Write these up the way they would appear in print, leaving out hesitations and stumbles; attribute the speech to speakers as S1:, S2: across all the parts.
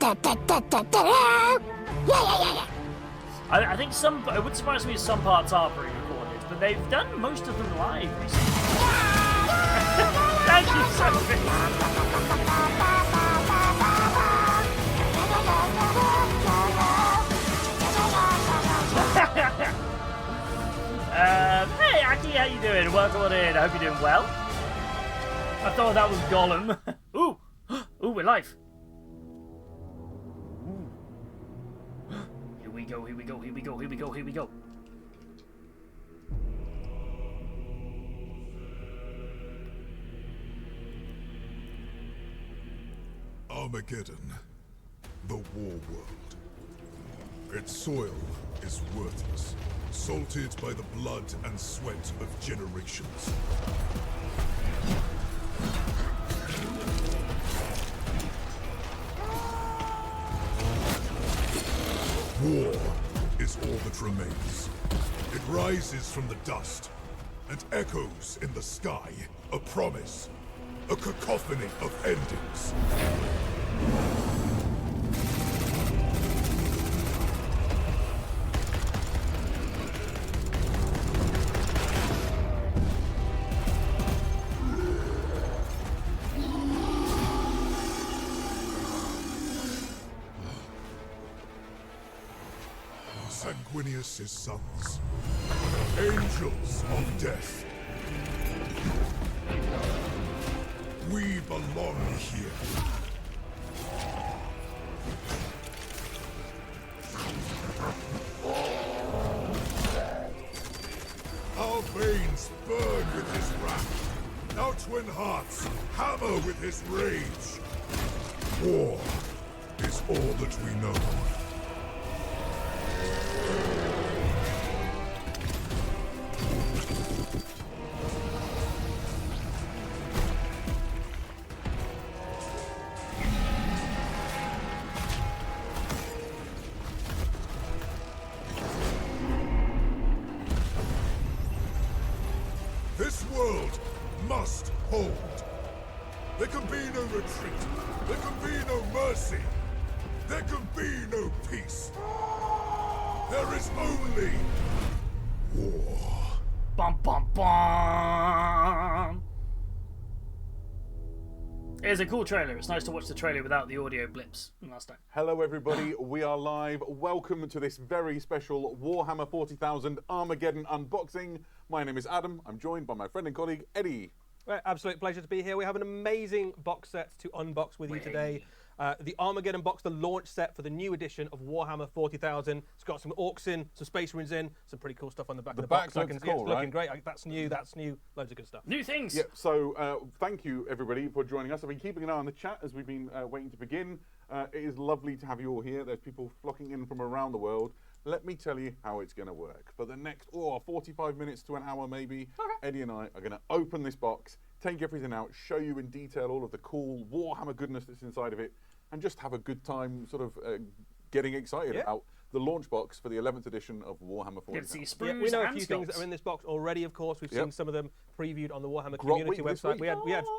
S1: I think it would surprise me if some parts are pre-recorded, but they've done most of them live recently. Thank you, Sophie. Hey, Aki, how you doing? Welcome on in. I hope you're doing well. I thought that was Gollum. Ooh, ooh, we're live. Ooh. Here we go. Here we go. Here we go. Here we go. Here we go.
S2: Armageddon, the war world. Its soil is worthless, salted by the blood and sweat of generations. War is all that remains. It rises from the dust and echoes in the sky, a promise, a cacophony of endings. Sanguinius' sons, angels of death. We belong here. Our veins burn with his wrath. Our twin hearts hammer with his rage. War is all that we know. This world must hold. There can be no retreat. There can be no mercy. There can be no peace. There is only war.
S1: Bum bum bum. It's a cool trailer. It's nice to watch the trailer without the audio blips from last time.
S3: Hello everybody, we are live. Welcome to this very special Warhammer 40,000 Armageddon unboxing. My name is Adam. I'm joined by my friend and colleague Eddie.
S4: Well, absolute pleasure to be here. We have an amazing box set to unbox with you today. The Armageddon box, the launch set for the new edition of Warhammer 40,000. It's got some orcs in, some space marines in, some pretty cool stuff on the back of the box.
S3: Looks cool,
S4: it's looking great. That's new, loads of good stuff.
S1: New things.
S3: Yeah, so thank you everybody for joining us. I've been keeping an eye on the chat as we've been waiting to begin. It is lovely to have you all here. There's people flocking in from around the world. Let me tell you how it's going to work. For the next 45 minutes to an hour maybe, Eddie and I are going to open this box, take everything out, show you in detail all of the cool Warhammer goodness that's inside of it, and just have a good time sort of getting excited about the launch box for the 11th edition of Warhammer 40,000.
S4: We know a few things that are in this box already, of course. We've seen some of them previewed on the Warhammer community website.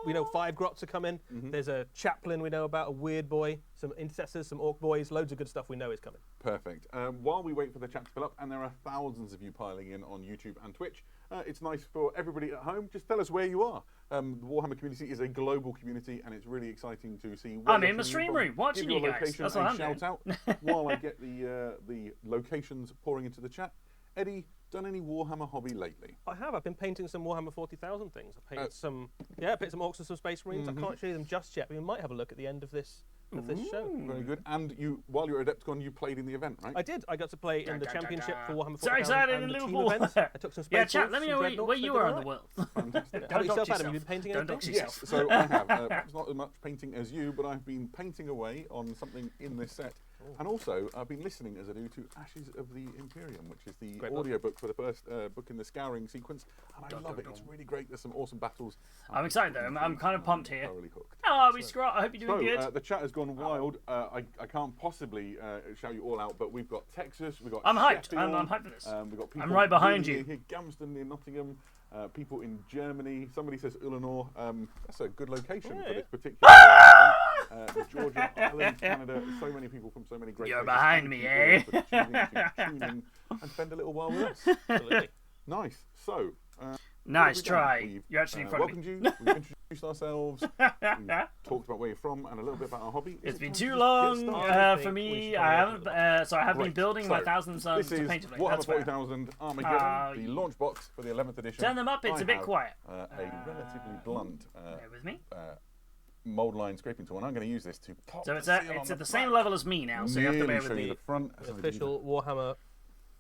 S4: We know 5 grots are coming. There's a chaplain we know about, a weird boy, some intercessors, some orc boys, loads of good stuff we know is coming.
S3: Perfect. While we wait for the chat to fill up, and there are thousands of you piling in on YouTube and Twitch, it's nice for everybody at home. Just tell us where you are. The Warhammer community is a global community, and it's really exciting to see.
S1: I'm in the stream room watching you guys. That's what I'm doing.
S3: Shout out while I get the locations pouring into the chat. Eddie, done any Warhammer hobby lately?
S4: I have. I've been painting some Warhammer 40,000 things. I painted some orcs and some space marines. I can't show you them just yet, but we might have a look at the end of this show.
S3: Very good. And you, while you were at Adepticon, you played in the event, right?
S4: I did. I got to play in the championship for Warhammer 40,000.
S1: So excited in Liverpool.
S4: I took some space
S1: chat, let me know where you are in the world.
S3: Fantastic.
S4: How about yourself, Adam? Have you been painting
S1: Don't
S4: anything?
S1: dox yourself.
S3: Yes, so I have. Perhaps not as much painting as you, but I've been painting away on something in this set. And also, I've been listening, as I do, to Ashes of the Imperium, which is the audio book for the first book in the Scouring sequence. And I love it. It's really great. There's some awesome battles.
S1: I'm excited, though. I'm kind of pumped here.
S3: Thoroughly hooked.
S1: Oh, we screw up. I hope you're doing good.
S3: The chat has gone wild. I can't possibly shout you all out, but we've got Texas, we've got
S1: I'm hyped.
S3: Sheffield,
S1: I'm hyped for this.
S3: We've got people
S1: I'm right behind
S3: really
S1: you.
S3: Here, Gamston near Nottingham, people in Germany. Somebody says Ulanor. That's a good location for this particular. the Georgia, Ireland, Canada, so many people from so many great
S1: You're
S3: places.
S1: behind
S3: Thank
S1: me,
S3: you
S1: eh?
S3: all for choosing to tune in and spend a little while with us.
S4: Absolutely.
S3: Nice. So,
S1: Nice
S3: what have we done?
S1: try.
S3: We've,
S1: You're actually in front of
S3: welcomed
S1: me.
S3: you. We've introduced ourselves. We've talked about where you're from and a little bit about our hobby. Is
S1: It's
S3: it
S1: been
S3: time
S1: too
S3: to just
S1: long
S3: get started?
S1: for
S4: we
S1: me.
S4: should
S1: I
S4: probably
S1: haven't.
S4: open the
S1: So I have been
S3: Right,
S1: building my
S3: so
S1: 1,000 Suns
S3: This
S1: to
S3: is
S1: paint it.
S3: Warhammer
S1: That's fair.
S3: 40,000 Armageddon, the launch box for the 11th edition.
S1: Turn them up. It's a bit
S3: I have,
S1: quiet.
S3: A relatively blunt
S1: Bear with me.
S3: mold line scraping tool, and I'm going to use this to pop
S1: So
S3: the
S1: it's
S3: seal
S1: at
S3: on
S1: it's
S3: the
S1: at the same
S3: back.
S1: level as me now. So you have to bear
S3: Nearly
S1: with
S3: show you
S1: me.
S3: the front.
S4: The official Warhammer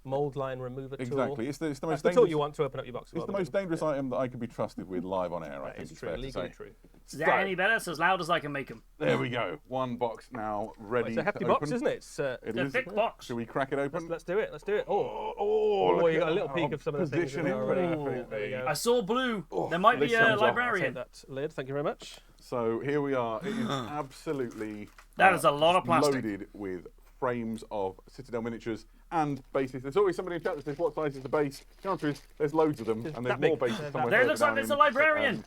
S4: mold line remover tool.
S3: Exactly. It's the most
S4: That's the
S3: dangerous.
S4: tool you want to open up your box.
S3: It's the most dangerous item that I could be trusted with live on air. I
S4: That
S3: think
S4: is
S3: it's
S4: true,
S3: fair to
S4: legally
S3: say.
S4: true.
S1: Is that any better? It's as loud as I can make them.
S3: There we go. One box now ready.
S4: It's a hefty
S3: to
S4: box,
S3: open.
S4: isn't it? It's,
S3: It
S1: It's a
S3: is.
S1: thick box.
S3: Shall we crack it open?
S4: let's do it. Let's do it. Oh,
S3: Oh, look
S4: you got
S3: at
S4: a little peek
S3: our
S4: of some of the things in
S3: positioning.
S4: there already.
S1: Ooh.
S4: There you go.
S1: I saw blue. There might be
S3: this
S1: a
S3: sums up.
S4: I'll
S1: librarian.
S4: take that lid. Thank you very much.
S3: So here we are. It is absolutely
S1: That is a lot of plastic.
S3: loaded with frames of Citadel miniatures and bases. There's always somebody in chat that says, what size is the base? The answer is there's loads of them, and there's
S4: that
S3: more
S4: big.
S3: bases
S4: That
S3: somewhere
S1: There
S3: further
S1: looks like
S3: down
S1: there's
S3: in-
S1: a librarian.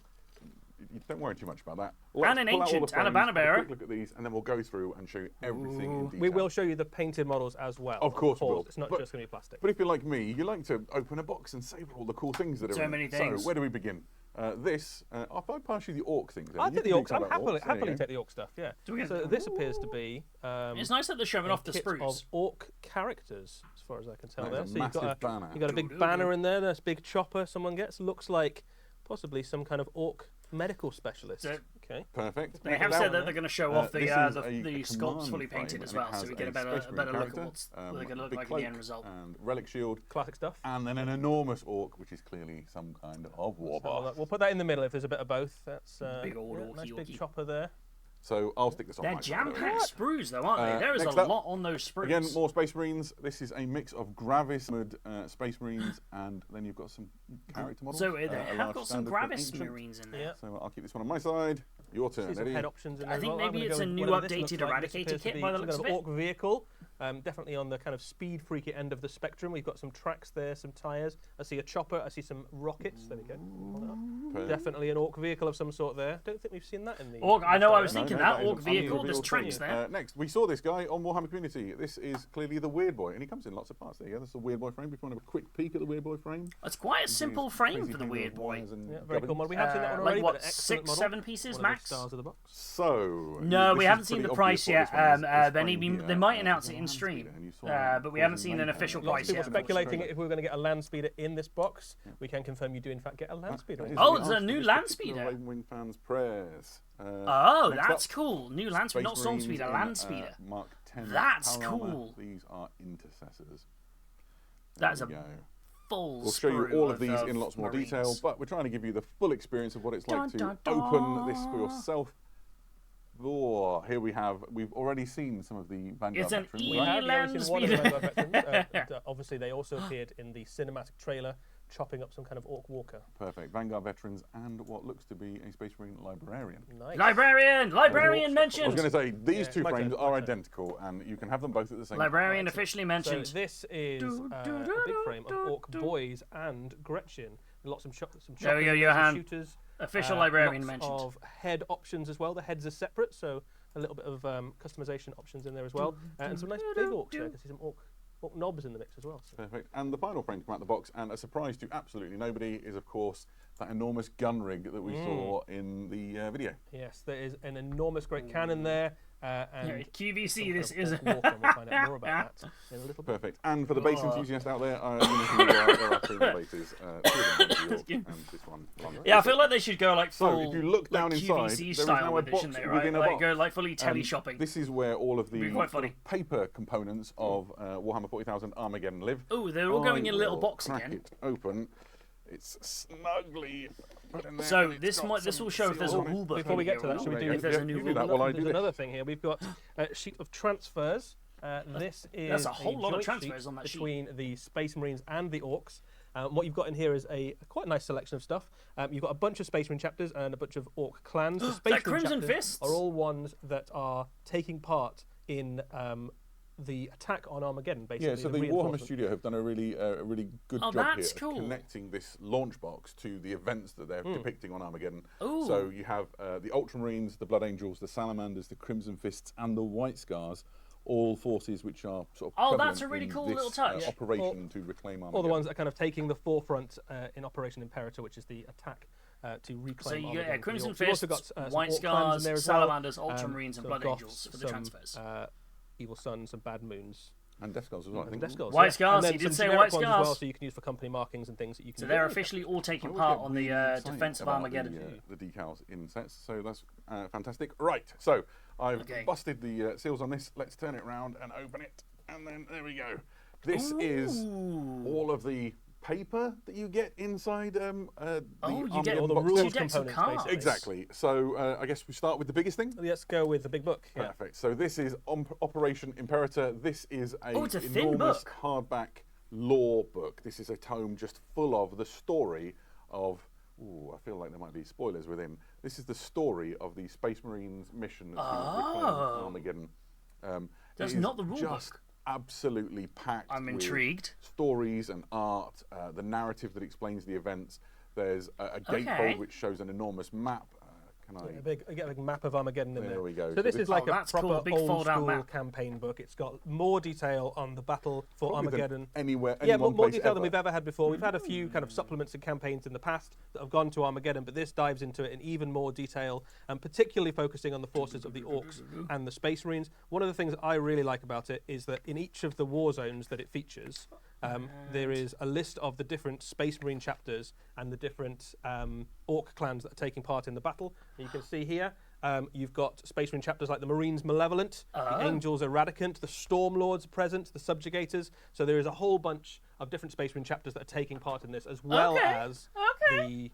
S3: You don't worry too much about that.
S1: And an
S3: pull out all the
S1: ancient, and a
S3: frames,
S1: banner
S3: have
S1: bearer.
S3: quick look at these, and then we'll go through and show you everything in detail.
S4: We will show you the painted models as well.
S3: Of course we will.
S4: It's not
S3: But-
S4: just going to be plastic.
S3: But if you're like me, you like to open a box and savour all the cool things that are
S1: So
S3: in
S1: many
S3: it.
S1: things.
S3: So where do we begin? If I pass you the orc things, then
S4: I'll
S3: you
S4: take the
S3: can
S4: orcs.
S3: do
S4: I'm
S3: about orcs. There you
S4: happily
S3: go.
S4: take the orc stuff. Yeah.
S1: we get-
S4: So this appears to be.
S1: It's nice that they're showing off the
S4: kit of
S1: sprues.
S4: orc characters, as far as I can tell.
S3: That
S4: There,
S3: is a
S4: so you've got
S3: massive banner.
S4: you got a big banner in there. There's a big chopper someone gets. Looks like possibly some kind of orc medical specialist.
S1: So-
S4: Okay.
S3: Perfect.
S1: They have
S3: Now,
S1: said that they're going to show off
S3: this
S1: the
S3: is
S1: the
S3: a
S1: sculpts
S3: command
S1: fully
S3: frame,
S1: painted as
S3: and it
S1: well, so
S3: has
S1: we get a
S3: Space
S1: better
S3: Marine
S1: look at
S3: character,
S1: what's they're going to look
S3: big
S1: like in the end
S3: cloak
S1: result.
S3: And relic shield,
S4: Classic stuff.
S3: and then an enormous orc, which is clearly some kind of war bar.
S4: We'll put that in the middle if there's a bit of both. That's
S1: Big old
S4: yeah,
S1: orky
S4: nice big
S1: orky.
S4: chopper there.
S3: So I'll stick this on
S1: They're
S3: my side.
S1: jam-packed sprues, though, aren't they? There is a
S3: next up,
S1: lot on those sprues.
S3: Again, more Space Marines. This is a mix of Gravis armored Space Marines, and then you've got some character models.
S1: So they
S3: a
S1: have
S3: large
S1: got some
S3: standard for
S1: Gravis
S3: Ancient.
S1: Marines in there.
S4: Yeah.
S3: So I'll keep this one on my side. Your turn,
S4: See some
S3: Eddie.
S4: head options in there
S1: I
S4: as
S1: think
S4: well. I'm
S1: maybe
S4: gonna
S1: it's
S4: go
S1: a
S4: with
S1: new
S4: whatever this
S1: updated
S4: looks like. This
S1: Eradicator
S4: appears to
S1: kit
S4: be
S1: by the
S4: some
S1: looks
S4: kind
S1: of
S4: of
S1: it.
S4: orc vehicle. Definitely on the kind of speed freaky end of the spectrum. We've got some tracks there, some tyres. I see a chopper. I see some rockets. There we go. Hold it up.
S3: Perfect.
S4: Definitely an orc vehicle of some sort there. Don't think we've seen that in the.
S1: Orc, I know, I was
S3: No,
S1: thinking
S3: no,
S1: that.
S3: is
S1: Orc
S3: an
S1: vehicle, there's
S3: unrevealed
S1: tracks
S3: thing.
S1: there.
S3: Next, we saw this guy on Warhammer Community. This is clearly the Weird Boy, and he comes in lots of parts. There you go. That's the Weird Boy frame. If you want to have a quick peek at the Weird Boy frame.
S1: It's quite a simple
S3: These
S1: frame
S3: crazy
S1: for the
S3: things
S1: Weird
S3: with
S1: Boy.
S3: wires and
S4: Yeah, very cool
S3: gubbins.
S4: model. We have seen that one
S1: Like
S4: already.
S1: what,
S4: but an excellent
S1: 6,
S4: model.
S1: 7 pieces
S4: One of the
S1: max?
S4: stars of the box.
S3: So
S1: No,
S3: this
S1: we
S3: is
S1: haven't seen
S3: pretty
S1: the
S3: obvious
S1: price
S3: what
S1: yet.
S3: this one is. This
S1: Benny,
S3: frame here
S1: they might
S3: is
S1: announce
S3: a
S1: it in
S3: land
S1: stream,
S3: speeder, and you saw
S1: but we haven't
S3: causing
S1: seen an
S3: mayhem.
S1: official
S4: Lots
S1: price
S4: of people
S1: yet.
S4: speculating if we were going to get a land speeder in this box. We can confirm you do in fact get a land speeder.
S3: That is
S1: Oh,
S3: the
S1: it's a
S3: answer
S1: new
S3: to this
S1: land
S3: particular
S1: speeder.
S3: Ravenwing fans' prayers.
S1: Oh,
S3: Next
S1: that's
S3: up,
S1: cool. New land speeder,
S3: Space
S1: not storm
S3: Marines
S1: speeder,
S3: in,
S1: land speeder.
S3: Mark 10
S1: That's
S3: power armor.
S1: cool.
S3: These are intercessors.
S1: That's
S3: There
S1: a
S3: we go.
S1: full
S3: We'll show you
S1: sprue
S3: all of these in lots more
S1: Marines.
S3: detail, but we're trying to give you the full experience of what it's like
S1: Dun,
S3: to
S1: dun,
S3: open this
S1: dun.
S3: for yourself. Oh, here we've already seen some of the Vanguard
S1: It's an
S3: veterans.
S1: E-
S4: We have
S1: land
S4: seen one of the
S1: speeder.
S4: Vanguard veterans. Obviously, they also appeared in the cinematic trailer, chopping up some kind of orc walker.
S3: Perfect. Vanguard veterans and what looks to be a Space Marine librarian.
S4: Nice.
S1: Librarian! Librarian
S3: I was
S1: mentioned!
S3: going to say, these
S4: Yeah,
S3: two
S4: my
S3: frames
S4: turn,
S3: are
S4: my turn.
S3: identical, and you can have them both at the same
S1: Librarian
S3: time.
S1: officially
S4: So
S1: mentioned.
S4: this is a big frame of orc boys and Gretchen. Lots of some
S1: There we go,
S4: choppers,
S1: Johan.
S4: some shooters.
S1: Official librarian
S4: lots
S1: mentioned.
S4: of head options as well. The heads are separate, so a little bit of customization options in there as well. And some nice big orcs there. I can see some orc knobs in the mix as well. So.
S3: Perfect. And the final frame to come out the box, and a surprise to absolutely nobody, is of course that enormous gun rig that we saw in the video.
S4: Yes, there is an enormous great cannon there. And
S1: Yeah, QVC,
S4: some
S1: this
S4: kind of
S1: is.
S4: orc walker, and we'll find out more about that in a little bit.
S3: Perfect. And for the base
S1: Oh.
S3: enthusiast out there, there are 3 more bases. 2 of them one for York, and this one.
S1: Yeah, I feel like they should go like
S3: So,
S1: full
S3: if you look down
S1: like
S3: inside,
S1: QVC
S3: there is
S1: style
S3: now a
S1: with it,
S3: box
S1: shouldn't they, right?
S3: within a
S1: Like
S3: box.
S1: go like fully telly shopping.
S3: This is where all of the
S1: Be quite
S3: sort
S1: funny.
S3: of paper components of Warhammer 40,000 Armageddon live.
S1: Oh, they're all going in a little
S3: will
S1: box
S3: crack
S1: again.
S3: it open. It's snugly put in there,
S1: So
S3: and it's
S1: this
S3: got
S1: might this
S3: some
S1: will show if there's a
S3: seal on it.
S1: rule book.
S4: Before we
S1: in
S4: get to
S1: here,
S4: that, should we
S3: there
S4: do
S3: you
S1: if
S3: go.
S1: there's a
S3: Yeah,
S1: new
S3: you do
S1: rule
S3: that
S1: book?
S3: while I do
S4: There's
S3: this.
S4: another thing here. We've got a sheet of transfers. This is
S1: That's a whole lot of
S4: joint
S1: transfers
S4: sheet
S1: on that sheet.
S4: between the Space Marines and the Orcs. What you've got in here is a quite nice selection of stuff. You've got a bunch of Space Marine chapters and a bunch of Orc clans. The Space
S1: that
S4: Marine
S1: Crimson
S4: chapters
S1: Fists?
S4: are all ones that are taking part in the attack on Armageddon, basically.
S3: Yeah, so the Warhammer
S4: reinforcement.
S3: Studio have done a really good
S1: Oh,
S3: job here
S1: that's
S3: of
S1: cool.
S3: connecting this launch box to the events that they're depicting on Armageddon.
S1: Ooh.
S3: So you have the Ultramarines, the Blood Angels, the Salamanders, the Crimson Fists, and the White Scars, all forces which are sort of
S1: Oh,
S3: prevalent
S1: that's a really
S3: in
S1: cool
S3: this,
S1: little touch.
S3: operation to reclaim Armageddon.
S4: All the ones that are kind of taking the forefront in Operation Imperator, which is the attack to reclaim
S1: So you
S4: Armageddon.
S1: get Crimson
S4: You've also
S1: Fists,
S4: got, some
S1: White
S4: Orc clans in
S1: Scars,
S4: there as well.
S1: Salamanders, Ultramarines, and
S4: Some
S1: Blood
S4: Goths,
S1: Angels for the
S4: some,
S1: transfers.
S4: Evil Suns, some Bad Moons.
S3: And Death Scars as well, I
S4: And
S3: think.
S4: Death Scars,
S1: White
S4: yeah.
S1: Scars,
S4: And then
S1: you did
S4: some
S1: say
S4: generic
S1: White
S4: ones as well,
S1: Scars.
S4: so you can use for company markings and things that you can
S1: So
S4: do.
S1: they're officially all taking
S3: I always
S1: part
S3: get
S1: on
S3: really
S1: the
S3: excited
S1: defense of
S3: about
S1: Armageddon.
S3: The decals in sets, so that's fantastic. Right, so I've
S1: Okay.
S3: busted the seals on this. Let's turn it around and open it, and then there we go. This is all of the paper that you get inside the
S1: Oh, you
S3: Armageddon
S1: get
S4: all the
S3: box.
S4: rules
S1: two decks of
S4: components,
S1: cards.
S4: basically.
S3: Exactly. So I guess we start with the biggest thing.
S4: Let's go with the big book. Yeah.
S3: Perfect. So this is Operation Imperator. This is
S1: Oh, it's a thin
S3: enormous
S1: book.
S3: hardback lore book. This is a tome just full of the story of. Ooh, I feel like there might be spoilers within. This is the story of the Space Marines mission to reclaim Armageddon.
S1: That's
S3: it is
S1: not the rule
S3: just
S1: book.
S3: absolutely packed.
S1: I'm
S3: with
S1: intrigued.
S3: Stories and art, the narrative that explains the events. There's a gatefold
S1: Okay.
S3: which shows an enormous map. Can I?
S4: I get a big map of Armageddon in there.
S3: There we go.
S4: So this is like
S1: Oh,
S4: a
S1: that's
S4: proper
S1: cool, big
S4: old
S1: fold-out
S4: school
S1: map.
S4: campaign book. It's got more detail on the battle for
S3: Probably than
S4: Armageddon.
S3: anywhere,
S4: Yeah,
S3: any one
S4: more
S3: place
S4: detail than
S3: ever.
S4: we've ever had before. We've had a few kind of supplements and campaigns in the past that have gone to Armageddon, but this dives into it in even more detail, and particularly focusing on the forces of the Orcs and the Space Marines. One of the things that I really like about it is that in each of the war zones that it features, there is a list of the different Space Marine chapters and the different Orc clans that are taking part in the battle. And you can see here, you've got Space Marine chapters like the Marines Malevolent, the Angels Eradicant, the Storm Lords present, the Subjugators. So there is a whole bunch of different Space Marine chapters that are taking part in this, as well as the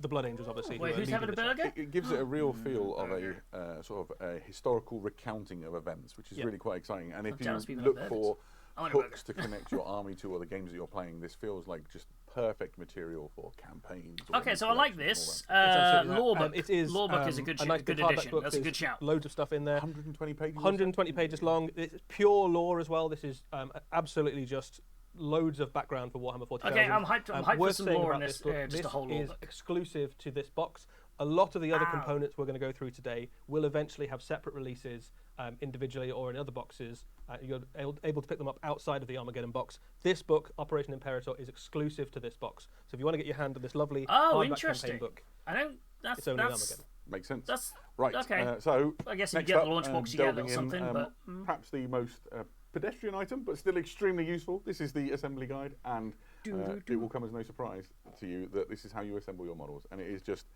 S4: Blood Angels, obviously.
S1: Wait,
S4: who are
S1: who's
S4: leading
S1: having a
S4: the charge.
S1: burger?
S3: It gives it a real feel of a sort of a historical recounting of events, which is
S4: Yeah.
S3: really quite exciting. And if
S1: jealous
S3: you
S1: people
S3: look
S1: have
S3: for
S1: I want a burger.
S3: hooks to connect your army to or the games that you're playing, this feels like just perfect material for campaigns. or
S1: Okay, so I like
S3: collections
S1: this.
S3: and all
S4: It's absolutely
S1: Law
S4: that.
S1: book.
S4: It is,
S1: Law book is a good,
S4: nice
S1: good
S4: big hardback
S1: addition.
S4: book.
S1: That's a good
S4: There's
S1: shout.
S4: Loads of stuff in there.
S3: that. 120 pages. or so?
S4: 120 pages long. It's pure lore as well. This is absolutely just loads of background for Warhammer 40,000.
S1: Okay, I'm hyped- I'm hyped for
S4: worth
S1: some
S4: saying
S1: lore
S4: about
S1: in
S4: this
S1: this,
S4: book,
S1: just a
S4: this
S1: whole lore
S4: is
S1: book.
S4: exclusive to this box. A lot of the other components we're going to go through today will eventually have separate releases individually or in other boxes. You're able to pick them up outside of the Armageddon box. This book, Operation Imperator, is exclusive to this box. So if you want to get your hand on this lovely
S1: Oh,
S4: hardback
S1: interesting.
S4: campaign book,
S1: I don't. That's
S4: it's only
S1: that's
S4: Armageddon.
S3: Makes sense.
S1: that's
S3: Right.
S1: okay.
S3: So
S1: I guess if you
S3: next
S1: get the
S3: up,
S1: launch box, you get a
S3: delving
S1: little
S3: in,
S1: something, but
S3: perhaps the most pedestrian item, but still extremely useful. This is the assembly guide, and it will come as no surprise to you that this is how you assemble your models, and it is just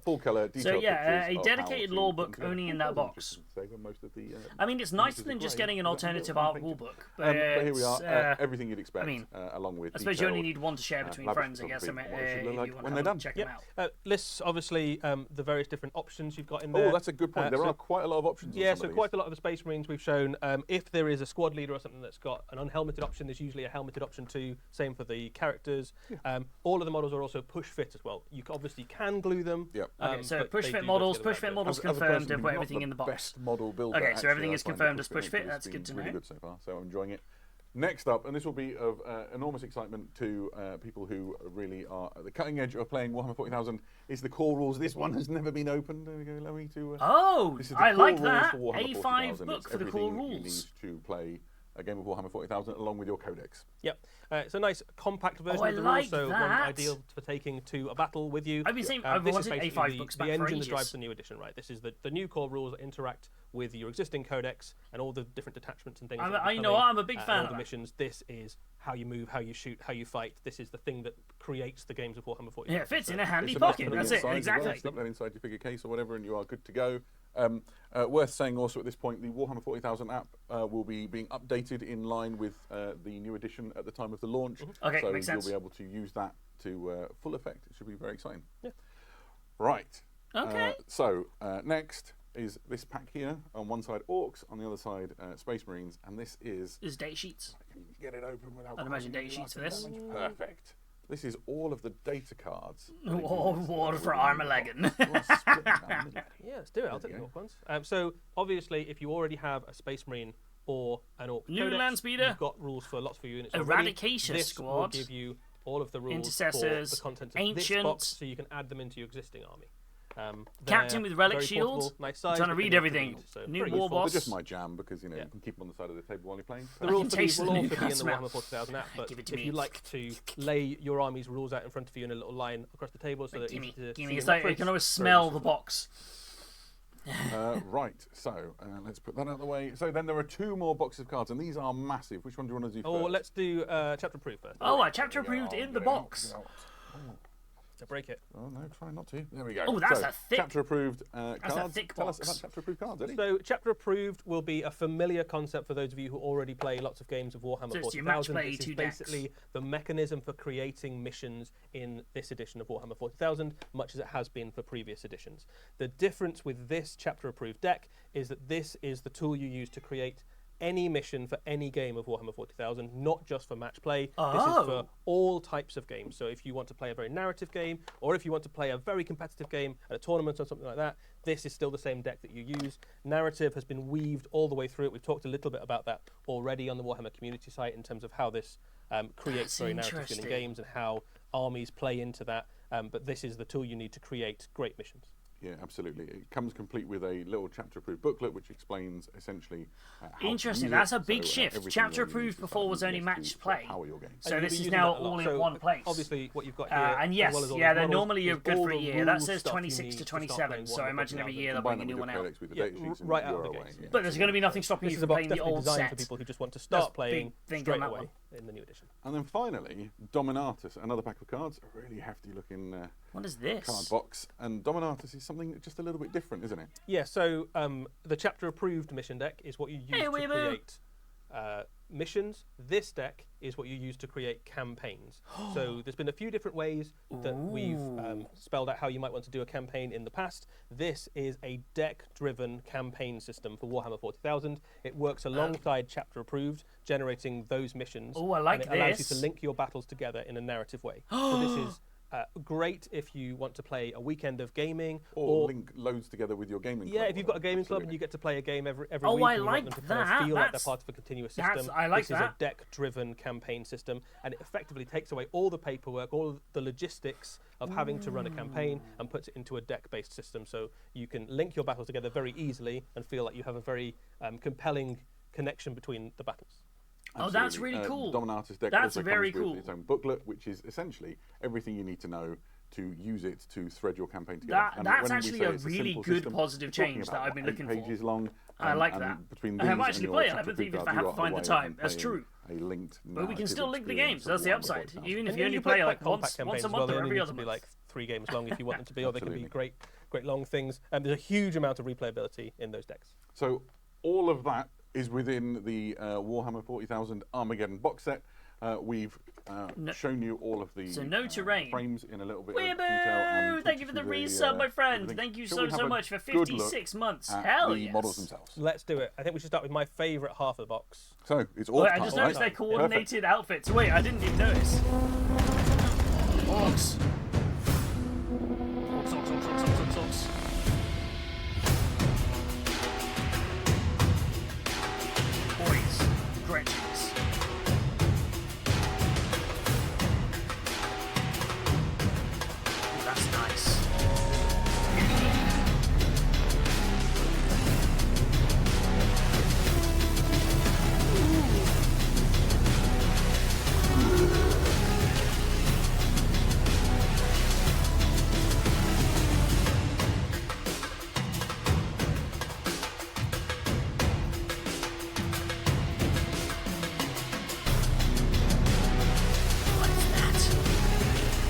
S3: full color, detailed
S1: yeah,
S3: pictures
S1: a
S3: of
S1: dedicated
S3: how to
S1: lore
S3: put
S1: book
S3: them together.
S1: only in that
S3: That's
S1: box.
S3: interesting to say, when most of the,
S1: I mean, it's nicer
S3: images
S1: than
S3: are
S1: just
S3: grey.
S1: getting an
S3: Is that a
S1: alternative
S3: little
S1: art
S3: picture?
S1: rule book.
S3: But here we are,
S1: it's,
S3: everything you'd expect,
S1: I mean,
S3: along with
S1: I suppose you only
S3: detailed,
S1: need one to share between
S3: lavish
S1: friends, I guess.
S3: photography
S1: I
S3: of what it should
S1: mean,
S3: look
S1: if
S3: like
S1: you
S3: when
S1: want
S3: they're
S1: to
S3: done.
S1: check them out.
S4: Lists, obviously, the various different options you've got in there.
S3: Oh, that's a good point. There
S4: so-
S3: are quite a lot of options. on
S4: Yeah,
S3: some
S4: so
S3: of
S4: quite
S3: these.
S4: a lot of the Space Marines we've shown. If there is a squad leader or something that's got an unhelmeted option, there's usually a helmeted option too. Same for the characters. All of the models are also push fit as well. You obviously can glue them.
S3: Yep.
S1: Okay, so
S4: but
S1: push
S4: they
S1: fit
S4: do
S1: models,
S4: go together
S1: push fit
S4: that way.
S1: models
S3: As a person
S1: confirmed.
S3: who's
S1: I've
S3: not
S1: got everything in the box.
S3: Best model builder,
S1: Okay, so
S3: actually,
S1: everything
S3: I
S1: is
S3: find
S1: confirmed
S3: the
S1: as push fit,
S3: has
S1: that's
S3: been
S1: good to
S3: really
S1: know.
S3: good so far, so I'm enjoying it. Next up, and this will be of enormous excitement to people who really are at the cutting edge of playing Warhammer 40,000, is the core rules. This one has never been opened. There we go, allow me to.
S1: Oh,
S3: This is the
S1: I
S3: core
S1: like
S3: rules
S1: that.
S3: for Warhammer
S1: A5
S3: 40,000.
S1: book
S3: It's
S1: for the core
S3: everything you
S1: rules.
S3: need to play a game of Warhammer 40,000 along with your codex.
S4: Yep. It's a nice compact version
S1: I
S4: of the
S1: like
S4: rules, so one
S1: that.
S4: ideal for taking to a battle with you.
S1: I've been saying I've
S4: this is
S1: wanted
S4: basically
S1: A5 books
S4: the
S1: back for
S4: engine that
S1: ages.
S4: drives the new edition, right? This is the new core rules that interact with your existing codex and all the different detachments and things. that
S1: I
S4: are
S1: know
S4: coming,
S1: I'm a big fan
S4: all
S1: of
S4: the
S1: that.
S4: missions. This is how you move, how you shoot, how you fight. This is the thing that creates the games of Warhammer 40,000.
S1: Yeah, it fits in a handy
S3: It's a nice
S1: pocket.
S3: putting
S1: That's it,
S3: inside as well.
S1: exactly.
S3: Slip that inside your figure case or whatever, and you are good to go. Worth saying also at this point, the Warhammer 40,000 app will be being updated in line with the new edition at the time of the launch.
S1: Okay,
S3: so
S1: makes sense.
S3: you'll be able to use that to full effect. It should be very exciting.
S4: Yeah.
S3: Right.
S1: Okay.
S3: So next is this pack here. On one side, Orcs. On the other side, Space Marines. And this is.
S1: There's date sheets.
S3: Can you get it open without?
S1: I'd imagine
S3: causing
S1: data sheets for
S3: lots
S1: this.
S3: of damage? Perfect. This is all of the data cards.
S1: War for Armageddon.
S3: Let's split it down the middle.
S4: Yeah, let's do it. I'll take the Orc ones. So obviously, if you already have a Space Marine or an Orc
S1: New
S4: Codex.
S1: land speeder.
S4: You've got rules for lots of your units.
S1: Eradication
S4: this
S1: squad.
S4: will give you all of the rules
S1: Intercessors,
S4: for the contents of
S1: ancient.
S4: this box, so you can add them into your existing army.
S1: Captain with relic
S4: very
S1: shield.
S4: portable, nice
S1: I'm
S4: size,
S1: trying to
S4: but
S1: read
S4: they're
S1: everything.
S4: pretty, so
S1: New
S4: pretty
S1: war
S4: useful.
S1: boss.
S3: They're just my jam because you can keep them on the side of the table while you're playing.
S4: The rules
S1: can
S4: for
S1: taste
S4: these will
S1: the
S4: also be in the
S1: smell.
S4: Warhammer 40,000 app, but
S1: Give it
S4: if
S1: to
S4: you
S1: me.
S4: like to lay your army's rules out in front of you in a little line across the table so that
S1: Gimme,
S4: easy to
S1: gimme.
S4: see
S1: It's
S4: in
S1: like you
S4: reference,
S1: can always
S4: very
S1: smell
S4: useful.
S1: the box.
S3: Right, so let's put that out of the way. So then there are 2 more boxes of cards, and these are massive. Which one do you want to do
S4: Oh,
S3: first?
S4: let's do chapter proof first.
S1: Oh, chapter approved in the box.
S4: To break it.
S3: Oh no, try not to. There we go.
S1: Oh, that's
S3: so,
S1: a thick-
S3: chapter approved
S1: a
S3: cards.
S1: thick
S3: Tell us
S1: box.
S3: about chapter approved cards, Eddie.
S4: So, chapter approved will be a familiar concept for those of you who already play lots of games of Warhammer
S1: So it's your match
S4: 40,000.
S1: play,
S4: This is
S1: 2 decks.
S4: basically the mechanism for creating missions in this edition of Warhammer 40,000, much as it has been for previous editions. The difference with this chapter approved deck is that this is the tool you use to create any mission for any game of Warhammer 40,000, not just for match play. This is
S1: Oh.
S4: for all types of games. So if you want to play a very narrative game, or if you want to play a very competitive game at a tournament or something like that, this is still the same deck that you use. Narrative has been weaved all the way through it. We've talked a little bit about that already on the Warhammer community site in terms of how this creates
S1: That's
S4: very narrative feeling
S1: interesting.
S4: games and how armies play into that. But this is the tool you need to create great missions.
S3: Yeah, absolutely. It comes complete with a little chapter approved booklet which explains essentially how to
S1: Interesting.
S3: use
S1: That's
S3: it.
S1: a big
S3: So,
S1: shift.
S3: everything
S1: Chapter
S3: that you
S1: approved
S3: use to
S1: before
S3: start
S1: was
S3: using
S1: only
S3: this
S1: match
S3: to
S1: play.
S3: power your game.
S1: So
S4: And you'll
S1: this
S4: be
S1: is
S4: using
S1: now
S4: that a lot.
S1: all in
S4: So,
S1: one place.
S4: Obviously, what you've got here,
S1: And
S4: as
S1: yes,
S4: well as all
S1: yeah,
S4: these
S1: they're
S4: models,
S1: normally
S4: is
S1: good
S4: all
S1: for a
S4: the
S1: year. That
S4: rules
S1: says
S4: stuff you
S1: 26
S4: need
S1: to
S4: start playing
S1: 27, so I
S4: Warhammer
S1: imagine every
S4: 40,000.
S1: year they'll
S3: Combine
S1: bring a
S3: them
S1: new
S3: with
S1: one
S3: the
S1: out.
S3: codex with the
S4: Yeah,
S3: date sheets and
S4: right out
S3: you're
S4: of the
S3: away.
S4: gates.
S3: Yeah.
S1: But there's going to be nothing stopping
S4: This
S1: you
S4: is
S1: from
S4: a box
S1: playing the
S4: definitely
S1: old
S4: designed
S1: set.
S4: for people who just want to
S1: That's
S4: start
S1: big
S4: playing
S1: thing on
S4: straight
S1: that
S4: away
S1: one.
S4: in the new edition.
S3: And then finally, Dominatus, another pack of cards, a really hefty looking
S1: What is this?
S3: card box. And Dominatus is something just a little bit different, isn't it?
S4: Yeah, so the chapter approved mission deck is what you use
S1: Hey,
S4: to
S1: Weeaboo.
S4: create missions. This deck is what you use to create campaigns. So there's been a few different ways that we've spelled out how you might want to do a campaign in the past. This is a deck-driven campaign system for Warhammer 40,000. It works alongside chapter approved, generating those missions.
S1: Oh, I like
S4: and it allows you
S1: this.
S4: to link your battles together in a narrative way. So this is great if you want to play a weekend of gaming
S3: Or link loads together with your gaming club.
S4: yeah, if you've got a gaming club and
S3: Absolutely.
S4: you get to play a game every
S1: Oh,
S4: week,
S1: I
S4: and you
S1: like
S4: want them to kind
S1: that.
S4: of feel like they're
S1: That's-
S4: part of a continuous
S1: that's-
S4: system.
S1: I like
S4: this is
S1: that.
S4: a deck-driven campaign system, and it effectively takes away all the paperwork, all the logistics of having to run a campaign, and puts it into a deck-based system. So you can link your battles together very easily and feel like you have a very compelling connection between the battles.
S1: Oh, that's
S3: Absolutely.
S1: really cool.
S3: Dominatus deck
S1: That's
S3: also
S1: very
S3: comes
S1: cool.
S3: with its own booklet, which is essentially everything you need to know to use it to thread your campaign together. And
S1: That's
S3: when we
S1: actually
S3: say
S1: a
S3: it's
S1: really
S3: simple
S1: good
S3: system,
S1: positive
S3: we're talking
S1: change that
S3: about,
S1: I've been
S3: what,
S1: looking
S3: 8
S1: for.
S3: pages long.
S1: I like
S3: and
S1: that.
S3: Between
S1: I
S3: these
S1: might
S3: and
S1: actually
S3: your
S1: play it. I
S3: chapter
S1: haven't
S3: approved
S1: even if
S3: cards,
S1: I
S3: you
S1: have
S3: are
S1: to find the
S3: away
S1: time.
S3: and
S1: That's
S3: playing
S1: true.
S3: A linked
S1: But we can still link the
S3: experience
S1: games. That's the
S3: of
S1: upside.
S3: Warhammer 40,000.
S1: Even if
S4: And
S1: you
S4: then
S1: only
S4: you
S1: play
S4: play
S1: like
S4: quite compact
S1: once a
S4: campaigns as well.
S1: month
S4: They
S1: or
S4: only
S1: every
S4: need
S1: other
S4: to be
S1: month.
S4: like 3 games long if you want them to be, or they can be
S3: Absolutely.
S4: great long things. And there's a huge amount of replayability in those decks.
S3: So all of that is within the Warhammer 40,000 Armageddon box set. We've shown you all of the
S1: So no terrain.
S3: frames in a little bit of detail.
S1: Weeaboo!
S3: And
S1: Thank you for the
S3: talked you through
S1: resub, my friend.
S3: everything.
S1: Thank you
S3: Shall
S1: so,
S3: we have
S1: so
S3: a
S1: much for
S3: good look
S1: 56 months.
S3: at
S1: Hell
S3: the
S1: yes.
S3: models themselves?
S4: Let's do it. I think we should start with my favourite half of the box.
S3: So it's all
S1: Wait, I just noticed their coordinated outfits. Wait, I didn't even notice. Orcs. Orcs. Boys. Gretchens. Ooh, that's nice. What is that?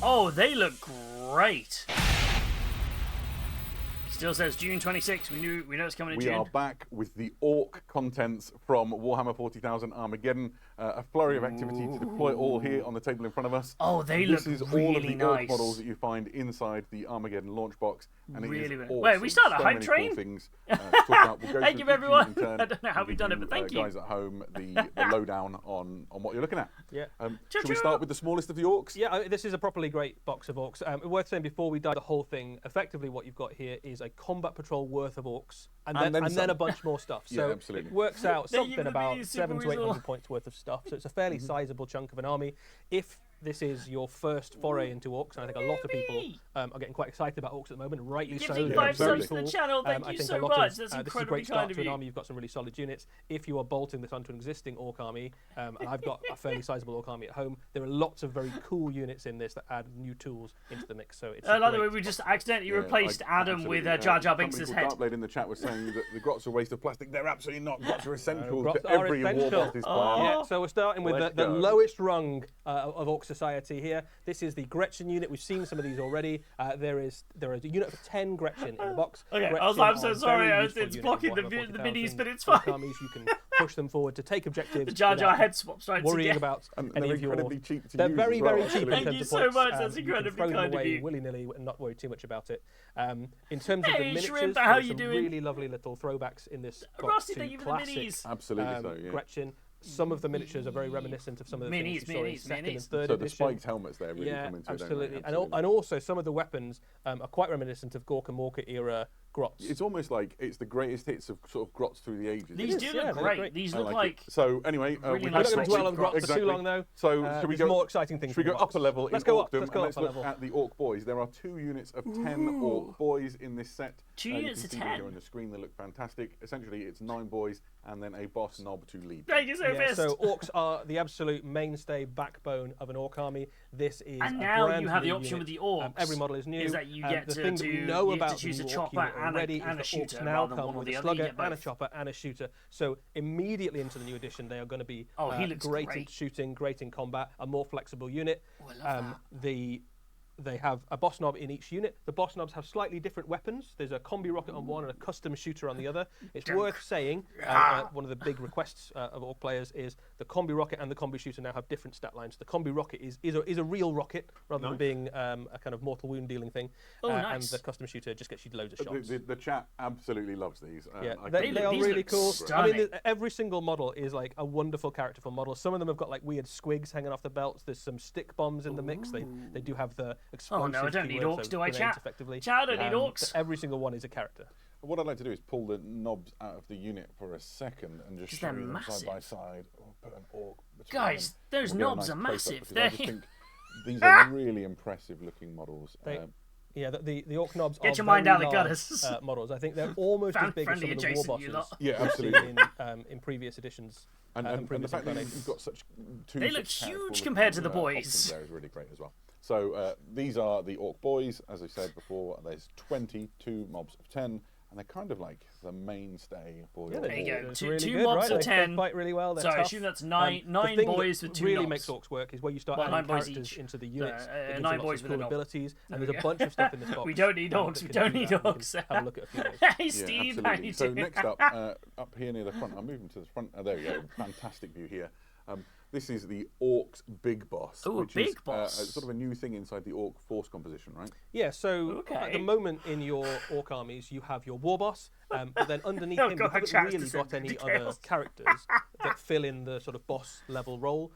S1: Oh, they look great. Still says June 26th. We know it's coming in
S3: We
S1: June.
S3: are back with the Orc contents from Warhammer 40,000 Armageddon. A flurry of activity to deploy all here on the table in front of us.
S1: Oh, they
S3: this
S1: look
S3: is all of
S1: really
S3: the Orc
S1: nice.
S3: models that you find inside the Armageddon launch box. And
S1: Really,
S3: it is
S1: really.
S3: awesome.
S1: Wait, we started a
S3: so
S1: hype
S3: many
S1: train?
S3: Cool things to talk about. We'll go
S1: Thank
S3: through
S1: you,
S3: each
S1: everyone.
S3: unit in turn
S1: I don't know how
S3: and
S1: we've
S3: give
S1: done it, but thank you.
S3: guys at home the lowdown on what you're looking at.
S4: Yeah.
S3: Should we start with the smallest of the Orcs?
S4: Yeah, this is a properly great box of Orcs. Worth saying before we dive the whole thing, effectively what you've got here is a combat patrol worth of Orcs, and then a bunch more stuff.
S3: Yeah,
S4: So
S3: absolutely.
S4: it works out
S1: They
S4: something
S1: give the
S4: about
S1: mini
S4: 700 to
S1: Super
S4: 800 points worth of stuff. So it's a fairly sizable chunk of an army. If this is your first foray into Orcs, and I think a lot of people are getting quite excited about Orcs at the moment, rightly so.
S1: Giving
S4: they're
S1: 5
S4: very
S1: subs to the
S4: cool.
S1: channel. Thank
S4: I
S1: you
S4: think
S1: so
S4: a lot
S1: much.
S4: of,
S1: That's
S4: this is a
S1: incredibly
S4: great start
S1: kind of
S4: to an
S1: you.
S4: army. You've got some really solid units. If you are bolting this onto an existing Orc army, and I've got a fairly sizable Orc army at home, there are lots of very cool units in this that add new tools into the mix. So it's
S1: I
S4: a
S1: like the way
S4: great
S1: we just
S4: box.
S1: accidentally replaced Adam with Jar Jar Binks'
S3: Somebody
S1: head.
S3: called Darkblade in the chat was saying that the grots are a waste of plastic. They're absolutely not. Grots are essential
S4: Grots
S3: to
S4: are
S3: every
S4: essential.
S3: Warboss's plan.
S4: Yeah, so we're starting with
S3: Let's
S4: the
S3: go.
S4: lowest rung of Orc Society here. This is the Gretchen unit. We've seen some of these already. There is a unit of 10 Gretchen in the box.
S1: Okay,
S4: Gretchen
S1: I'm so
S4: are
S1: sorry,
S4: very
S1: it's
S4: useful unit in
S1: blocking the
S4: Warhammer
S1: minis,
S4: 40,000
S1: but it's
S4: Orc
S1: fine.
S4: armies. You can push them forward to take objectives.
S1: The Jar Jar
S4: without
S1: head swaps right
S4: worrying
S1: together.
S4: about
S3: And
S4: any
S3: they're
S4: of your.
S3: incredibly cheap to
S4: They're
S3: use
S4: very,
S3: as well,
S4: very cheap
S3: actually.
S4: in
S1: Thank
S4: terms
S1: you
S4: of
S1: so
S4: points.
S1: much, that's
S4: You
S1: incredibly
S4: can throw them
S1: kind of
S4: away
S1: you.
S4: willy-nilly and not worry too much about it. In terms of
S1: Hey,
S4: the miniatures,
S1: Shrimp,
S4: there
S1: how
S4: are
S1: you
S4: some
S1: doing?
S4: really lovely little throwbacks in this box
S1: Rusty,
S4: to
S1: thank you for the
S4: classic,
S1: minis.
S3: Absolutely so, yeah.
S4: Gretchen. Some of the miniatures are very reminiscent of some of the things you saw in second and third
S3: So the
S4: edition.
S3: spiked helmets there really
S4: Yeah,
S3: come into
S4: absolutely.
S3: it, don't they?
S4: And also some of the weapons are quite reminiscent of Gorka Morka era grots.
S3: It's almost like it's the greatest hits of sort of grots through the ages.
S1: These
S4: is,
S1: do
S4: yeah,
S1: look
S4: they look
S1: great.
S4: great.
S1: These
S3: I
S1: look
S3: like
S1: like.
S3: it. So anyway,
S1: really
S3: we've
S1: nice
S3: got
S4: We're not going to dwell on grots for
S3: exactly.
S4: too long though.
S3: So should we
S4: there's
S3: go?
S4: more exciting things.
S3: Should we
S4: from
S3: go
S4: the box.
S3: up a level
S4: Let's
S3: in
S4: go up.
S3: Orcdom
S4: Let's go
S3: and
S4: up
S3: let's
S4: a
S3: look
S4: level.
S3: at the Orc Boys. There are 2 units of 10 Orc Boys in this set.
S1: 2
S3: You
S1: units
S3: can
S1: of
S3: see them
S1: 10.
S3: here on the screen. They look fantastic. Essentially, it's 9 boys and then a boss knob to lead.
S1: Thank you so
S4: Yeah,
S1: much.
S4: so orcs are the absolute mainstay backbone of an orc army. This is
S1: And
S4: a
S1: now
S4: brand
S1: you have the
S4: new
S1: option
S4: unit.
S1: with the orcs.
S4: Every model is new.
S1: Is that you get
S4: the
S1: to
S4: thing that we know
S1: you get
S4: about
S1: to choose
S4: the
S1: a
S4: new
S1: chopper
S4: orc unit
S1: and
S4: already
S1: a
S4: is that
S1: shooter
S4: orcs now
S1: rather than
S4: come
S1: one or
S4: with
S1: the
S4: a
S1: other. You
S4: slugger
S1: get
S4: and a
S1: both.
S4: chopper and a shooter. So immediately into the new edition, they are going to be
S1: Oh, he looks
S4: great in
S1: great.
S4: shooting, great in combat, a more flexible unit.
S1: Oh, I love that.
S4: They have a boss knob in each unit. The boss knobs have slightly different weapons. There's a combi rocket on one and a custom shooter on the other. It's worth saying, one of the big requests of Orc players is the combi rocket and the combi shooter now have different stat lines. The combi rocket is a real rocket rather than being a kind of mortal wound dealing thing.
S1: Oh,
S4: And
S1: nice.
S4: the custom shooter just gets you loads of shots.
S3: The chat absolutely loves these.
S4: Yeah,
S3: I
S4: they
S3: couldn't
S4: are
S1: these
S3: agree.
S4: really
S1: look
S4: cool. I
S1: stunning.
S4: mean, every single model is like a wonderful characterful model. Some of them have got like weird squigs hanging off the belts. There's some stick bombs in the mix. They do have the explosives.
S1: Oh no, I don't need
S4: keywords,
S1: orcs,
S4: so
S1: do I,
S4: grenades
S1: chat?
S4: Effectively.
S1: Chat, I don't need
S4: So
S1: orcs.
S4: every single one is a character.
S3: What I'd like to do is pull the knobs out of the unit for a second and just show
S1: they're
S3: you them
S1: massive.
S3: side by side. Or put an orc between
S1: Guys,
S3: them.
S1: those
S3: We'll get a
S1: knobs
S3: nice
S1: are
S3: close-up
S1: massive.
S3: because I just
S1: They're-
S3: think these are really impressive looking models.
S4: Yeah, the orc knobs
S1: Get
S4: are
S1: your mind
S4: very
S1: out of the
S4: large,
S1: gutters.
S4: Models. I think they're almost as big as
S1: Friendly
S4: some of the war
S1: adjacent, you
S4: bosses.
S1: lot.
S3: Yeah,
S4: we've
S3: absolutely.
S4: seen in previous editions.
S3: And the
S4: previous
S3: fact that
S4: incarnations.
S3: you've got such 2
S1: They look
S3: such
S1: huge
S3: characterful
S1: compared to the
S3: looking,
S1: boys.
S3: costumes there is really great as well. So these are the Orc Boys, as I said before. There's 22 mobs of 10, and they're kind of like the mainstay for your
S1: There you go.
S3: horde.
S4: It's
S1: Two-
S4: really
S1: two
S4: good,
S1: mobs
S4: right?
S1: of
S4: They
S1: 10.
S4: fight really well. They're
S1: So I
S4: tough.
S1: assume that's
S4: The
S1: nine
S4: thing
S1: boys
S4: that
S1: with 2
S4: really
S1: knobs.
S4: makes orcs work is where you start
S1: Well,
S4: adding
S1: 9 boys
S4: characters
S1: each.
S4: into the units.
S1: So,
S4: It gives
S1: 9
S4: you lots
S1: boys
S4: of
S1: with a
S4: cool
S1: knob.
S4: abilities,
S1: There
S4: and
S1: we
S4: there's a
S1: go.
S4: bunch of stuff in this box.
S1: We don't need
S4: that
S1: orcs, we
S4: can
S1: don't
S4: do
S1: need
S4: that. We
S1: orcs.
S4: can Have a look at a few of those.
S1: Hey
S3: Yeah,
S1: Steve, how
S3: absolutely.
S1: you
S3: So
S1: doing?
S3: next up here near the front, I'm moving to the front. Oh, there we go. Fantastic view here. This is the Orcs Big Boss,
S1: Ooh, a
S3: which
S1: big
S3: is
S1: boss.
S3: sort of a new thing inside the Orc force composition, right?
S4: Yeah, so at
S1: Okay.
S4: the moment in your orc armies, you have your war boss, but then underneath
S1: Oh,
S4: him,
S1: God,
S4: you
S1: Chaz
S4: haven't really
S1: just
S4: got
S1: said
S4: any other
S1: details.
S4: characters that fill in the sort of boss level role.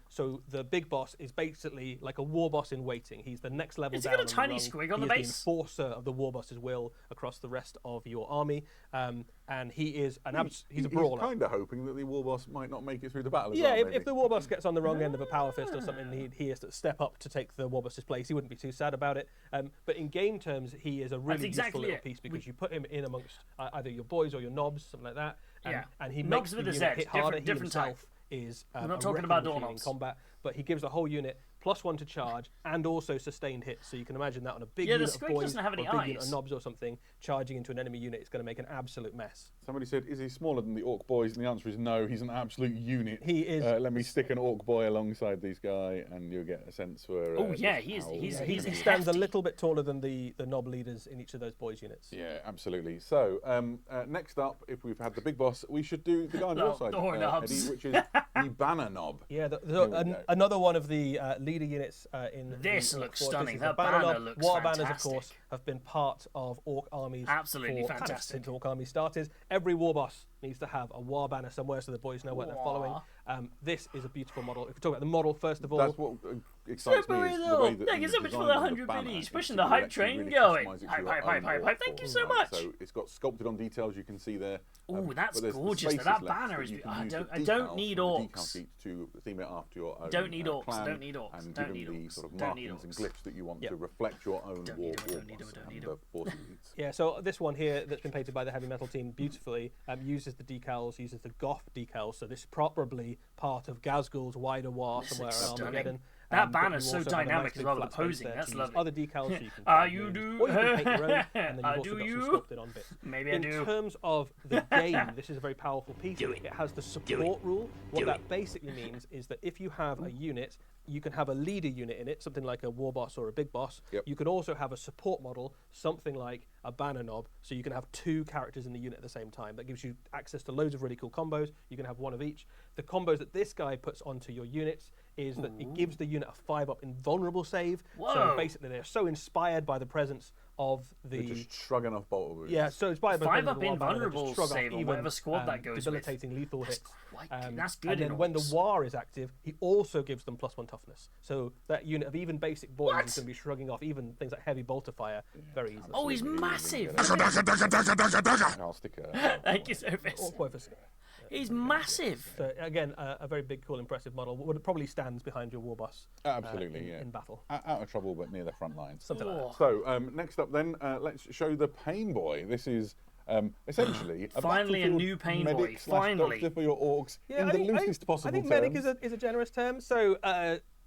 S4: So the big boss is basically like a war boss in waiting. He's the next level
S1: Has he
S4: down.
S1: got a
S4: on the
S1: tiny
S4: rung.
S1: squig on
S4: He
S1: the
S4: is
S1: base?
S4: the enforcer of the war boss's will across the rest of your army, and he is he's a brawler.
S3: He's kind of hoping that the war boss might not make it through the battle. As
S4: Yeah,
S3: well,
S4: if
S3: maybe.
S4: the war boss gets on the wrong end of a power fist or something, he has to step up to take the war boss's place. He wouldn't be too sad about it. But in game terms, he is a really
S1: exactly
S4: useful little
S1: it.
S4: piece because you put him in amongst either your boys or your knobs, something like that.
S1: Yeah.
S4: And he
S1: Knobs
S4: makes
S1: with
S4: the
S1: a
S4: unit
S1: Z,
S4: hit harder.
S1: different
S4: He himself is
S1: We're not
S4: a
S1: talking
S4: wrecking
S1: about
S4: machine in
S1: doorknobs.
S4: combat, but he gives the whole unit +1 to charge and also sustained hits. So you can imagine that on a big
S1: Yeah, the
S4: unit of
S1: Squig
S4: boys
S1: doesn't have any
S4: or a big unit
S1: eyes.
S4: of knobs or something, charging into an enemy unit is going to make an absolute mess.
S3: Somebody said, is he smaller than the Orc boys? And the answer is no, he's an absolute unit.
S4: He is.
S3: Let me stick an Orc boy alongside these guy and you'll get a sense for...
S1: Oh, yeah,
S3: just
S1: he's
S3: how-
S4: He stands a
S1: hefty.
S4: little bit taller than the knob leaders in each of those boys' units.
S3: Yeah, absolutely. So, next up, if we've had the big boss, we should do the guy on your side,
S1: doorknobs.
S3: Eddie, which is the banner knob.
S4: Yeah,
S3: Here we go.
S4: another one of the leader units in
S1: This
S4: the Orc
S1: looks
S4: force.
S1: stunning.
S4: This is
S1: That
S4: the
S1: banner
S4: knob.
S1: looks
S4: War banners, of
S1: fantastic.
S4: course, have been part of Orc armies.
S1: Absolutely
S4: for kind of
S1: fantastic.
S4: since Orc army started. Every war boss needs to have a war banner somewhere so the boys know what they're following. This is a beautiful model. If we talk about the model first of all,
S3: That's what excites me is the way that
S1: Thank you
S3: the
S1: so much for
S3: design
S1: the
S3: of
S1: 100
S3: banner
S1: biddies,
S3: is
S1: pushing
S3: that
S1: the
S3: you
S1: hype
S3: actually
S1: train
S3: really
S1: going.
S3: customise it to
S1: Hype,
S3: your
S1: hype,
S3: own
S1: hype,
S3: Orc
S1: hype. Thank you
S3: force,
S1: so
S3: right?
S1: much.
S3: So it's got sculpted on details you can see there.
S1: Ooh, that's
S3: but there's the
S1: gorgeous.
S3: spaces
S1: That
S3: left
S1: banner is.
S3: you can
S1: I
S3: use
S1: don't.
S3: the
S1: I don't
S3: decals
S1: need
S3: from the decal
S1: orcs.
S3: sheet to theme it after your own
S1: Don't need orcs,
S3: plan
S1: don't need orcs,
S3: and
S1: don't
S3: give
S1: need
S3: them the
S1: orcs,
S3: sort of
S1: don't need
S3: markings and
S1: orcs.
S3: glyphs that you want
S4: Yep.
S3: to reflect your own
S1: Don't
S3: war
S1: need 'em, don't need 'em,
S3: boss
S1: don't
S3: and
S1: need
S3: the
S1: 'em.
S3: force needs.
S4: yeah, so this one here that's been painted by the heavy metal team beautifully uses the decals, uses the Goth decals. So this is probably part of Gazgul's wider war
S1: This
S4: somewhere
S1: looks
S4: around
S1: stunning.
S4: Armageddon.
S1: That
S4: but
S1: banner's
S4: you
S1: so
S4: also have a
S1: dynamic
S4: nice
S1: as
S4: big
S1: well with
S4: flat
S1: the
S4: space
S1: posing,
S4: there
S1: that's
S4: to use
S1: lovely.
S4: Other decals, so you can
S1: Ah,
S4: put
S1: you
S4: names,
S1: do.
S4: or you can paint your own, and then
S1: Ah,
S4: you've also
S1: do
S4: got
S1: you?
S4: some sculpted on bits.
S1: Maybe I
S4: In
S1: do.
S4: terms of the game, this is a very powerful piece. It has the support rule. What that basically means is that if you have a unit, you can have a leader unit in it, something like a war boss or a big boss.
S3: Yep.
S4: You can also have a support model, something like a banner knob, so you can have two characters in the unit at the same time. That gives you access to loads of really cool combos. You can have one of each. The combos that this guy puts onto your units is that it gives the unit a 5-up invulnerable save. So
S1: Whoa.
S4: basically, they're so inspired by the presence of
S3: They're
S4: the
S3: just shrugging off bolt wounds.
S4: yeah, so it's by the
S1: 5-up
S4: presence of the war banner, they
S1: invulnerable
S4: just shrug off
S1: save on
S4: even,
S1: whatever squad that goes with.
S4: debilitating lethal
S1: That's
S4: hits.
S1: quite good. That's good
S4: And
S1: in
S4: then when the
S1: orcs.
S4: war is active, he also gives them +1 toughness. So that unit of even basic boys
S1: What?
S4: is going to be shrugging off even things like heavy bolter fire very easily.
S1: Oh, he's massive.
S3: I'll stick a...
S1: Thank you, Sophis.
S4: Orc boy for scale.
S1: He's massive.
S4: So again, a very big, cool, impressive model. Would probably stands behind your war boss.
S3: Absolutely, yeah.
S4: In battle.
S3: Out of trouble, but near the front lines.
S4: Something like that.
S1: Oh.
S3: So, next up then, let's show the Pain Boy. This is essentially a
S1: Finally a
S3: battlefield
S1: new Pain
S3: medic
S1: Boy,
S3: slash
S1: finally.
S3: doctor for your orcs in the loosest possible
S4: I think
S3: terms.
S4: medic is a generous term. So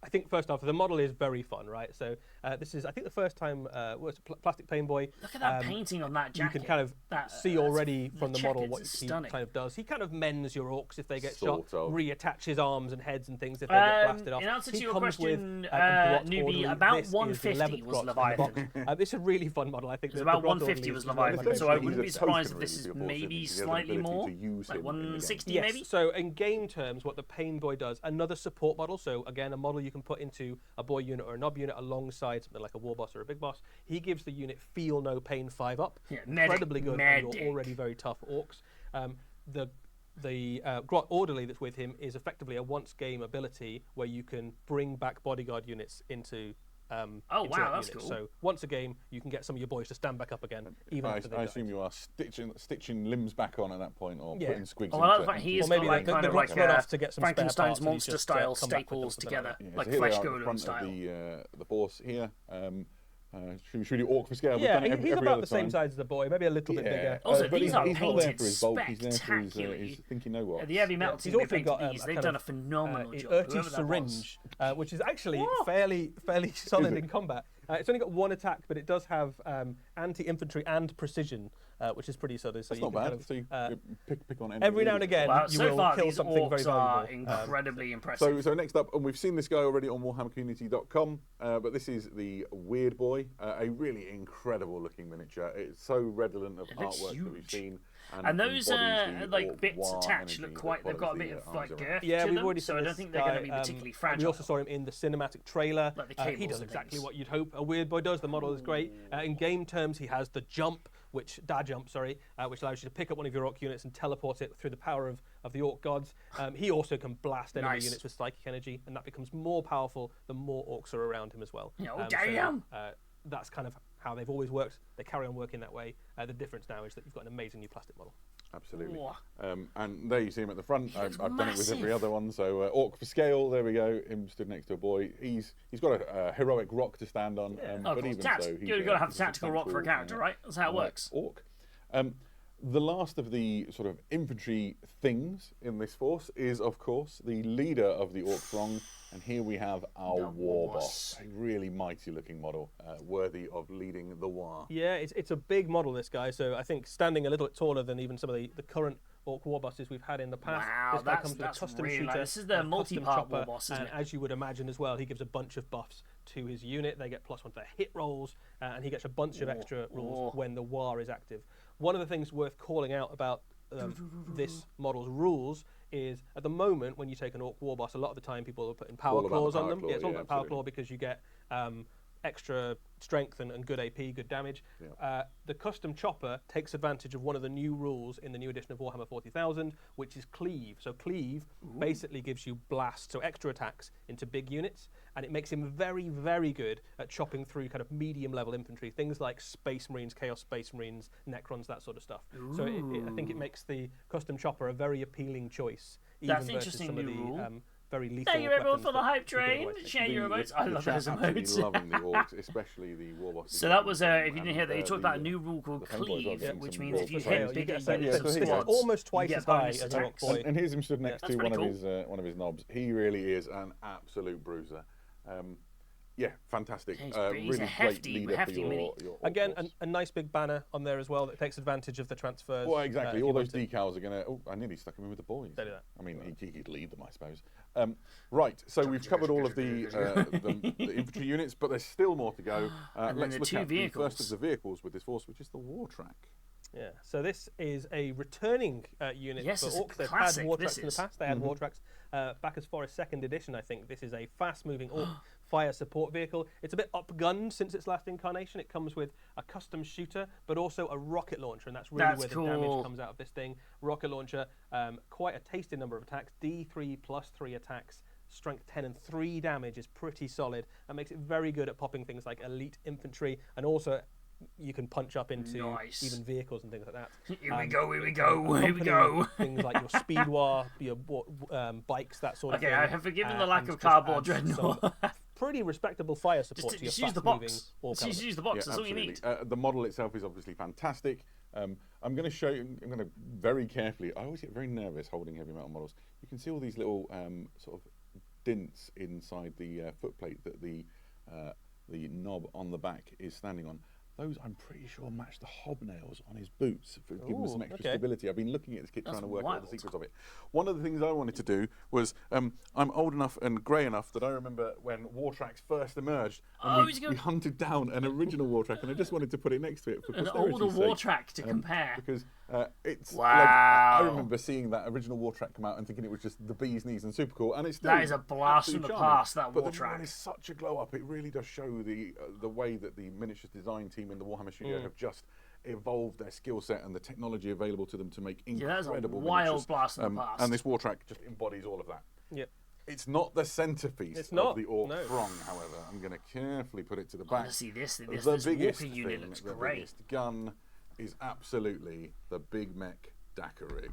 S4: I think first off, the model is very fun, right? So this is, I think, the first time it's a plastic Pain Boy.
S1: Look at that painting on that
S4: You
S1: jacket.
S4: can kind of see already from the model what he
S1: stunning.
S4: kind of does. He kind of mends your orcs if they get
S3: Sort
S4: shot,
S3: of.
S4: reattaches arms and heads and things if they get blasted off.
S1: In answer
S4: He
S1: to your
S4: comes with,
S1: question,
S4: a Grot
S1: newbie,
S4: Orderly.
S1: about
S4: This is the
S1: 150
S4: 11th
S1: was
S4: Grot in the box.
S1: Leviathan.
S4: It's a really fun model. I think
S1: It was
S4: the
S1: about
S4: Grot
S1: 150
S4: Orderly
S1: was
S4: is my
S1: Leviathan,
S4: favourite
S1: so I
S4: piece.
S1: wouldn't be
S3: He's a
S1: surprised
S3: token
S1: if this is
S3: really for your
S1: maybe
S3: forces. He has the
S1: slightly
S3: ability
S1: more,
S3: to use
S1: like
S3: him in the game.
S1: 160
S4: Yes,
S1: maybe?
S4: so in game terms, what the Pain Boy does, another support model, so again, a model you can put into a boy unit or a knob unit alongside something like a war boss or a big boss. He gives the unit Feel No Pain 5-up.
S1: Yeah, medic,
S4: Incredibly good on
S1: medic.
S4: your already very tough orcs. The Grot Orderly that's with him is effectively a once-game ability where you can bring back bodyguard units into
S1: Oh,
S4: into
S1: wow,
S4: that
S1: that's
S4: unit.
S1: cool.
S4: So once a game, you can get some of your boys to stand back up again, even after they've
S3: I
S4: died.
S3: assume you are stitching limbs back on at that point, or
S4: Yeah.
S3: putting squigs
S1: Oh, well,
S3: into
S1: I like he's
S4: Or maybe
S1: got like
S4: the
S1: kind of
S4: Grot's
S1: like
S4: run off to get some spare
S1: Frankenstein's
S4: parts and he's
S1: monster
S4: just,
S1: style
S4: come back with them,
S1: staples
S4: something like
S1: together,
S3: Yeah,
S1: like
S3: so here
S1: Flesh
S3: they are at the
S1: Golem
S3: front
S1: style.
S3: of the force here. Should we do orc for scale? We've
S4: Yeah,
S3: done it every
S4: he's
S3: other
S4: about the same
S3: time.
S4: size as the boy, maybe a little bit bigger.
S1: Also,
S3: but
S1: these
S3: he's,
S1: are
S3: he's not there
S1: painted
S3: for his bulk. He's there for his
S1: spectacularly.
S3: think you know what.
S1: The heavy metal
S4: He's
S1: team, they
S4: also
S1: painted
S4: got
S1: these.
S4: a
S1: They've
S4: kind
S1: done a
S4: of,
S1: phenomenal job.
S4: Urti
S1: whoever that was.
S4: syringe, which is actually
S1: Whoa.
S4: fairly solid
S3: it?
S4: in combat. It's only got one attack, but it does have anti-infantry and precision, which is pretty solid. So
S3: That's
S4: you
S3: not
S4: can
S3: bad.
S4: kind of,
S3: So you pick on any
S4: every
S3: of
S4: now and
S3: these.
S4: again,
S1: Wow,
S4: you
S1: so
S4: will
S1: far
S4: kill
S1: these
S4: something very
S1: orcs are
S4: valuable.
S1: incredibly impressive.
S3: So next up, and we've seen this guy already on WarhammerCommunity.com, but this is the Weird Boy, a really incredible looking miniature. It's so redolent of
S1: looks
S3: artwork that we've
S1: huge.
S3: seen.
S1: And those
S3: embodies the
S1: like
S3: orc
S1: bits
S3: war
S1: attached
S3: energy
S1: look
S3: that
S1: quite. They've got a
S3: follows
S1: bit
S3: the
S1: of like
S3: arms around.
S1: girth
S4: Yeah,
S1: to
S4: we've
S1: them,
S4: already
S1: so
S4: seen
S1: I don't
S4: this
S1: think they're going to be
S4: guy,
S1: particularly fragile.
S4: We also saw him in the cinematic trailer.
S1: Like the
S4: He
S1: cables
S4: does
S1: and
S4: exactly
S1: things.
S4: what you'd hope a Weird Boy does. The model is great. In game terms, he has the jump, which allows you to pick up one of your orc units and teleport it through the power of the orc gods. He also can blast enemy
S1: Nice.
S4: units with psychic energy, and that becomes more powerful the more orcs are around him as well.
S1: Yeah,
S4: So,
S1: damn!
S4: that's kind of how they've always worked. They carry on working that way. The difference now is that you've got an amazing new plastic model.
S3: Absolutely.
S1: Whoa.
S3: And there you see him at the front. I've
S1: looks
S3: done it with every
S1: massive.
S3: other one. So orc for scale. There we go. Him stood next to a boy. He's got a heroic rock to stand on.
S1: Oh,
S3: but
S1: of course,
S3: even so, he's
S1: you've got to have
S3: he's
S1: a tactical rock for a
S3: substantial,
S1: character, right? That's how it works.
S3: Orc. The last of the sort of infantry things in this force is, of course, the leader of the Orc Throng, and here we have our
S1: The
S3: War
S1: War
S3: Boss, a really mighty-looking model, worthy of leading the war.
S4: Yeah, it's a big model, this guy. So I think standing a little bit taller than even some of the current Orc War Bosses we've had in the past.
S1: Wow,
S4: this guy comes with a custom
S1: really
S4: shooter.
S1: nice. This is the
S4: and a custom
S1: multi-part
S4: chopper,
S1: War Boss, isn't
S4: and
S1: it?
S4: as you would imagine as well, he gives a bunch of buffs to his unit. They get +1 to their hit rolls, and he gets a bunch of extra rules when the war is active. One of the things worth calling out about this model's rules is, at the moment, when you take an Orc War Boss, a lot of the time people are putting power
S3: All about the
S4: claws on
S3: power
S4: them.
S3: claw,
S4: Yeah, it's all
S3: yeah,
S4: about power
S3: absolutely.
S4: claw because you get extra strength and good AP, good damage.
S3: Yeah.
S4: The custom chopper takes advantage of one of the new rules in the new edition of Warhammer 40,000, which is cleave. So cleave basically gives you blast, so extra attacks into big units, and it makes him very, very good at chopping through kind of medium-level infantry, things like Space Marines, Chaos Space Marines, Necrons, that sort of stuff. So I think it makes the custom chopper a very appealing choice, even
S1: That's
S4: versus
S1: interesting
S4: some of
S1: new
S4: the
S1: rule.
S4: Very lethal
S1: Thank you everyone
S4: weapons
S1: for the
S4: that
S1: hype
S4: you could
S1: train.
S4: otherwise take.
S1: Share your emotes. I love
S3: chat
S1: those
S3: absolutely
S1: emotes.
S3: loving the Orcs, especially the War Bosses.
S1: So that was, if you didn't hear that, he talked about a
S3: the-
S1: new rule called
S3: the Fanboys are
S1: cleave,
S3: getting
S1: which
S3: some
S1: means
S3: Orc
S1: if you
S3: betrayal.
S1: hit
S4: You
S1: bigger
S4: get
S1: units
S3: so
S1: of
S3: here.
S1: squads,
S4: almost
S1: you
S4: twice
S1: get
S4: as high
S1: bonus
S4: as an Orc
S1: attacks.
S4: boy.
S3: And here's him stood next
S1: That's
S3: to
S1: pretty
S3: one of his knobs. He really is an absolute bruiser. Yeah, fantastic.
S1: He's
S3: Really
S1: a
S3: great
S1: hefty
S3: leader for your
S1: mini.
S3: Orc
S4: Again,
S3: force.
S4: a nice big banner on there as well that takes advantage of the transfers.
S3: Well, exactly.
S4: if
S3: All
S4: you
S3: those
S4: want to.
S3: decals are going to... Oh, I nearly stuck him in with the boys.
S4: Don't do that.
S3: I mean, he could lead them, I suppose. Right, so we've covered all of the infantry units, but there's still more to go.
S1: And then
S3: Let's
S1: the
S3: look
S1: two
S3: at the first
S1: vehicles.
S3: of the vehicles with this force, which is the War Track.
S4: Yeah, so this is a returning unit
S1: Yes,
S4: for
S1: it's a
S4: Orcs. They've
S1: classic,
S4: had War
S1: this
S4: Tracks in the
S1: is.
S4: past. They had War Tracks back as far as 2nd edition, I think. This is a fast-moving Orc fire support vehicle. It's a bit upgunned since its last incarnation. It comes with a custom shooter, but also a rocket launcher, and that's really
S1: That's
S4: where the
S1: cool.
S4: damage comes out of this thing. Rocket launcher, quite a tasty number of attacks. D3 plus 3 attacks. Strength 10 and 3 damage is pretty solid. That makes it very good at popping things like elite infantry, and also you can punch up into
S1: Nice.
S4: even vehicles and things like that.
S1: Here we go, here we go, here we
S4: Accompanying
S1: go.
S4: Things like your speed war, your bikes, that sort of thing.
S1: Okay, I have forgiven the lack
S4: and
S1: of
S4: just
S1: cardboard
S4: adds some
S1: dreadnought.
S4: pretty respectable fire support to your
S1: Just use the
S4: fast-moving
S1: box.
S4: Orc
S1: Just
S4: element.
S1: use the box,
S3: Yeah,
S1: that's all you need.
S3: absolutely. The model itself is obviously fantastic. I'm going to show you, I'm going to very carefully, I always get very nervous holding heavy metal models. You can see all these little sort of dints inside the footplate that the knob on the back is standing on. Those, I'm pretty sure, match the hobnails on his boots for giving us some
S4: Ooh,
S3: extra
S4: okay.
S3: stability. I've been looking at this kit trying to work out
S1: wild.
S3: the secrets of it. One of the things I wanted to do was, I'm old enough and grey enough that I remember when War Tracks first emerged, and we hunted down an original War Track, and I just wanted to put it next to it for
S1: An
S3: posterity's
S1: older War
S3: sake.
S1: Track to compare.
S3: Because it's
S1: Wow.
S3: like, I remember seeing that original War Track come out and thinking it was just the bee's knees and super cool, and it's still
S1: That is a blast from
S3: absolutely
S1: the
S3: charming.
S1: past, that
S3: but
S1: War
S3: the new one
S1: Track.
S3: is such a glow up. It really does show the way that the miniatures design team in the Warhammer studio have just evolved their skill set and the technology available to them to make
S1: that's a
S3: incredible
S1: wild
S3: miniatures.
S1: blast from the past.
S3: And this War Track just embodies all of that.
S4: Yep.
S3: It's not the centerpiece
S4: It's
S3: of
S4: not,
S3: the Orc
S4: no.
S3: Throng, however. I'm going to carefully put it to the
S1: I
S3: back.
S1: want to see this.
S3: The
S1: This
S3: biggest
S1: Walker unit
S3: thing,
S1: looks
S3: the
S1: great.
S3: biggest gun is absolutely the Big Mech Dakar rig.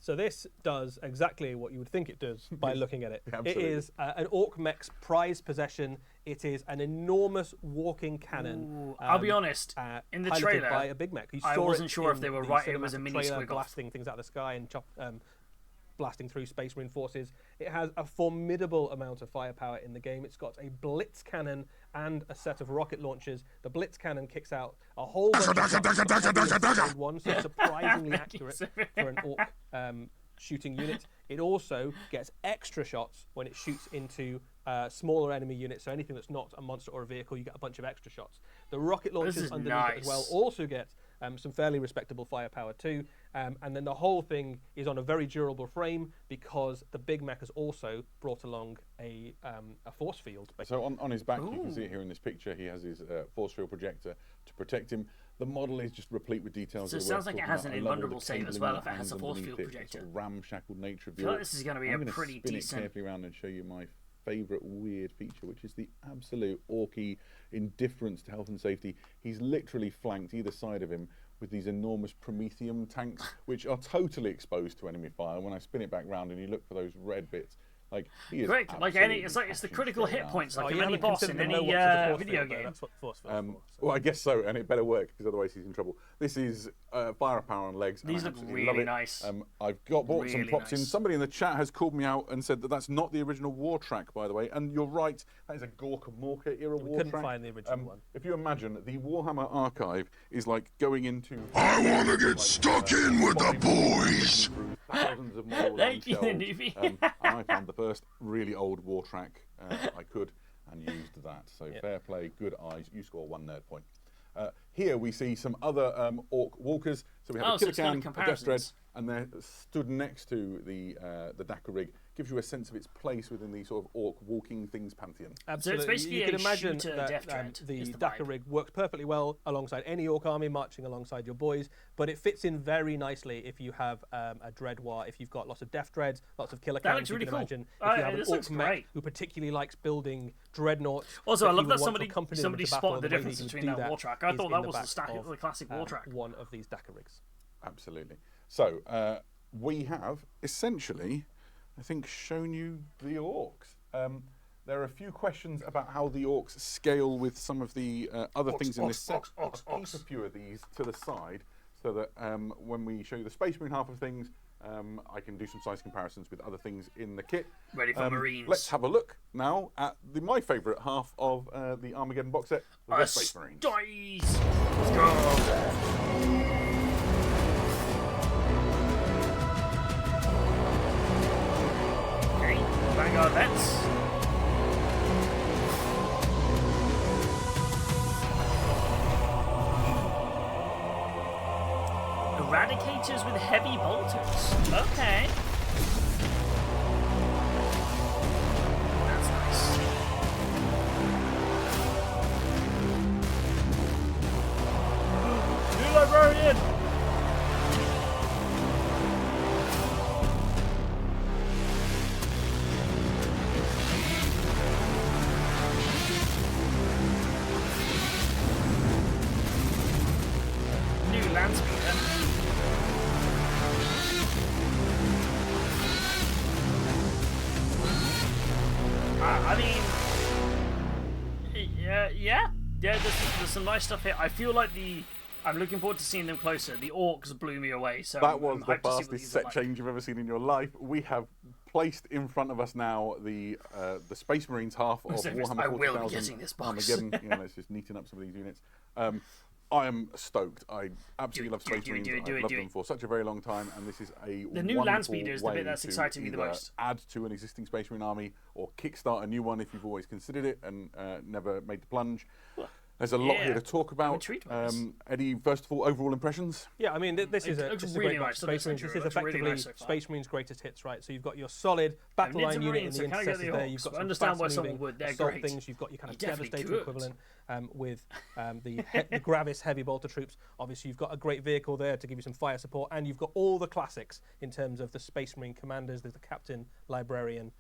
S4: So this does exactly what you would think it does by looking at it. It
S3: Absolutely.
S4: is an Orc mech's prized possession. It is an enormous walking cannon.
S1: Ooh, I'll be honest, in the
S4: piloted
S1: trailer,
S4: by a Big Mech. You
S1: I
S4: saw
S1: wasn't
S4: it
S1: sure if
S4: in
S1: they were
S4: the
S1: right, it was a
S4: cinematic
S1: mini
S4: trailer,
S1: squiggle.
S4: blasting things out of the sky and blasting through Space Marine forces. It has a formidable amount of firepower in the game. It's got a blitz cannon and a set of rocket launchers. The blitz cannon kicks out a whole bunch of shots, in one, so it's surprisingly accurate for an Orc shooting unit. It also gets extra shots when it shoots into smaller enemy units, so anything that's not a monster or a vehicle, you get a bunch of extra shots. The rocket launchers
S1: is
S4: underneath it as well
S1: nice.
S4: also get some fairly respectable firepower too, and then the whole thing is on a very durable frame because the Big Mech has also brought along a force field.
S3: So on his back, you can see it here in this picture, he has his force field projector to protect him. The model is just replete with details.
S1: So it
S3: that are
S1: sounds
S3: worth
S1: like it
S3: talking
S1: has
S3: about.
S1: an
S3: I love all the
S1: invulnerable save as
S3: cabling
S1: well
S3: that
S1: if it has a
S3: hangs
S1: force
S3: underneath
S1: field
S3: it, the
S1: projector.
S3: sort of ramshackled nature of
S1: I feel like
S3: it.
S1: this is going to be
S3: I'm
S1: a
S3: gonna
S1: pretty
S3: spin
S1: decent.
S3: it carefully around and show you my favourite weird feature, which is the absolute orky indifference to health and safety. He's literally flanked either side of him with these enormous Prometheum tanks, which are totally exposed to enemy fire. When I spin it back round and you look for those red bits, Like he is
S1: Correct. Like it's the
S3: absolutely
S1: critical hit
S3: passionate
S1: points,
S3: about
S1: like
S4: you
S1: in any
S4: haven't
S1: boss
S4: considered
S1: in
S4: him
S1: any
S4: no watch of the force
S1: video
S4: field, though.
S1: game.
S4: That's what the force field is for.
S3: Well, I guess so, and it better work because otherwise he's in trouble. This is firepower on legs. And
S1: These
S3: I
S1: look
S3: absolutely
S1: really
S3: love it.
S1: nice.
S3: I've bought some
S1: Really
S3: props in.
S1: nice.
S3: Somebody in the chat has called me out and said that that's not the original war track, by the way. And you're right, that is a Gorka Morka era war
S4: couldn't
S3: track.
S4: find the original one.
S3: If you imagine, the Warhammer archive is like going into.
S2: I want to get stuck in with the boys.
S3: Thousands of models
S1: Thank you,
S3: on shelves.
S1: Newbie.
S3: And I found the first really old war track I could and used that. So fair play, good eyes. You score 1 nerd point. Here we see some other orc walkers. So we have a
S1: so it's
S3: Killer
S1: like
S3: Can, a Death Dread,
S1: comparisons.
S3: and they're stood next to the Dakar rig. Gives you a sense of its place within the sort of orc walking things pantheon.
S4: Absolutely.
S1: basically
S4: you
S1: a
S4: can imagine
S1: shooter
S4: that
S1: Death Dread
S4: the
S1: is the
S4: Dakar
S1: vibe.
S4: rig works perfectly well alongside any orc army marching alongside your boys, but it fits in very nicely if you have a Dread War, if you've got lots of Death Dreads, lots of Killer
S1: That
S4: Cans.
S1: looks
S4: You
S1: really
S4: can
S1: cool.
S4: imagine if you have an
S1: this
S4: orc
S1: looks
S4: mech
S1: great.
S4: who particularly likes building dreadnoughts.
S1: Also, I
S4: he
S1: love
S4: would
S1: that
S4: want to accompany them
S1: somebody
S4: into battle,
S1: spotted the
S4: and way
S1: difference
S4: he would
S1: between
S4: do
S1: that war track. I
S4: is
S1: thought
S4: in
S1: that
S4: the
S1: was
S4: back
S1: the classic war track.
S4: one of these Dakar rigs.
S3: Absolutely. So we have essentially, I think, shown you the orcs. There are a few questions about how the orcs scale with some of the other things in this set. I'll keep a few of these to the side so that when we show you the Space Marine half of things, I can do some size comparisons with other things in the kit.
S1: Ready for Marines.
S3: Let's have a look now at my favourite half of the Armageddon box set, the Space Marines.
S1: Dice. Let's go. Okay, Vanguard vets. Eradicators with heavy bolters. Okay. That's nice. New librarian! New land speeder. I mean, yeah. There's some nice stuff here. I feel like I'm looking forward to seeing them closer. The orcs blew me away. So
S3: That
S1: I'm
S3: was the
S1: hyped to see what
S3: fastest
S1: these are
S3: set
S1: like.
S3: change you've ever seen in your life. We have placed in front of us now the Space Marines half of
S1: So
S3: Warhammer
S1: I will be
S3: 40,000
S1: getting this box.
S3: Armageddon. Let's just neaten up some of these units. I am stoked. I absolutely love Space Marines. I've loved them for such a very long time, and this is a
S1: The new land
S3: wonderful
S1: speeder is the
S3: way
S1: bit that's
S3: to
S1: exciting me the
S3: either
S1: most.
S3: Add to an existing Space Marine army or kickstart a new one if you've always considered it and never made the plunge. There's a lot
S1: Yeah.
S3: here to talk about.
S1: intrigued by this.
S3: Eddie, first of all, overall impressions?
S4: Yeah, I mean, this is
S1: It looks
S4: a
S1: really
S4: great
S1: nice,
S4: box. Space
S1: doesn't it,
S4: Marines. This
S1: Sandra?
S4: is
S1: It looks really
S4: effectively
S1: nice so far.
S4: Space Marines' greatest hits, right? So you've got your solid battle line unit in the
S1: Marines, so can I get
S4: intercessors
S1: the
S4: there.
S1: orcs?
S4: You've got
S1: I
S4: some
S1: understand why someone
S4: fast-moving
S1: would. They're
S4: assault
S1: great.
S4: things. You've got your kind of
S1: You're definitely
S4: devastator
S1: good.
S4: equivalent with the Gravis heavy bolter troops. Obviously, you've got a great vehicle there to give you some fire support, and you've got all the classics in terms of the Space Marine commanders. There's the captain, librarian,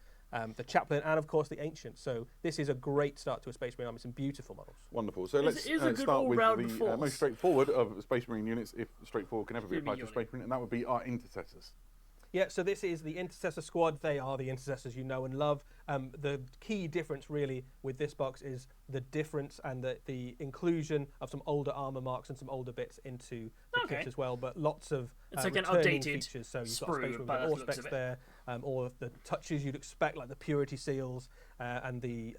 S4: the chaplain, and of course the ancient. So this is a great start to a Space Marine army. Some beautiful models.
S3: Wonderful. So
S1: It's-
S3: let's
S1: it is a good
S3: start with
S1: all-round
S3: the
S1: force.
S3: most straightforward of Space Marine units, if straightforward can ever be
S1: Give me
S3: applied to a
S1: your
S3: Space Marine, and that would be our intercessors.
S4: Yeah, so this is the Intercessor Squad. They are the Intercessors you know and love. The key difference really with this box is the difference and the inclusion of some older armor marks and some older bits into the
S1: Okay.
S4: kit as well. But lots of
S1: It's like an
S4: returning
S1: updated
S4: features. So you've got
S1: sprue
S4: space with
S1: by the
S4: all
S1: looks
S4: specs
S1: of it.
S4: there, all of the touches you'd expect, like the purity seals and the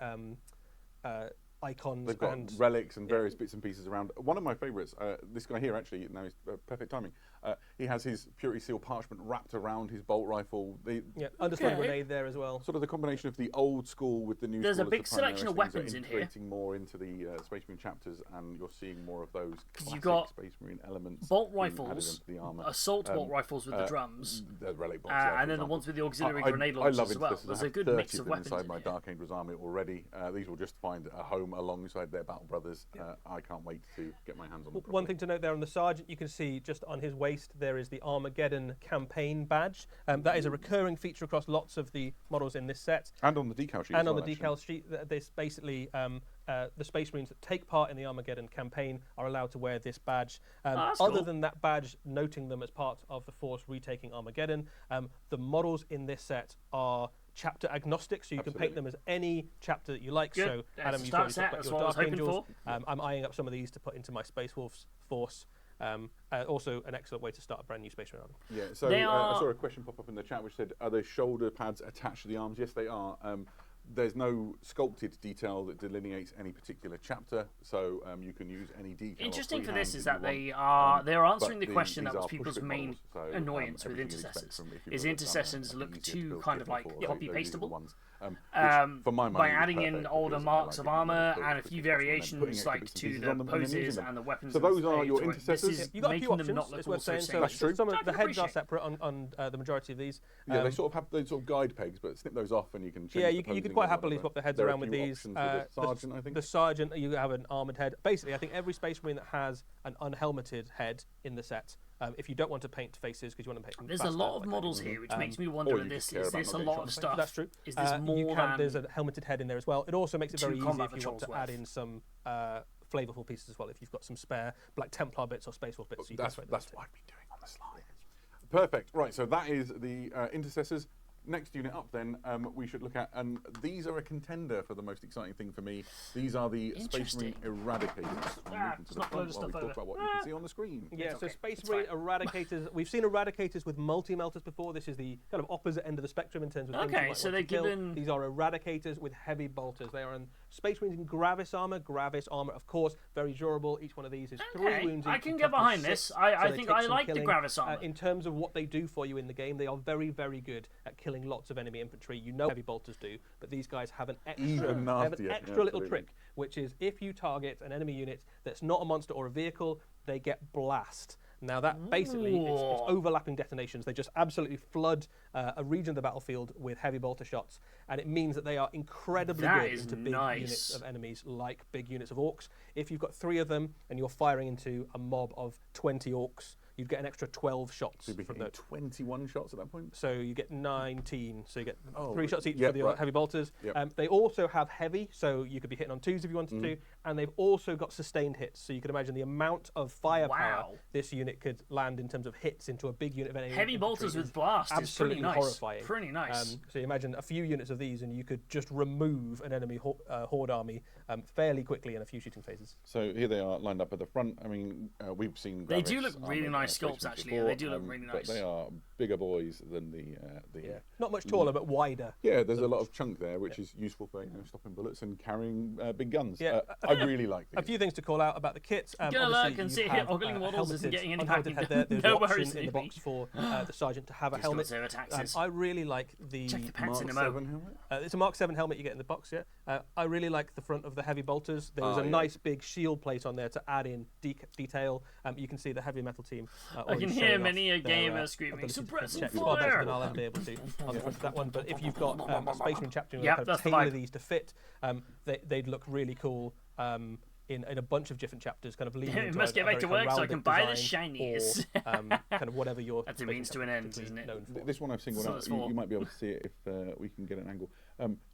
S4: icons.
S3: They've got
S4: and
S3: relics and various bits and pieces around. One of my favourites, this guy here actually, now he's perfect timing. He has his Purity Seal parchment wrapped around his bolt rifle.
S4: yeah, underslung
S1: Okay.
S4: grenade there as well.
S3: Sort of the combination of the old school with the new
S1: There's
S3: school.
S1: a
S3: as the
S1: big
S3: primary
S1: selection of
S3: things are
S1: weapons in here.
S3: integrating more into the Space Marine chapters, and you're seeing more of those classic
S1: you've got
S3: Space Marine elements.
S1: Bolt
S3: being added
S1: rifles,
S3: into the armor.
S1: assault bolt rifles with the drums,
S3: The relic bolts, yeah, for
S1: and then the
S3: example.
S1: ones with the auxiliary
S3: I
S1: grenade
S3: love
S1: launchers as well.
S3: Intercessors. I
S1: There's a
S3: have
S1: good
S3: 30
S1: mix of
S3: them
S1: weapons
S3: inside
S1: in
S3: my
S1: here.
S3: Dark Angels army already. These will just find a home alongside their battle brothers. I can't wait to get my hands on them.
S4: One thing to note there on the sergeant, you can see just on his waist there is the Armageddon campaign badge. That is a recurring feature across lots of the models in this set.
S3: And on the decal sheet.
S4: And
S3: as
S4: on
S3: well,
S4: the
S3: actually.
S4: decal sheet, this basically the Space Marines that take part in the Armageddon campaign are allowed to wear this badge.
S1: that's
S4: Other
S1: cool.
S4: than that badge noting them as part of the force retaking Armageddon, the models in this set are chapter agnostic, so you can paint them as any chapter that you like.
S1: Good.
S4: So,
S1: That's
S4: Adam,
S1: a
S4: you've
S1: start
S4: already
S1: set.
S4: talked about
S1: That's
S4: your
S1: what I was
S4: Dark
S1: hoping
S4: Angels.
S1: for.
S4: I'm eyeing up some of these to put into my Space Wolves force. Also, an excellent way to start a brand new Space Marine army.
S3: Yeah, so I saw a question pop up in the chat which said, are there shoulder pads attached to the arms? Yes, they are. There's no sculpted detail that delineates any particular chapter, so you can use any decal.
S1: Interesting for
S3: freehand
S1: this is
S3: that
S1: that
S3: you
S1: they're answering
S3: but
S1: the question
S3: these
S1: that was
S3: are
S1: people's
S3: push-fit
S1: main
S3: models, so,
S1: annoyance with
S3: everything you'd expect
S1: intercessors.
S3: from if you
S1: Is
S3: build a
S1: intercessors
S3: Warhammer,
S1: look
S3: easier to
S1: too
S3: build
S1: kind of like
S3: for, those
S1: copy
S3: are the
S1: pastable.
S3: ones, which, for my money,
S1: by
S3: is
S1: adding
S3: perfect
S1: in older
S3: because
S1: marks
S3: I
S1: of
S3: like
S1: armor
S3: it when
S1: and a
S3: it's
S1: few
S3: built quickly,
S1: variations
S3: putting extra
S1: like
S3: bits and
S1: to
S3: pieces
S1: the
S3: on them and then using
S1: poses
S3: them.
S1: and the weapons.
S3: So
S1: and
S3: those
S1: the
S3: are your
S1: fades.
S3: intercessors.
S1: This is
S4: You got a
S1: making
S4: few
S1: them
S4: options.
S1: not look
S4: It's
S1: all
S4: worth
S1: so
S4: saying.
S1: same.
S4: So
S3: That's true.
S4: some
S1: I
S4: of the
S1: can
S4: heads are
S1: appreciate.
S4: separate on the majority of these.
S3: Yeah, they sort of have those sort of guide pegs, but snip those off and you can change
S4: Yeah,
S3: the
S4: you
S3: posing
S4: could
S3: or
S4: quite happily
S3: whatever.
S4: swap the heads
S3: There are a
S4: around with
S3: few
S4: these.
S3: options with the sergeant, I think.
S4: The sergeant, you have an armored head. Basically, I think every Space Marine that has an unhelmeted head in the set, if you don't want to paint faces because you want to paint them
S1: There's a
S4: faster,
S1: lot of
S4: like
S1: models
S4: that.
S1: here, which makes me
S3: or
S1: wonder:
S3: you
S1: this
S3: just care
S1: is
S3: about
S1: this a
S3: not getting
S1: lot
S3: shot
S1: of
S3: by
S1: stuff?
S4: That's true.
S1: Is this
S4: You
S1: more
S4: can,
S1: than
S4: there's a helmeted head in there as well. It also makes it very
S1: two
S4: easy
S1: combat
S4: if you want to
S1: patrols
S4: add in some flavorful pieces as well. If you've got some spare Black Templar bits or Space Wolf bits, you
S3: That's
S4: can
S3: what I've been doing on the slide. Perfect. Right, so that is the intercessors. Next unit up, then, we should look at, and these are a contender for the most exciting thing for me. These are the Space Marine Eradicators.
S1: it's not load of stuff
S3: we talk
S1: over.
S3: about what you can see on the screen.
S4: Yeah, so
S1: okay.
S4: Space
S1: It's
S4: Marine
S1: fine.
S4: Eradicators. We've seen Eradicators with multi-melters before. This is the kind of opposite end of the spectrum in terms of things you
S1: Okay,
S4: might
S1: so
S4: want
S1: they're
S4: to kill.
S1: given-
S4: These are Eradicators with heavy bolters. They are in Space Marines in Gravis armor. Gravis armor, of course, very durable. Each one of these is 3
S1: Okay,
S4: wounds.
S1: I
S4: each
S1: can
S4: and
S1: get
S4: toughness
S1: behind
S4: 6,
S1: this.
S4: so
S1: I
S4: they
S1: think
S4: take
S1: I
S4: some
S1: like the
S4: killing.
S1: Gravis armor.
S4: In terms of what they do for you in the game, they are very, very good at killing lots of enemy infantry. You know heavy bolters do, but these guys have an extra,
S3: Even
S4: they have an
S3: nastier,
S4: extra
S3: yeah,
S4: little
S3: absolutely.
S4: trick, which is if you target an enemy unit that's not a monster or a vehicle, they get blast. Now that basically, it's
S1: Ooh.
S4: overlapping detonations. They just absolutely flood a region of the battlefield with heavy bolter shots, and it means that they are incredibly
S1: That
S4: good
S1: is
S4: into big
S1: nice.
S4: units of enemies, like big units of orcs. If you've got 3 of them and you're firing into a mob of 20 orcs, you'd get an extra 12 shots
S3: You'd be
S4: from
S3: hitting
S4: the.
S3: 21 shots at that point.
S4: So you get 19. So you get 3 shots each
S3: yep,
S4: for the
S3: right.
S4: heavy bolters.
S3: Yep.
S4: They also have heavy, so you could be hitting on 2s if you wanted to, and they've also got sustained hits. So you can imagine the amount of firepower
S1: Wow.
S4: this unit could land in terms of hits into a big unit of enemy
S1: Heavy
S4: infantry
S1: bolters
S4: is
S1: with blast is
S4: absolutely
S1: pretty nice.
S4: horrifying.
S1: Pretty nice.
S4: So you imagine a few units of these, and you could just remove an enemy horde army fairly quickly in a few shooting phases.
S3: So here they are lined up at the front. I mean, we've seen.
S1: They do
S3: Gravis
S1: look really
S3: armor,
S1: nice
S3: Space
S1: sculpts,
S3: Marines
S1: actually.
S3: before,
S1: They do look really
S3: But
S1: nice.
S3: they are bigger boys than the.
S4: Not much taller, but wider.
S3: Yeah, there's a lot of chunk there, which is useful for stopping bullets and carrying big guns.
S4: Yeah,
S3: I really like
S4: A
S3: these.
S4: few things to call out about the kits.
S1: Gonna
S4: obviously
S1: look and
S4: you
S1: see
S4: have,
S1: ogling models isn't
S4: helmeted-
S1: getting any
S4: unhelmeted
S1: packing.
S4: head there. There's
S1: No
S4: an option
S1: worries,
S4: in the
S1: Snoopy.
S4: box for the sergeant to have a
S1: Just got
S4: helmet.
S1: 0 taxes.
S4: I really like the
S1: Check the pants
S3: Mark
S1: in a mo.
S3: 7 helmet.
S4: It's a Mark 7 helmet you get in the box, yeah. I really like the front of the heavy bolters. There's a
S3: yeah.
S4: nice big shield plate on there to add in detail. You can see the heavy metal team.
S1: I can hear many a gamer screaming, "Suppressing
S4: far better
S1: fire!"
S4: than I'll ever be able to on the front of that one. But if you've got a Space Marine chapter, you
S1: Yep,
S4: kind
S1: that's
S4: of
S1: the
S4: tailor
S1: vibe.
S4: these to fit. They'd look really cool. In a bunch of different chapters, kind of leading
S1: It
S4: into
S1: must
S4: a
S1: get back to
S4: very
S1: work so I
S4: heraldic
S1: can buy the
S4: design
S1: shinies.
S4: or, kind of whatever your
S1: That's a
S4: Space Marine
S1: means to
S4: chapter
S1: an end,
S4: is
S1: isn't it?
S4: known for.
S3: This one I've singled
S1: So
S3: out.
S1: that's
S3: You,
S1: for-
S3: you might be able to see it if we can get an angle.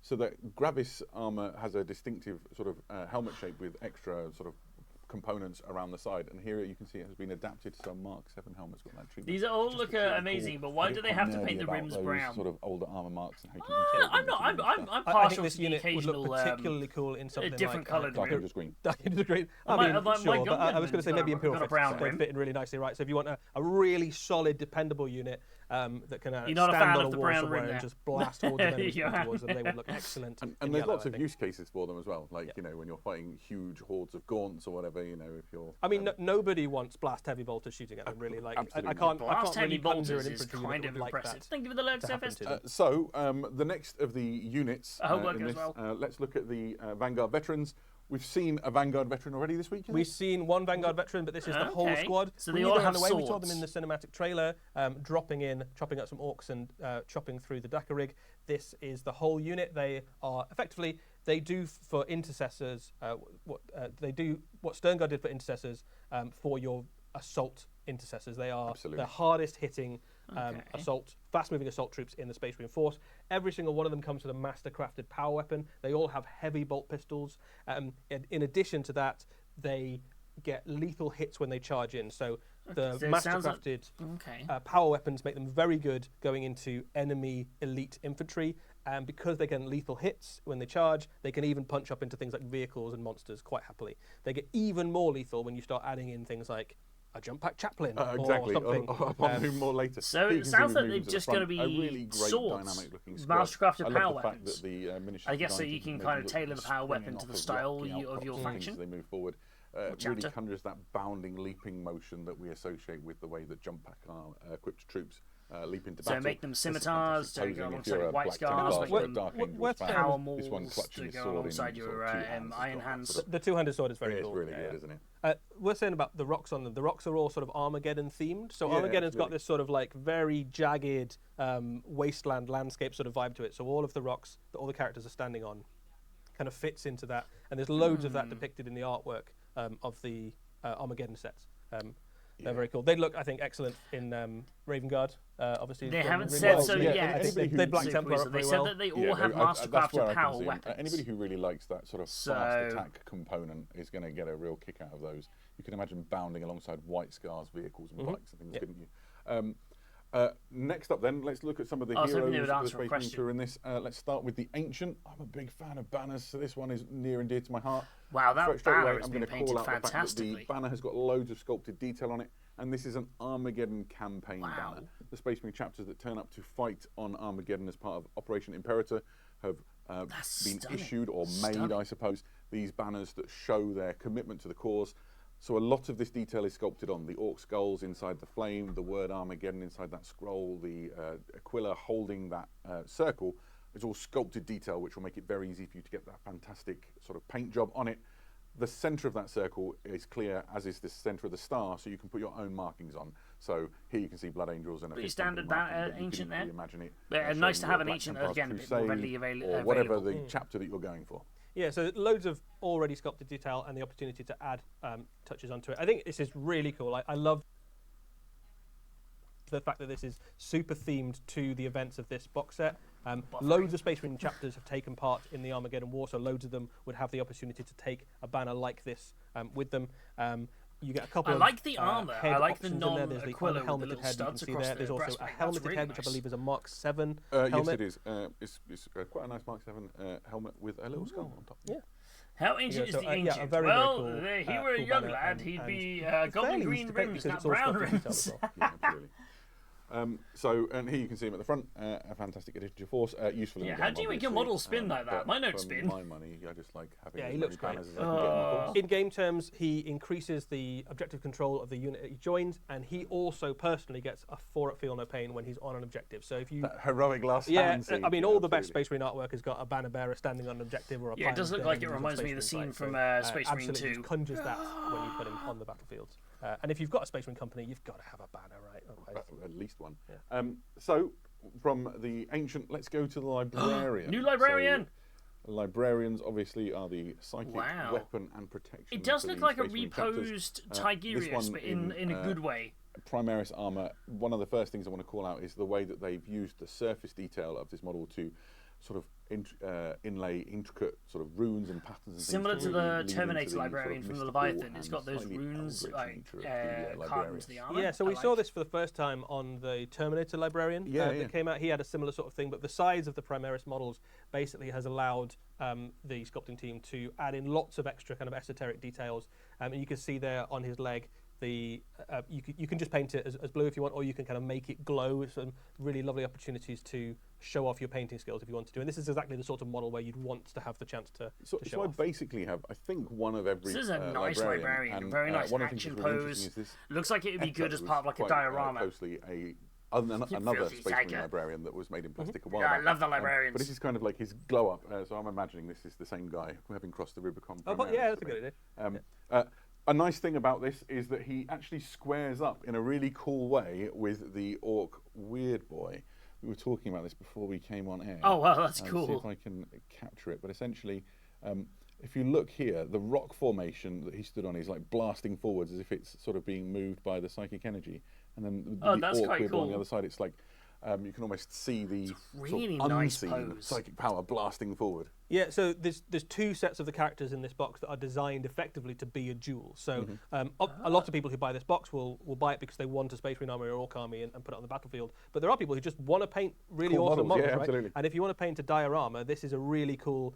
S3: So that Gravis armor has a distinctive sort of helmet shape with extra sort of components around the side, and here you can see it has been adapted. So Mark 7 helmets got that treatment.
S1: These are all
S3: Just
S1: look
S3: looks really
S1: amazing,
S3: cool.
S1: but why
S3: I
S1: do
S3: get
S1: they
S3: quite
S1: have to
S3: nerdy
S1: paint the
S3: about
S1: rims
S3: those
S1: brown?
S3: Sort of older armor marks and how you can
S1: I'm not. I'm
S4: I think
S1: partial
S4: this
S1: to the
S4: unit would
S1: occasional.
S4: look particularly cool in something
S1: different
S4: like
S1: coloured
S3: Dark
S1: rim.
S3: Angels green.
S4: Dark Angels green. I
S1: My-
S4: mean,
S1: my
S4: sure, but I was
S1: gunman's
S4: going to say
S1: got
S4: maybe
S1: a-
S4: Imperial
S1: got a
S4: Fists,
S1: brown
S4: they'd
S1: rim.
S4: fit in really nicely, right? So if you want a really solid, dependable unit that can
S1: You're not a
S4: stand
S1: fan
S4: on
S1: of the
S4: wall
S1: brown
S4: somewhere
S1: rim
S4: and
S1: there.
S4: just blast hordes of enemies
S1: Yeah.
S4: towards them, they would look excellent.
S3: And
S4: in
S3: there's
S4: yellow,
S3: lots
S4: I
S3: of
S4: think.
S3: use cases for them as well. Like when you're fighting huge hordes of gaunts or whatever, if you're.
S4: I mean, nobody wants blast heavy bolters shooting at them, really. Like, I
S3: absolutely.
S4: can't
S1: Blast
S4: really
S1: heavy
S4: conjure
S1: bolters
S4: an
S1: is
S4: infantry
S1: kind
S4: unit
S1: of
S4: that would like
S1: impressive.
S4: that
S1: Thank you for the load,
S4: to happen
S1: Surface.
S4: to them.
S3: So the next of the units
S1: I hope that
S3: in
S1: goes
S3: this,
S1: well.
S3: let's look at the Vanguard veterans. We've seen a Vanguard veteran already this week. isn't
S4: We've
S3: it?
S4: seen one Vanguard veteran, but this is the whole
S1: Okay.
S4: squad.
S1: So
S4: We
S1: they
S4: knew
S1: all
S4: were on
S1: have
S4: the way. We saw them in the
S1: swords.
S4: cinematic trailer, dropping in, chopping up some orcs and chopping through the Dakar rig. This is the whole unit. They are effectively, they do for intercessors what Sternguard did for intercessors for your assault intercessors. They are
S3: Absolutely.
S4: the hardest hitting
S1: Okay.
S4: fast moving assault troops in the Space Marine Force. Every single one of them comes with a master crafted power weapon. They all have heavy bolt pistols. In addition to that, they get lethal hits when they charge in. So The
S1: So it sounds like-
S4: mastercrafted
S1: Okay.
S4: power weapons make them very good going into enemy elite infantry, and because they get lethal hits when they charge, they can even punch up into things like vehicles and monsters quite happily. They get even more lethal when you start adding in things like a jump pack chaplain
S3: Exactly.
S4: or something.
S3: I'll do more later.
S1: So
S3: Here you
S1: it
S3: can
S1: sounds
S3: see
S1: like
S3: we've
S1: they're
S3: moved to the
S1: just
S3: front.
S1: gonna be
S3: A really great
S1: swords,
S3: dynamic-looking squad.
S1: mastercrafted
S3: I love
S1: power
S3: the fact
S1: weapons.
S3: that the miniatures
S1: I guess so
S3: designs
S1: you can
S3: make
S1: kind of
S3: them
S1: tailor the power
S3: springing
S1: weapon to
S3: off
S1: the
S3: of
S1: style
S3: rocky
S1: of your
S3: outcrops and things
S1: faction.
S3: as they move forward. Really
S1: chapter.
S3: conjures that bounding, leaping motion that we associate with the way that jump pack are equipped troops leap into
S1: So
S3: battle.
S1: make them
S3: This is
S1: scimitars
S3: fantastic
S1: to go
S3: posing if
S1: alongside
S3: you're
S1: your
S3: a
S1: white
S3: Black
S1: scars,
S3: Templar
S1: make
S3: or a
S1: them
S3: Dark Angel
S4: what's
S3: span.
S1: power
S3: This one
S1: mauls
S3: clutching
S1: to
S3: his
S1: go
S3: sword
S1: alongside
S3: in
S1: your
S3: sort of two hands.
S1: iron
S3: He's got that
S1: hands.
S3: sort of-
S4: The two-handed sword is very
S3: It's
S4: cool.
S3: really
S4: Yeah,
S3: good,
S4: yeah.
S3: isn't it?
S4: We're saying about the rocks on them. The rocks are all sort of Armageddon themed. So
S3: Yeah,
S4: Armageddon's got
S3: absolutely.
S4: this sort of like very jagged wasteland landscape sort of vibe to it. So all of the rocks that all the characters are standing on kind of fits into that. And there's loads of that depicted in the artwork of the Armageddon sets. They're very cool. They look, I think, excellent in Raven Guard. Obviously,
S1: They
S4: it's done
S1: haven't
S4: really
S1: said
S4: well.
S1: so
S3: yeah,
S1: yet.
S3: anybody who-
S4: they Black
S1: So
S4: Templar
S1: cool.
S4: up
S1: They
S4: very
S1: said
S4: well.
S1: that they all
S3: Yeah,
S1: have
S3: that's where
S1: mastercrafted
S3: I
S1: power
S3: comes in.
S1: weapons.
S3: Anybody who really likes that sort of
S1: So-
S3: fast attack component is going to get a real kick out of those. You can imagine bounding alongside White Scars vehicles and bikes and things,
S4: Yep.
S3: couldn't you? Next up, then, let's look at some of the
S1: I was hoping they
S3: heroes
S1: would
S3: of the
S1: answer a
S3: Space Marine
S1: question.
S3: crew in this. Let's start with the Ancient. I'm a big fan of banners, so this one is near and dear to my heart.
S1: Wow, that
S3: Straight away,
S1: banner has
S3: I'm
S1: been
S3: going to
S1: painted
S3: call out the fact that the
S1: fantastically.
S3: banner has got loads of sculpted detail on it, and this is an Armageddon campaign
S1: Wow.
S3: banner. The Space Marine chapters that turn up to fight on Armageddon as part of Operation Imperator have
S1: That's
S3: been
S1: stunning.
S3: issued or made,
S1: Stunning.
S3: I suppose, these banners that show their commitment to the cause. So a lot of this detail is sculpted on the orc skulls inside the flame, the word Armageddon inside that scroll, the Aquila holding that circle. It's all sculpted detail, which will make it very easy for you to get that fantastic sort of paint job on it. The centre of that circle is clear, as is the centre of the star, so you can put your own markings on. So here you can see Blood Angels and a
S1: Pretty
S3: fist temple
S1: standard
S3: marking, but you
S1: Ancient
S3: can
S1: there.
S3: imagine it,
S1: But nice
S3: showing
S1: to have
S3: your
S1: an
S3: Black
S1: Ancient,
S3: Templars
S1: again, a bit more
S3: Crusade
S1: readily
S3: or whatever
S1: available.
S3: the chapter that you're going for.
S4: Yeah, so loads of already sculpted detail and the opportunity to add touches onto it. I think this is really cool. I love the fact that this is super themed to the events of this box set. Loads of Space Marine chapters have taken part in the Armageddon War, so loads of them would have the opportunity to take a banner like this with them. You get a couple
S1: I
S4: of
S1: like the armour.
S4: head
S1: I like the
S4: options in there. There's the
S1: non-Aquila with the
S4: unhelmeted
S1: little
S4: head you can
S1: studs
S4: see
S1: across
S4: there.
S1: the
S4: There's also a
S1: breastplate. That's
S4: helmeted
S1: really
S4: head, which I
S1: nice.
S4: believe is a Mark 7
S3: Yes,
S4: helmet.
S3: it is. It's quite a nice Mark 7 helmet with a little skull on top.
S4: Yeah.
S1: How ancient is
S4: so,
S1: the
S4: yeah, a
S1: ancient?
S4: very, very
S1: well,
S4: cool,
S1: if he were a
S4: cool
S1: young
S4: banner,
S1: lad,
S4: and
S1: he'd be
S4: it's
S1: golden
S4: fairly
S1: green
S4: easy to paint
S1: rims,
S4: because
S1: not
S4: it's all
S1: brown
S4: sculpted
S1: rims.
S4: detail as well.
S3: Yeah, absolutely. And here you can see him at the front, a fantastic addition to your force, useful in
S1: Yeah,
S3: the
S1: how
S3: game,
S1: do you make your
S3: obviously,
S1: model spin like that?
S3: but
S1: Mine don't
S3: for
S1: spin.
S3: my money, I just like having
S4: Yeah,
S3: as
S4: he
S3: many
S4: looks great.
S3: banners as I can get on the course.
S4: In game terms, he increases the objective control of the unit that he joins, and he also personally gets a 4 at Feel No Pain when he's on an objective. So if you,
S3: That heroic last
S4: yeah,
S3: stand scene,
S4: I mean,
S3: yeah,
S4: all the best
S3: absolutely.
S4: Space Marine artwork has got a banner bearer standing on an objective or a
S1: Yeah, it does
S4: pilot
S1: look like
S4: down
S1: it
S4: in
S1: reminds me
S4: Space
S1: of the scene
S4: Marine
S1: from
S4: fight. So,
S1: Space Marine
S4: absolutely
S1: 2.
S4: just conjures that when you put him on the battlefield. And if you've got a Space Marine company, you've got to have a banner, right? Otherwise,
S3: At least one.
S4: Yeah.
S3: So, from the ancient, let's go to the librarian.
S1: New librarian!
S3: So, librarians obviously are the psychic
S1: Wow.
S3: weapon and protection.
S1: It does
S3: for
S1: look
S3: the
S1: like a
S3: Space Marine chapters.
S1: reposed
S3: This
S1: Tigerius,
S3: one
S1: but in a good way.
S3: Primaris armor. One of the first things I want to call out is the way that they've used the surface detail of this model to sort of inlay intricate sort of runes and patterns and
S1: Similar
S3: things
S1: to
S3: really
S1: the
S3: lead into
S1: Terminator
S3: sort of
S1: librarian from the
S3: mystical
S1: Leviathan. It's
S3: and
S1: got those
S3: slightly
S1: runes
S3: eldritch
S1: like
S3: nature of the,
S1: carved
S3: librarians.
S1: into the armor.
S4: yeah, so
S1: I
S4: we saw
S1: like.
S4: this for the first time on the Terminator Librarian
S3: Yeah,
S4: that came out. He had a similar sort of thing, but the size of the Primaris models basically has allowed the sculpting team to add in lots of extra kind of esoteric details. And you can see there on his leg, you can just paint it as blue if you want, or you can kind of make it glow. Some really lovely opportunities to show off your painting skills if you want to do. And this is exactly the sort of model where you'd want to have the chance to
S3: So
S4: show
S3: I
S4: off.
S3: basically have, I think, one of every.
S1: This is a nice librarian,
S3: and,
S1: very nice
S3: one of the things
S1: action
S3: that's really
S1: pose.
S3: interesting is this
S1: Looks like it would be good as
S3: was
S1: part of like a
S3: quite,
S1: diorama.
S3: Closely another
S1: filthy
S3: Space Marine
S1: psycho.
S3: librarian that was made in plastic a while
S1: Yeah, I
S3: back.
S1: love the
S3: But
S1: librarians.
S3: this is kind of like his glow up. So I'm imagining this is the same guy having crossed the Rubicon.
S4: Oh, but
S3: Primaris
S4: yeah, that's a
S3: today.
S4: good idea.
S3: A nice thing about this is that he actually squares up in a really cool way with the Orc Weird Boy. We were talking about this before we came on air.
S1: Oh, wow, that's
S3: See
S1: cool.
S3: if I can capture it. But essentially, if you look here, the rock formation that he stood on is like blasting forwards as if it's sort of being moved by the psychic energy. And then
S1: Oh,
S3: the
S1: that's
S3: Orc
S1: quite
S3: Weird Boy on
S1: cool.
S3: the other side, it's like you can almost see the
S1: really
S3: sort of
S1: nice
S3: unseen
S1: pose.
S3: psychic power blasting forward.
S4: Yeah, so there's two sets of the characters in this box that are designed effectively to be a duel. So a lot of people who buy this box will buy it because they want a Space Marine army or Orc army and put it on the battlefield. But there are people who just want to paint really
S3: Cool
S4: awesome
S3: models,
S4: models,
S3: yeah,
S4: right?
S3: absolutely.
S4: And if you want to paint a diorama, this is a really cool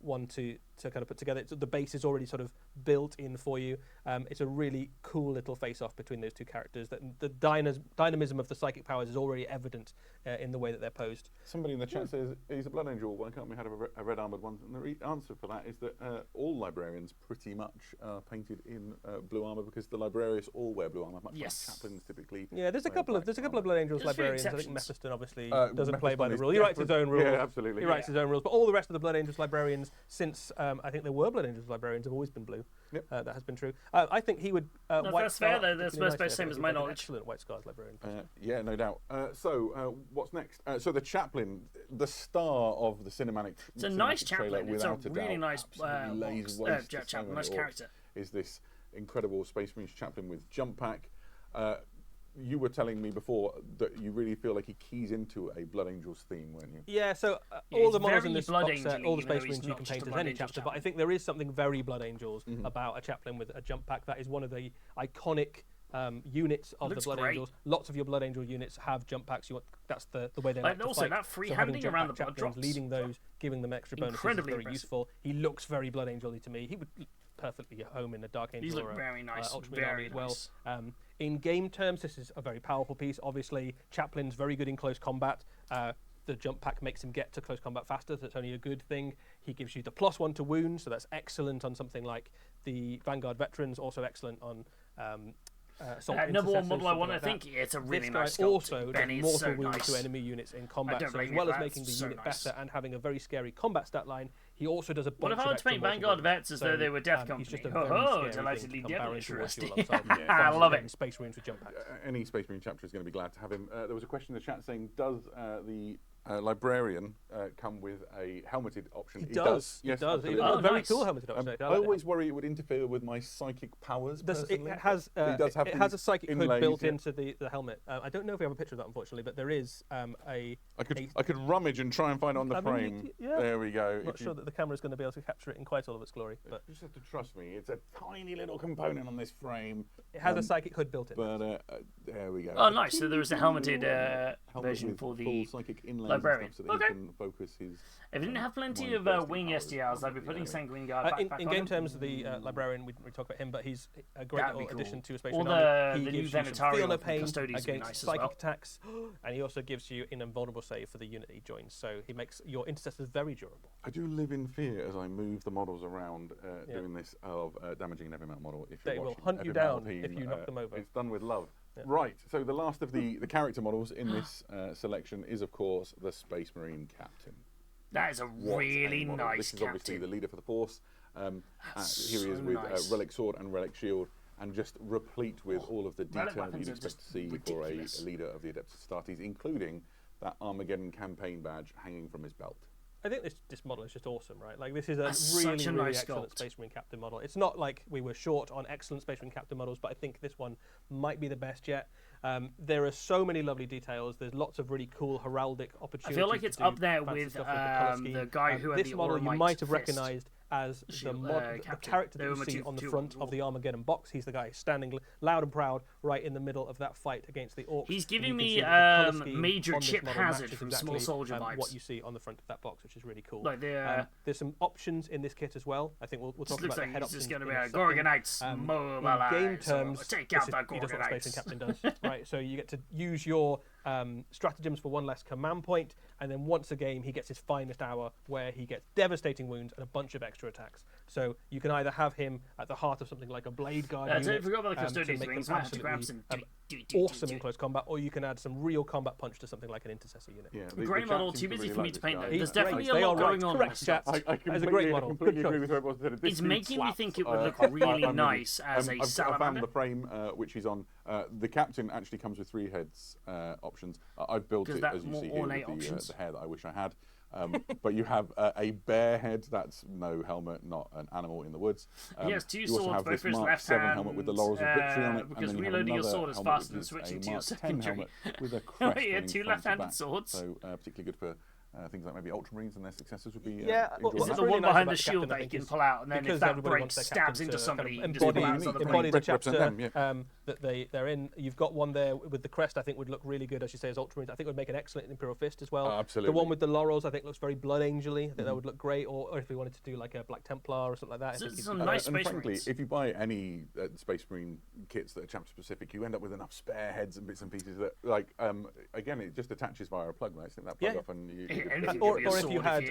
S4: one to kind of put together. The base is already sort of built in for you. It's a really cool little face-off between those two characters. The dynamism of the psychic powers is already evident in the way that they're posed.
S3: Somebody in the chat says, he's a Blood Angel, why can't we have a red armoured one? And the answer for that is that all librarians pretty much are painted in blue armour because the librarians all wear blue armour, much like chaplains typically.
S4: Yeah, there's a couple of Blood Angels
S1: There's a few
S4: librarians. I think
S1: exceptions.
S4: Mephiston obviously doesn't
S3: Mephiston
S4: play by the
S3: is
S4: rule. He writes his own rules.
S3: Yeah, absolutely.
S4: He writes his own rules. But all the rest of the Blood Angels librarians, since I think there were Blood Angels librarians, have always been blue.
S3: Yep.
S4: That has been true. I think he would.
S1: No,
S4: White
S1: that's fair,
S4: Scar,
S1: though. That's
S4: particularly
S1: the same
S4: nicely.
S1: as
S4: I
S1: my
S4: think he's an
S1: knowledge.
S4: Excellent White Scars librarian.
S3: Yeah, no doubt. So what's next? So the chaplain, the star of the cinematic.
S1: It's a nice
S3: trailer,
S1: chaplain. It's a
S3: without
S1: really
S3: doubt,
S1: nice
S3: absolutely lays
S1: box.
S3: waste to so
S1: Chaplain,
S3: many
S1: nice
S3: orcs,
S1: character.
S3: Is this incredible Space Marines chaplain with jump pack? You were telling me before that you really feel like he keys into a Blood Angels theme, weren't you?
S4: Yeah, so
S1: Yeah,
S4: all
S1: he's
S4: the models
S1: very
S4: in this
S1: Blood
S4: box set,
S1: Angel-y,
S4: all the
S1: even though
S4: Space
S1: he's
S4: Marines you
S1: not
S4: can
S1: just a
S4: paint as
S1: Blood
S4: any
S1: Angel
S4: chapter, but
S1: chaplain.
S4: I think there is something very Blood Angels about a chaplain with a jump pack. That is one of the iconic units of
S1: Looks
S4: the Blood
S1: great.
S4: Angels. Lots of your Blood Angel units have jump packs. That's the way they like to
S1: also
S4: fight.
S1: that
S4: So having
S1: freehanding
S4: jump
S1: around
S4: pack
S1: the blood
S4: chaplains,
S1: drops.
S4: leading those, giving them extra bonuses is
S1: Incredibly
S4: very
S1: impressive.
S4: useful. He looks very Blood Angel-y to me. He would perfectly at home in a Dark
S1: These
S4: Angel
S1: look
S4: or
S1: very nice.
S4: Ultramarine army
S1: Very
S4: as well.
S1: nice.
S4: In game terms, this is a very powerful piece. Obviously, Chaplin's very good in close combat. The jump pack makes him get to close combat faster, so it's only a good thing. He gives you the +1 to wounds, so that's excellent on something like the Vanguard Veterans, also excellent on Assault
S1: Number one
S4: Intercessors,
S1: model I
S4: something
S1: want to
S4: like
S1: think
S4: that.
S1: it's a really
S4: This guy
S1: nice sculpt.
S4: also
S1: Benny
S4: does
S1: is
S4: mortal
S1: so
S4: wounds
S1: nice.
S4: to enemy units in combat.
S1: don't
S4: So as
S1: blame you
S4: well
S1: for
S4: as
S1: that,
S4: making the
S1: it's so
S4: unit
S1: nice.
S4: better and having a very scary combat stat line, he also does a bunch
S1: What if I
S4: of
S1: were to
S4: extra
S1: paint
S4: mortal
S1: Vanguard
S4: wounds.
S1: vets as though they were Death
S4: He's
S1: Company?
S4: just a
S1: Ho
S4: very
S1: ho,
S4: scary
S1: delightedly
S4: thing to come
S1: devilish,
S4: barrel towards you
S1: Rusty.
S4: alongside
S1: I love it.
S4: Space Marines with jump packs.
S3: Any Space Marine chapter is going to be glad to have him. There was a question in the chat saying, does the librarian come with a helmeted option?
S4: He does.
S3: Yes,
S4: He does.
S3: absolutely.
S4: A very
S1: nice.
S4: cool helmeted option.
S3: I always worry it would interfere with my psychic powers.
S4: It
S3: Personally.
S4: has
S3: He does have
S4: it has a
S3: these
S4: psychic hood
S3: inlays,
S4: built
S3: yeah.
S4: into the helmet. I don't know if we have a picture of that, unfortunately, but there is a.
S3: I could rummage and try and find it on the
S4: I mean,
S3: frame.
S4: yeah.
S3: There we go.
S4: I'm not sure that the camera is going to be able to capture it in quite all of its glory, but
S3: You just have to trust me. It's a tiny little component on this frame.
S4: it has a psychic hood built in.
S3: But there we go.
S1: Oh, nice. So there is a helmeted
S3: Helmet
S1: version
S3: with
S1: for
S3: full
S1: the
S3: psychic inlays
S1: librarian.
S3: and stuff so that
S1: Okay.
S3: he can focus his.
S1: If it didn't have plenty
S3: mind
S1: of
S3: bursting
S1: wing
S3: powers.
S1: SDRs, I'd be putting
S3: Yeah.
S1: Sanguine Guard back
S4: In
S1: on
S4: game
S1: him.
S4: terms, the librarian, we talk about him, but he's a great
S1: That'd be
S4: little addition
S1: cool.
S4: to a Space
S1: Or
S4: Marine army.
S1: the
S4: He
S1: new
S4: gives you some
S1: Venetarian
S4: feel no
S1: from
S4: pain
S1: Custodians would be
S4: against
S1: nice as
S4: psychic
S1: well.
S4: attacks, and he also gives you an invulnerable save for the unit he joins. So he makes your intercessors very durable.
S3: I do live in fear as I move the models around doing this of damaging an heavy metal model. If you're
S4: They will
S3: watching
S4: hunt you
S3: Heavy Metal
S4: down
S3: Team,
S4: if you knock them over.
S3: It's done with love.
S4: Yeah.
S3: Right. So the last of the character models in this selection is, of course, the Space Marine Captain.
S1: That is a
S3: What
S1: really
S3: a model.
S1: nice
S3: This is obviously
S1: captain.
S3: the leader for the Force. Here he is
S1: so
S3: with
S1: nice.
S3: Relic Sword and Relic Shield, and just replete with all of the
S1: Relic
S3: detail that
S1: weapons
S3: you'd
S1: are
S3: expect
S1: just
S3: to see
S1: ridiculous.
S3: for a leader of the Adeptus Astartes, including that Armageddon campaign badge hanging from his belt.
S4: I think this model is just awesome, right? Like this is a
S1: That's
S4: really,
S1: such a
S4: really
S1: nice
S4: excellent
S1: sculpt.
S4: Space Marine Captain model. It's not like we were short on excellent Space Marine Captain models, but I think this one might be the best yet. There are so many lovely details. There's lots of really cool heraldic
S1: I
S4: opportunities.
S1: feel like
S4: to
S1: it's
S4: do
S1: up there
S4: fancy
S1: with
S4: stuff the colour
S1: the
S4: scheme.
S1: guy who had
S4: this
S1: the
S4: model you
S1: Oromite
S4: might have
S1: fist.
S4: recognised as the
S1: captain.
S4: character
S1: They
S4: that
S1: were
S4: you
S1: my
S4: see
S1: two-
S4: on the
S1: two
S4: front of the Armageddon box. He's the guy standing loud and proud right in the middle of that fight against the Orcs.
S1: He's
S4: And
S1: giving
S4: you can
S1: me
S4: see that the colour scheme
S1: Major
S4: on this
S1: Chip
S4: model
S1: Hazard
S4: matches
S1: from
S4: exactly,
S1: Small Soldier vibes.
S4: what you see on the front of that box, which is really cool.
S1: Like the
S4: there's some options in this kit as well. I think we'll
S1: this
S4: talk
S1: looks
S4: about
S1: like
S4: the head
S1: he's just
S4: options
S1: going to
S4: in
S1: be
S4: a
S1: a
S4: second.
S1: Gorgonites
S4: In
S1: mobilize.
S4: game terms,
S1: or take
S4: this
S1: out
S4: is-
S1: the
S4: he does what Space
S1: Gorgonites.
S4: Marine Captain does, right? So you get to use your stratagems for one less command point, and then once a game he gets his finest hour, where he gets devastating wounds and a bunch of extra attacks. So you can either have him at the heart of something like a Blade Guard
S1: I
S4: unit,
S1: totally forgot about the
S4: to
S1: Custodians
S4: make them
S1: wings. I had to
S4: absolutely,
S1: grab some.
S4: awesome in close combat, or you can add some real combat punch to something like an intercessor unit.
S3: Yeah,
S1: Grey
S3: chat
S1: model,
S3: seems
S1: too
S3: to
S1: busy
S3: really
S1: for me
S3: like
S1: to
S3: this
S1: paint
S3: guy.
S1: though.
S4: He's
S1: There's
S4: great.
S1: definitely a
S4: They
S1: lot
S4: are right.
S1: going on.
S4: Correct, chat.
S3: I
S4: That is a
S3: completely,
S4: great model.
S3: completely
S4: Good
S3: agree
S4: choice.
S3: with what everyone said. This
S1: It's
S3: dude
S1: making me
S3: slaps.
S1: think it would look really
S3: I'm with
S1: nice
S3: you.
S1: as a
S3: I found
S1: salamander.
S3: the frame which he's on. The captain actually comes with 3 heads options. I've built
S1: 'Cause
S3: it
S1: that's
S3: as you
S1: more
S3: see here
S1: ornate
S3: with
S1: options.
S3: the hair that I wish I had. But you have a bear head. That's no helmet, not an animal in the woods.
S1: He has 2
S3: you also
S1: swords,
S3: have
S1: both
S3: this
S1: for his
S3: Mark
S1: left
S3: 7
S1: hand.
S3: helmet with the laurels of victory on it, and
S1: Because
S3: then you have
S1: reloading your
S3: another
S1: sword is
S3: helmet
S1: faster
S3: which
S1: than
S3: is
S1: switching
S3: a
S1: to your
S3: Mark 10
S1: secondary.
S3: helmet with a crest
S1: He had
S3: running
S1: 2
S3: front to
S1: left-handed
S3: back.
S1: swords.
S3: So particularly good for things like maybe Ultramarines and their successors would be.
S4: Yeah,
S3: enjoying
S1: Is it
S3: that.
S1: the
S4: really
S1: one
S4: nice
S1: behind
S4: about
S1: the
S4: the
S1: shield
S4: captain, I
S1: that you
S4: think,
S1: can
S4: is
S1: pull out, and then
S4: because
S1: if that
S4: everybody
S1: breaks,
S4: wants their
S1: stabs
S4: captain
S1: into
S4: to
S1: somebody,
S4: kind
S1: you
S4: of
S1: just pull out
S3: embody
S1: another
S3: the
S1: point.
S4: the
S3: represent
S4: chapter
S3: them, yeah.
S4: that they're in. You've got one there with the crest. I think would look really good, as you say, as Ultramarines. I think would make an excellent Imperial Fist as well.
S3: Absolutely.
S4: The one with the laurels, I think, looks very Blood Angel-y. I think that would look great. Or if we wanted to do like a Black Templar or something like that, I think
S1: This
S4: you'd
S1: is
S4: do
S1: some
S4: that.
S1: nice
S3: And
S1: Space
S3: frankly,
S1: Marines.
S3: if you buy any Space Marine kits that are chapter specific, you end up with enough spare heads and bits and pieces that, like, again, it just attaches via a plug. Right? Snip that plug
S4: Yeah.
S3: off, and you.
S1: Anything
S4: Or
S1: could be a
S4: if
S1: sword
S4: you had,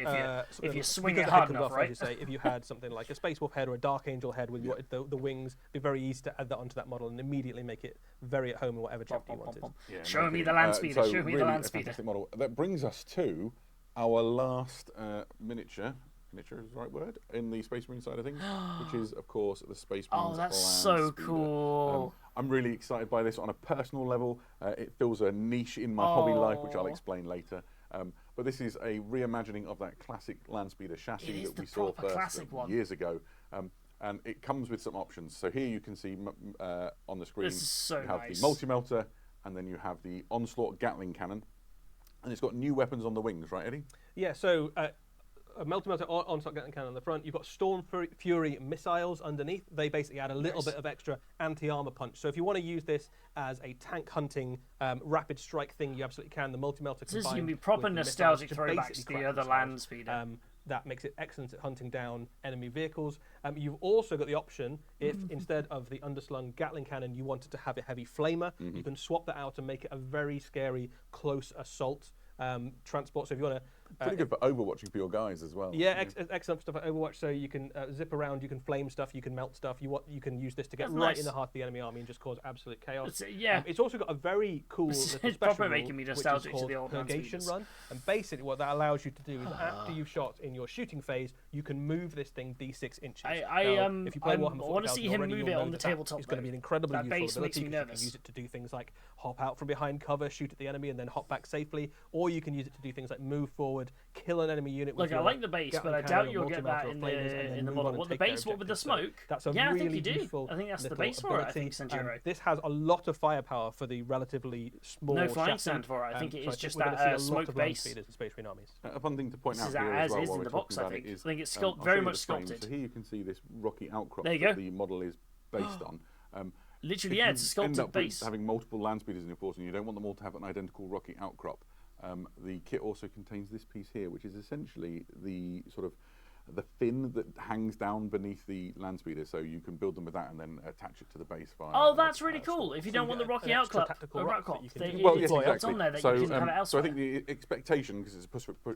S1: if you swing
S4: because
S1: it
S4: the
S1: hard
S4: head comes
S1: enough,
S4: off,
S1: right?
S4: as you say, if you had something like a Space Wolf head or a Dark Angel head with the wings, it'd be very easy to add that onto that model and immediately make it very at home in whatever chapter you wanted.
S3: Yeah,
S1: Show
S3: no
S1: me
S3: kidding.
S1: the land speeder.
S3: So
S1: Show me
S3: really
S1: the land
S3: a
S1: speeder.
S3: fantastic model. That brings us to our last miniature. Miniature is the right word in the Space Marine side of things, which is of course the Space Marine.
S1: Oh, that's
S3: land
S1: so
S3: speeder.
S1: cool.
S3: I'm really excited by this on a personal level. It fills a niche in my hobby life, which I'll
S1: Oh.
S3: explain later. But this is a reimagining of that classic land speeder chassis
S1: It is
S3: that we
S1: the
S3: saw
S1: proper
S3: first
S1: classic one.
S3: years ago. And it comes with some options. So here you can see on the screen,
S1: This is so
S3: you have
S1: nice.
S3: the multi-melter, and then you have the Onslaught Gatling cannon. And it's got new weapons on the wings, right, Eddie?
S4: Yeah, so a multi-melter onslaught gatling cannon on the front. You've got Storm Fury missiles underneath. They basically add a little bit of extra anti-armor punch. So if you want to use this as a tank hunting rapid strike thing, you absolutely can. The multi-melter
S1: This is
S4: combined
S1: going to be proper
S4: with the missiles
S1: nostalgic
S4: to
S1: throwbacks
S4: basically
S1: to the
S4: crack
S1: other
S4: missiles.
S1: land speeder.
S4: That makes it excellent at hunting down enemy vehicles. You've also got the option, if instead of the underslung Gatling cannon, you wanted to have a heavy flamer, you can swap that out and make it a very scary close assault transport. So if you want to
S3: Pretty good for overwatching for your guys as well.
S4: yeah, excellent stuff at Overwatch. So you can zip around, you can flame stuff, you can melt stuff. You can use this to get
S1: That's
S4: right
S1: nice.
S4: in the heart of the enemy army and just cause absolute chaos.
S1: Yeah.
S4: It's also got a very cool
S1: It's
S4: little
S1: proper
S4: special
S1: making
S4: rule,
S1: me
S4: which is
S1: nostalgic to
S4: called
S1: the old land
S4: Purgation
S1: speeders.
S4: Run. And basically, what that allows you to do is after you've shot in your shooting phase, you can move this thing d6 inches. Now, if you play Warhammer
S1: I want to
S4: 40,000
S1: see him
S4: already,
S1: move
S4: you'll
S1: it
S4: know
S1: on the
S4: that that
S1: tabletop.
S4: is going to be
S1: though.
S4: an incredibly
S1: That
S4: useful
S1: base makes
S4: ability
S1: me
S4: because you
S1: nervous.
S4: can use it to do things like hop out from behind cover, shoot at the enemy, and then hop back safely. Or you can use it to do things like move forward, kill an enemy unit.
S1: Look,
S4: with
S1: I
S4: your
S1: like the base, but
S4: Gatling
S1: I
S4: cannon
S1: doubt
S4: or
S1: you'll get that
S4: multi-melter or
S1: in
S4: flamers, and then
S1: the
S4: move
S1: model.
S4: on and
S1: What, the
S4: take their
S1: base? What with the
S4: objectives. So
S1: smoke?
S4: that's a
S1: Yeah, I
S4: really
S1: think you do.
S4: useful
S1: I think that's the
S4: little
S1: base for it. I
S4: ability.
S1: think, Sanjiro.
S4: This has a lot of firepower for the relatively small
S1: No flying
S4: chassis.
S1: stand for it. I think it
S4: so
S1: is just
S4: we're gonna
S1: that
S4: see a lot
S1: smoke
S4: of land
S1: base.
S4: speeders in Space Marine armies.
S3: A fun thing to point
S1: This
S3: out
S1: is
S3: here
S1: as
S3: as well
S1: is
S3: while
S1: in
S3: we're
S1: the box,
S3: talking
S1: I
S3: about
S1: think.
S3: it is,
S1: I think it's
S3: I'll
S1: very
S3: show you
S1: much
S3: the frame.
S1: sculpted.
S3: So here you can see this rocky outcrop
S1: There you
S3: that
S1: go.
S3: the model is based on.
S1: Literally,
S3: If
S1: yeah,
S3: you
S1: it's a
S3: end
S1: sculpted
S3: up with
S1: base.
S3: having multiple land speeders in your force and you don't want them all to have an identical rocky outcrop, the kit also contains this piece here, which is essentially the sort of the fin that hangs down beneath the land speeder, so you can build them with that and then attach it to the base via.
S1: Oh, that's really cool. If you
S4: So
S1: don't want the
S4: get
S1: rocky
S4: an extra
S1: outcrop,
S4: tactical rock that you can do.
S3: Well, yes,
S1: it's
S3: exactly.
S1: on there that
S3: so,
S1: you can have it
S3: so
S1: elsewhere.
S3: I think the expectation, because it's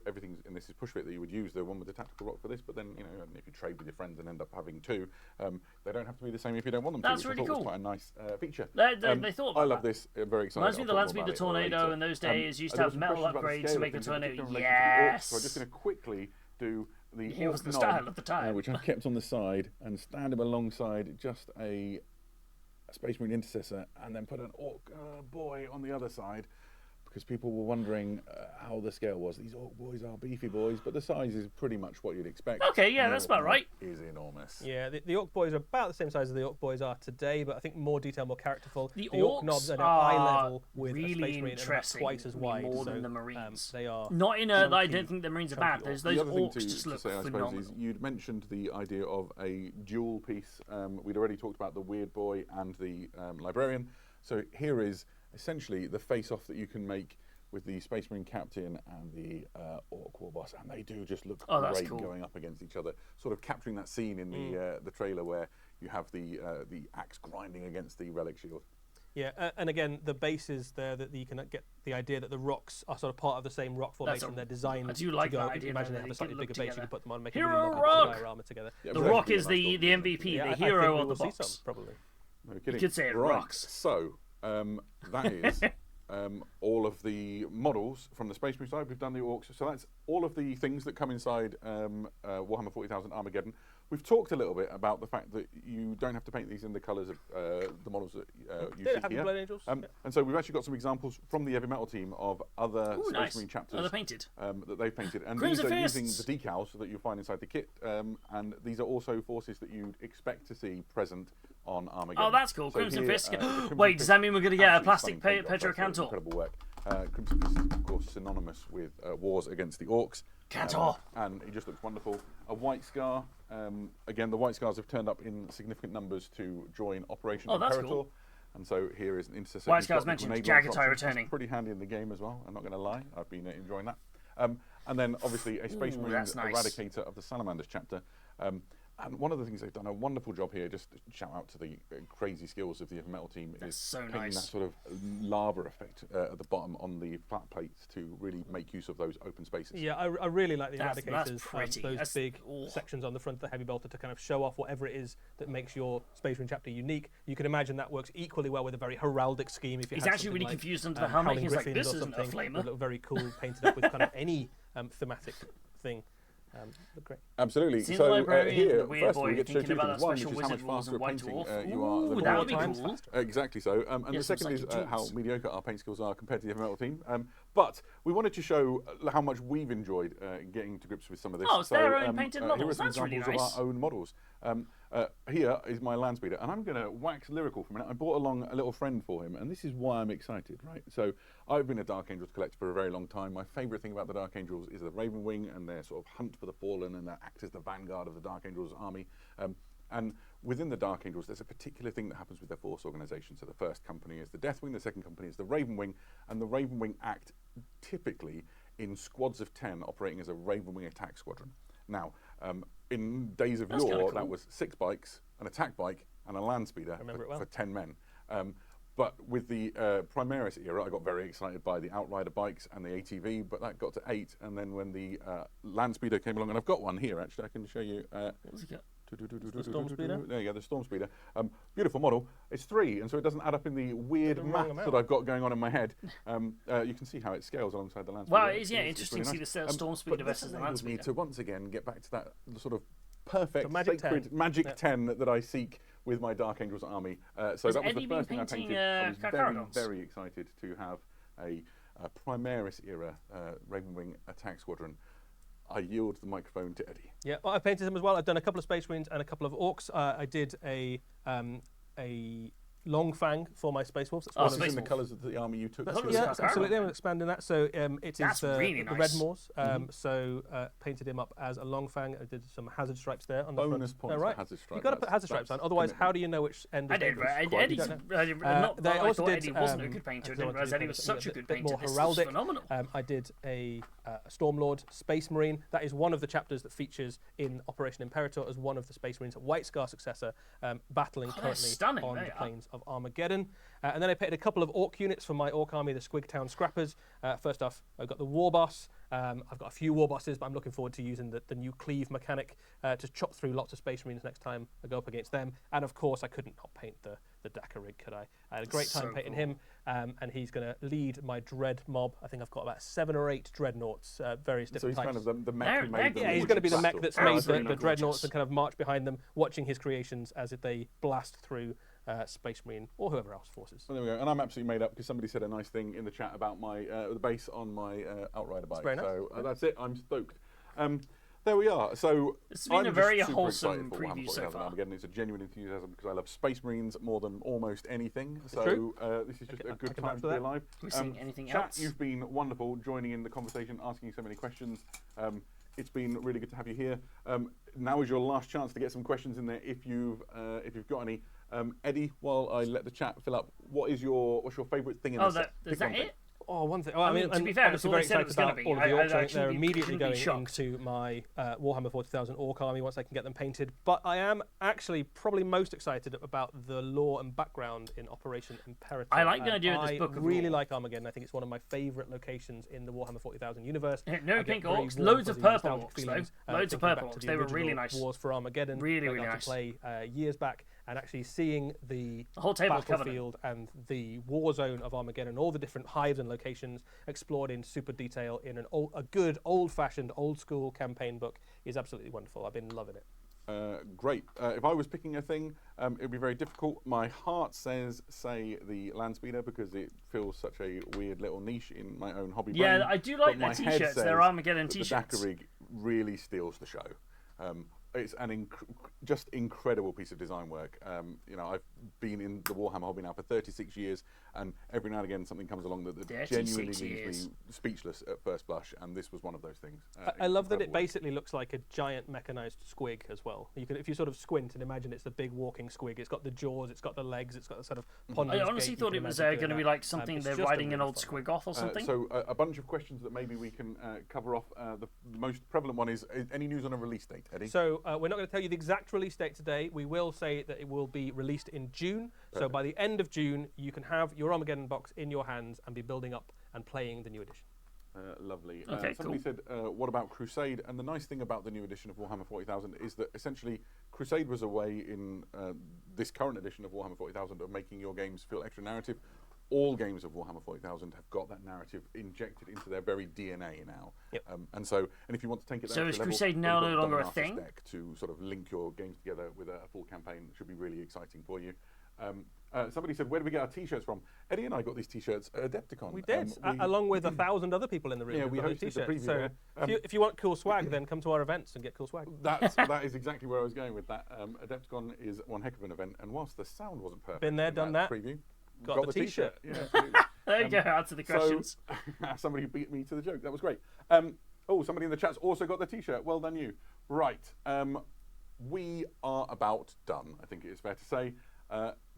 S3: everything in this is push fit, that you would use the one with the tactical rock for this, but then if you trade with your friends and end up having two, they don't have to be the same if you don't want them
S1: That's
S3: to.
S1: really
S3: which I thought
S1: cool.
S3: was quite a nice feature.
S1: They thought about
S3: I love
S1: that.
S3: this. Very excited.
S1: Reminds me of the
S3: I'll
S1: land
S3: talk more
S1: speeder
S3: about it
S1: tornado
S3: later.
S1: in those days. Used to
S3: there
S1: have
S3: were some
S1: metal
S3: questions about the
S1: upgrades to
S3: scale of
S1: make a
S3: things in
S1: tornado.
S3: particular in relation to the orcs,
S1: Yes.
S3: So I'm just going to quickly do the
S1: It
S3: orc
S1: was the
S3: knob,
S1: style of the time.
S3: which I've kept on the side and stand him alongside just a Space Marine intercessor, and then put an orc boy on the other side, because people were wondering how the scale was. These orc boys are beefy boys, but the size is pretty much what you'd expect.
S1: Okay, yeah,
S3: The
S1: that's
S3: orc
S1: about
S3: knob
S1: right.
S3: Is enormous.
S4: Yeah, the Orc Boys are about the same size as the Orc Boys are today, but I think more detail, more characterful.
S1: The
S4: Orc
S1: orcs
S4: knobs are at
S1: are
S4: eye level with a
S1: really
S4: Space Marine and about
S1: interesting,
S4: twice as wide.
S1: more
S4: so,
S1: than the Marines.
S4: They are
S1: Not in a. I
S4: chunky-
S1: don't think the Marines are
S4: chunky
S1: bad. Those
S3: The other thing
S1: orcs just
S3: to
S1: look
S3: say, I suppose,
S1: phenomenal.
S3: is you'd mentioned the idea of a dual piece. We'd already talked about the Weird Boy and the Librarian. So here is essentially the face-off that you can make with the Space Marine Captain and the Orc War Boss, and they do just look
S1: that's
S3: great
S1: cool.
S3: going up against each other, sort of capturing that scene in the trailer where you have the axe grinding against the relic shield.
S4: Yeah, and again, the bases there that you can get the idea that the rocks are sort of part of the same rock formation. They're designed.
S1: I do like
S4: to go.
S1: that idea
S4: Imagine
S1: that
S4: they have
S1: they
S4: a slightly
S1: look
S4: bigger base. You
S1: together.
S4: can put them on, make
S1: Hero
S4: a really
S1: Rock!
S4: lovely armor together.
S3: Yeah,
S1: The
S3: but
S1: Rock
S3: actually
S1: is
S3: a nice
S1: the
S3: little
S1: MVP,
S3: thing.
S4: Yeah,
S1: the
S4: I
S1: hero
S4: think we
S1: of the
S4: will see
S1: box.
S4: some, probably.
S3: No kidding.
S1: could say it
S3: right.
S1: rocks.
S3: So that is all of the models from the Space Marine side. We've done the orcs. So that's all of the things that come inside Warhammer 40,000 Armageddon. We've talked a little bit about the fact that you don't have to paint these in the colours of the models that you
S4: Yeah,
S3: see
S4: have the
S3: here.
S4: Blood Angels. Yeah.
S3: And so we've actually got some examples from the Heavy Metal team of other
S1: Ooh,
S3: Space
S1: nice.
S3: Marine chapters
S1: Oh, they're painted.
S3: that they've painted. And
S1: Crimson
S3: these are using
S1: Fists.
S3: the decals that you'll find inside the kit. And these are also forces that you'd expect to see present on Armageddon.
S1: Oh, that's cool.
S3: So
S1: Crimson
S3: here,
S1: Fist.
S3: the Crimson
S1: Wait, does that mean we're going to get a
S3: absolutely
S1: plastic
S3: stunning paint job.
S1: Petro
S3: That's
S1: Cantor?
S3: incredible work. Crimson Fist is, of course, synonymous with wars against the orcs.
S1: Cantor.
S3: And he just looks wonderful. A White Scar. Again, the White Scars have turned up in significant numbers to join Operation
S1: that's
S3: Imperator.
S1: cool.
S3: And so here is an intercessor.
S1: White
S3: who's got
S1: Scars
S3: the
S1: mentioned,
S3: grenade
S1: Jagatai
S3: launcher option.
S1: returning.
S3: That's pretty handy in the game as well, I'm not going to lie. I've been enjoying that. And then, obviously, a Space
S1: Ooh,
S3: Marines
S1: that's nice.
S3: Eradicator of the Salamanders chapter. And one of the things they've done a wonderful job here, just shout out to the crazy skills of the Metal team, is
S1: so
S3: taking
S1: nice.
S3: that sort of lava effect at the bottom on the flat plates to really make use of those open spaces.
S4: Yeah, I really like the
S1: That's
S4: Eradicators,
S1: pretty.
S4: those
S1: That's-
S4: big
S1: ooh.
S4: sections on the front of the Heavy Bolter to kind of show off whatever it is that makes your Space Marine chapter unique. You can imagine that works equally well with a very heraldic scheme. If you
S1: He's
S4: had
S1: actually
S4: something
S1: really
S4: like,
S1: confused under the helmet.
S4: Howling
S1: He's like,
S4: Griffins
S1: this
S4: or
S1: isn't a
S4: something.
S1: flamer.
S4: They look very cool, painted up with kind of any thematic thing. Look great.
S3: Absolutely.
S1: Seen
S3: So
S1: the librarian,
S3: here,
S1: the weird
S3: first of all,
S1: boy
S3: we get to show
S1: thinking
S3: two
S1: about
S3: things.
S1: that
S3: One, which
S1: special
S3: is how much
S1: wizard rules
S3: faster
S1: and
S3: a
S1: white
S3: painting
S1: dwarf.
S3: you are.
S1: Ooh,
S3: than
S1: that
S3: the
S1: would be
S3: times
S1: cool.
S3: faster. Exactly so. And
S1: Yeah,
S3: the
S1: some
S3: second is
S1: psychic
S3: how
S1: tools.
S3: mediocre our paint skills are compared to the Metal team. But we wanted to show how much we've enjoyed getting to grips with some of this.
S1: Oh, it's their own
S3: Here
S1: painted
S3: are
S1: models.
S3: some
S1: That's really
S3: examples
S1: nice.
S3: of our own models. Here is my land speeder, and I'm going to wax lyrical for a minute. I brought along a little friend for him, and this is why I'm excited, right? So I've been a Dark Angels collector for a very long time. My favourite thing about the Dark Angels is the Raven Wing and their sort of hunt for the fallen, and that act as the vanguard of the Dark Angels army. And within the Dark Angels, there's a particular thing that happens with their force organisation. So the first company is the Death Wing, the second company is the Raven Wing, and the Raven Wing act typically in squads of 10 operating as a Raven Wing attack squadron. Now, in days of
S1: That's
S3: yore,
S1: kinda
S3: that
S1: cool.
S3: was 6 bikes, an attack bike, and a land speeder
S4: remember it well.
S3: for 10 men. But with the Primaris era, I got very excited by the Outrider bikes and the ATV, but that got to 8. And then when the land speeder came along, and I've got one here actually, I can show you.
S1: What's he got?
S4: The Storm Speeder?
S3: There you go, the Storm Speeder. Beautiful model. It's 3, and so it doesn't add up in the weird
S4: The wrong
S3: math
S4: amount.
S3: that I've got going on in my head. You can see how it scales alongside the land
S1: Well,
S3: speeder.
S1: it is, yeah,
S3: It's
S1: interesting to
S3: really
S1: see the
S3: nice.
S1: Storm
S3: But
S1: Speeder
S3: this
S1: versus the land
S3: enables me
S1: speeder.
S3: to once again get back to that sort of perfect,
S4: The magic
S3: sacred
S4: 10.
S3: magic
S4: Yeah.
S3: 10 that I seek with my Dark Angels army. So
S1: Has
S3: that was
S1: Eddie
S3: the
S1: been
S3: first thing I
S1: painting,
S3: painted. I was
S1: Carchargons?
S3: very excited to have a Primaris era Raven Wing attack squadron. I yield the microphone to Eddie.
S4: Yeah, well, I've painted them as well. I've done a couple of Space Marines and a couple of Orcs. I did a Long Fang for my Space Wolves. That's
S1: Oh,
S4: one
S3: This
S4: of
S3: is
S1: Space
S3: in the
S1: Wolf.
S3: colours of the army you took.
S1: I thought it
S3: to-
S1: was
S4: Yeah,
S1: Carchargons.
S4: absolutely. I'm expanding that. So it
S1: That's
S4: is
S1: really
S4: the
S1: nice.
S4: Red Moors. So painted him up as a Long Fang. I did some hazard stripes there on the
S3: Bonus
S4: front.
S3: points
S4: Oh,
S3: for
S4: right.
S3: hazard stripe.
S4: You've got to put
S3: That's-
S4: hazard stripes on.
S3: that's
S4: Otherwise,
S3: commitment.
S4: how do you know which end is
S1: I did,
S4: dangerous?
S1: right?
S3: Quite.
S1: Eddie's
S3: You
S1: not
S4: They
S1: that I
S4: also
S1: thought
S4: did,
S1: Eddie wasn't a good painter. I
S4: I
S1: didn't realise Eddie was such a good
S4: bit
S1: painter.
S4: more
S1: This is
S4: heraldic.
S1: phenomenal.
S4: I did a Stormlord Space Marine. That is one of the chapters that features in Operation Imperator as one of the Space Marines, a White Scar successor, battling
S1: they're
S4: currently
S1: stunning,
S4: on
S1: they
S4: the
S1: are.
S4: plains of Armageddon. And then I painted a couple of Orc units for my Orc army, the Squigtown Scrappers. First off, I've got the War Boss. I've got a few War Bosses, but I'm looking forward to using the new Cleave mechanic to chop through lots of Space Marines next time I go up against them. And of course, I couldn't not paint the Dakar rig, could I? I had a great time
S1: So
S4: painting
S1: cool.
S4: him, and he's going to lead my Dread mob. I think I've got about 7 or 8 Dreadnoughts, various
S3: So
S4: different
S3: he's
S4: types.
S3: kind of the mech
S1: They're-
S3: who made
S1: they're-
S3: the
S4: Yeah, he's
S3: Lord's
S4: going to be the mech
S3: battle.
S4: that's
S1: Oh,
S4: made
S1: he's really
S4: the Dreadnoughts
S1: gorgeous.
S4: and kind of march behind them, watching his creations as if they blast through Space Marine or whoever else forces.
S3: Well, there we go. And I'm absolutely made up because somebody said a nice thing in the chat about my the base on my Outrider bike.
S4: very nice.
S3: So that's it. I'm stoked. There we are. So
S1: It's been
S3: I'm
S1: a
S3: just
S1: very
S3: super
S1: wholesome
S3: excited for Warhammer
S1: preview so
S3: 40,000
S1: far.
S3: Armageddon. It's a genuine enthusiasm because I love Space Marines more than almost anything. So
S4: true.
S3: This is just
S4: can-
S3: a
S4: I
S3: good
S4: can
S3: time
S4: vouch
S3: to
S4: for
S3: be
S4: that.
S3: alive.
S1: we seeing anything
S3: Chat,
S1: else?
S3: you've been wonderful joining in the conversation, asking so many questions. It's been really good to have you here. Now is your last chance to get some questions in there if you've got any. Eddie, while I let the chat fill up, what's your favourite thing in
S1: Oh,
S3: the set?
S1: is
S3: Pick
S1: that
S3: one thing.
S1: it?
S4: Oh, one thing.
S1: I mean, to
S4: and
S1: be fair, that's
S4: obviously
S1: all
S4: very
S1: they said it
S4: excited
S1: was gonna
S4: about
S1: be.
S4: all of the
S1: I'd
S4: Orcs. I think
S1: actually
S4: they're
S1: be
S4: immediately
S1: genuinely
S4: going
S1: shocked.
S4: into my Warhammer 40,000 Orc army once I can get them painted. But I am actually probably most excited about the lore and background in Operation Imperator.
S1: I like the idea of this
S4: I
S1: book of
S4: really
S1: lore.
S4: like Armageddon. I think it's one of my favourite locations in the Warhammer 40,000 universe.
S1: Yeah, no
S4: I get
S1: pink
S4: very
S1: orcs,
S4: warm,
S1: loads of
S4: fuzzy,
S1: purple
S4: nostalgic
S1: orcs, though.
S4: feelings,
S1: Loads of
S4: thinking
S1: purple
S4: back to
S1: orcs.
S4: the
S1: They were really
S4: original
S1: nice.
S4: Wars for Armageddon.
S1: Really,
S4: that I
S1: really
S4: got
S1: nice.
S4: to play years back, and actually seeing the
S1: whole table's covered in.
S4: battlefield and the war zone of Armageddon, all the different hives and locations explored in super detail in a good old-fashioned, old-school campaign book is absolutely wonderful. I've been loving it.
S3: Great. If I was picking a thing, it would be very difficult. My heart says, say, the land speeder because it fills such a weird little niche in my own hobby.
S1: Yeah,
S3: brain.
S1: I do
S3: But
S1: like
S3: my
S1: their
S3: head
S1: t-shirts.
S3: says
S1: Their Armageddon
S3: that
S1: t-shirts.
S3: The Dakar rig really steals the show. It's an just incredible piece of design work. I've been in the Warhammer hobby now for 36 years, and every now and again something comes along that
S1: 36
S3: genuinely leaves
S1: years.
S3: me speechless at first blush, and this was one of those things.
S4: I love that it
S3: Incredible work.
S4: basically looks like a giant mechanized squig as well. You can, if you sort of squint and imagine it's the big walking squig. It's got the jaws, it's got the legs, it's got the sort of pond.
S1: I honestly thought it was going to be like something
S4: it's
S1: they're
S4: just a
S1: riding an
S4: really
S1: old
S4: fun
S1: squig off or something.
S3: So a bunch of questions that maybe we can cover off. The most prevalent one is any news on a release date, Eddie?
S4: So we're not going to tell you the exact release date today. We will say that it will be released in June. So by the end of June, you can have your Armageddon box in your hands and be building up and playing the new edition.
S3: Lovely.
S1: Okay,
S3: somebody
S1: cool.
S3: said, what about Crusade? And the nice thing about the new edition of Warhammer 40,000 is that essentially Crusade was a way in this current edition of Warhammer 40,000 of making your games feel extra narrative. All games of Warhammer 40,000 have got that narrative injected into their very DNA now.
S4: Yep.
S3: And if you want to take it
S1: So
S3: that
S1: is
S3: extra level,
S1: Crusade
S3: you've
S1: now
S3: got
S1: no
S3: the
S1: longer a
S3: Dominus
S1: thing?
S3: deck to sort of link your games together with a full campaign. It should be really exciting for you. Somebody said, where do we get our T-shirts from? Eddie and I got these T-shirts at Adepticon.
S4: We did, along with 1,000 other people in the room.
S3: Yeah,
S4: who've
S3: we
S4: got those
S3: hosted the
S4: t-shirts.
S3: preview
S4: So
S3: there.
S4: if you want cool swag, then come to our events and get cool swag.
S3: That is exactly where I was going with that. Adepticon is one heck of an event, and whilst the sound wasn't perfect,
S4: Been there,
S3: in
S4: done that.
S3: Preview,
S4: Got the T-shirt.
S3: Yeah, absolutely.
S1: There you go. Answer the questions.
S3: So, somebody beat me to the joke. That was great. Somebody in the chat's also got the T-shirt. Well done, you. Right. We are about done, I think it is fair to say.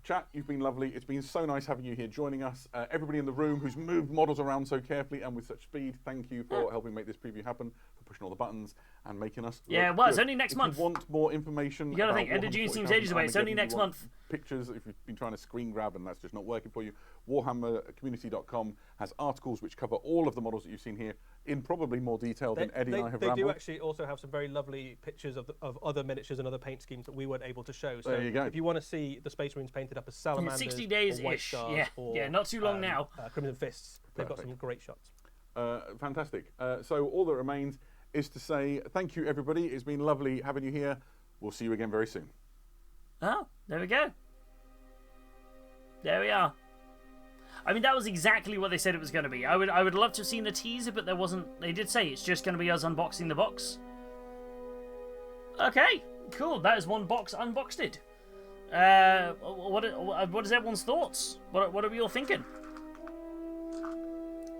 S3: Chat, you've been lovely. It's been so nice having you here joining us. Everybody in the room who's moved models around so carefully and with such speed, thank you for helping make this preview happen, for pushing all the buttons and making us
S1: Yeah,
S3: look
S1: well, it's
S3: good.
S1: only next
S3: If
S1: month.
S3: you want more information,
S1: You gotta
S3: about
S1: think, end of
S3: Warhammer
S1: June seems
S3: 40,000
S1: ages away. It's only
S3: Armageddon,
S1: next
S3: you want
S1: month.
S3: Pictures, if you've been trying to screen grab and that's just not working for you, warhammercommunity.com has articles which cover all of the models that you've seen here in probably more detail than Eddie and I have
S4: They
S3: rambled.
S4: do actually also have some very lovely pictures of other miniatures and other paint schemes that we weren't able to show. So
S3: There you go.
S4: if you want to see the Space Marines painted up as salamanders,
S1: 60
S4: or
S1: days-ish,
S4: White Stars,
S1: yeah.
S4: or
S1: Yeah, not too long now.
S4: Crimson Fists, they've got
S3: Perfect.
S4: some great shots.
S3: Fantastic. So all that remains is to say thank you, everybody. It's been lovely having you here. We'll see you again very soon.
S1: Oh, there we go. There we are. I mean, that was exactly what they said it was going to be. I would love to have seen the teaser, but there wasn't. They did say it's just going to be us unboxing the box. Okay, cool. That is one box unboxed. What is everyone's thoughts? What are we all thinking?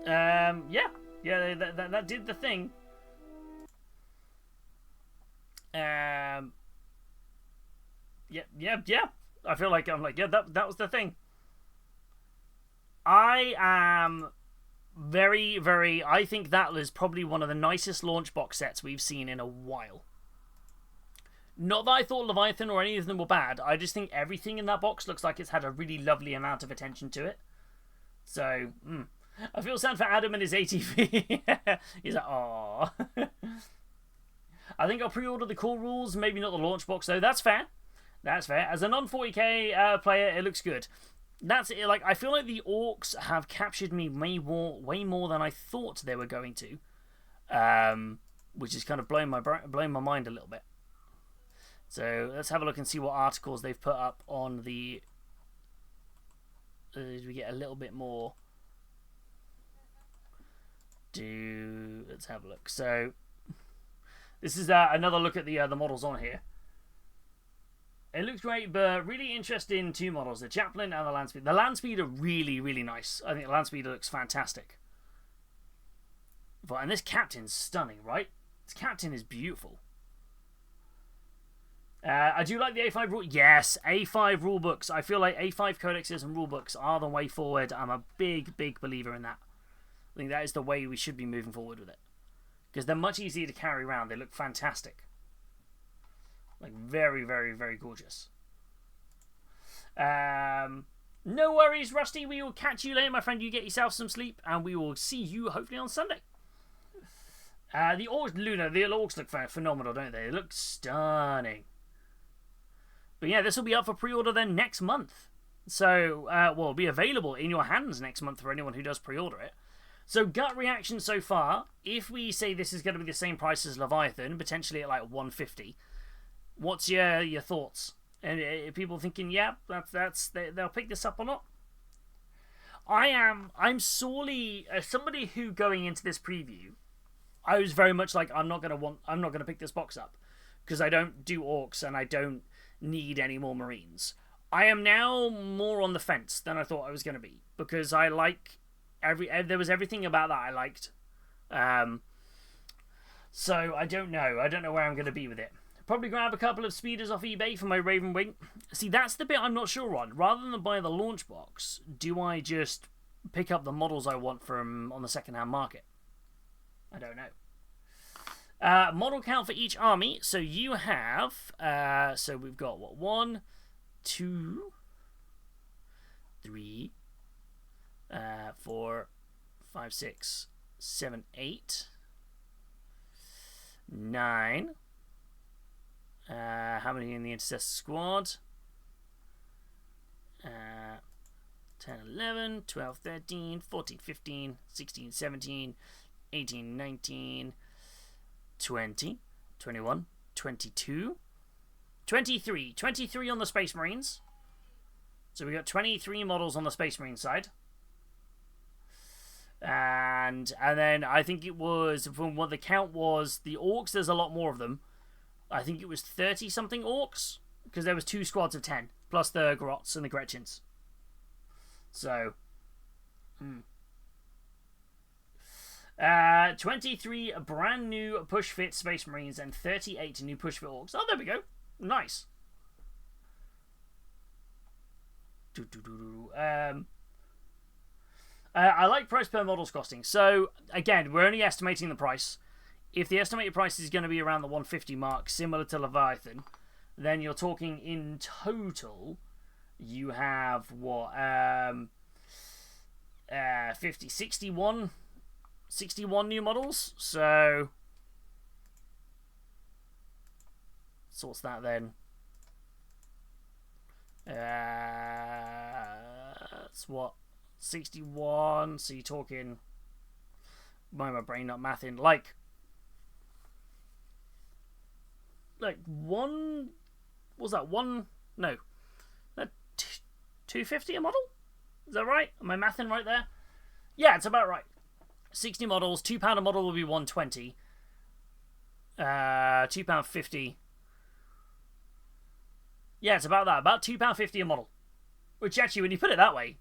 S1: Yeah, that did the thing. Yeah. I feel like I'm like, yeah, that was the thing. I am very, very. I think that was probably one of the nicest launch box sets we've seen in a while. Not that I thought Leviathan or any of them were bad. I just think everything in that box looks like it's had a really lovely amount of attention to it. So, I feel sad for Adam and his ATV. He's like, aww. I think I'll pre-order the core rules, maybe not the launch box though. That's fair. That's fair. As a non-40k player, it looks good. That's it. Like, I feel like the orcs have captured me way more than I thought they were going to, which is kind of blowing my mind a little bit. So let's have a look and see what articles they've put up on the. We get a little bit more. Let's have a look. So this is another look at the models on here. It looks great, but really interesting two models, the Chaplain and the Landspeeder. The Landspeeder are really, really nice. I think the Landspeeder looks fantastic. And this Captain's stunning, right? This Captain is beautiful. I do like the A5 rule. Yes, A5 rulebooks. I feel like A5 codexes and rulebooks are the way forward. I'm a big, big believer in that. I think that is the way we should be moving forward with it. Because they're much easier to carry around. They look fantastic. Like, very, very, very gorgeous. No worries, Rusty. We will catch you later, my friend. You get yourself some sleep, and we will see you hopefully on Sunday. The orcs, Luna, the orcs look phenomenal, don't they? They look stunning. But yeah, this will be up for pre-order then next month. So, it'll be available in your hands next month for anyone who does pre-order it. So, gut reaction so far, if we say this is going to be the same price as Leviathan, potentially at like $150, what's your thoughts? And are people thinking, yeah, they'll pick this up or not? I'm sorely somebody who going into this preview, I was very much like, I'm not gonna pick this box up because I don't do orcs and I don't need any more Marines. I am now more on the fence than I thought I was going to be, because I like there was everything about that I liked. So I don't know. I don't know where I'm going to be with it. Probably grab a couple of speeders off eBay for my Raven Wing. See, that's the bit I'm not sure on. Rather than buy the launch box, do I just pick up the models I want from on the secondhand market? I don't know. Model count for each army. So you have... so we've got, what, 1, 2, 3, 4, 5, 6, 7, 8, 9. How many in the Intercessor squad? 10, 11, 12, 13, 14, 15, 16, 17, 18, 19, 20, 21, 22, 23. 23 on the Space Marines. So we got 23 models on the Space Marine side. And then I think it was, from what the count was, the Orcs, there's a lot more of them. I think it was 30-something Orcs, because there was 2 squads of 10, plus the Grots and the Gretchens. So, 23 brand new push-fit Space Marines and 38 new push-fit Orcs. Oh, there we go. Nice. I like price per models costing. So, again, we're only estimating the price. If the estimated price is going to be around the 150 mark, similar to Leviathan, then you're talking in total, you have, what, 50, 61 new models. So, what's that then? It's what? 61, so you're talking, why my brain not mathing, like one, what was that, one, no, that 250 a model? Is that right? Am I mathing right there? Yeah, it's about right. 60 models, £2 a model will be 120. £2.50. Yeah, it's about that, about £2.50 a model. Which actually, when you put it that way,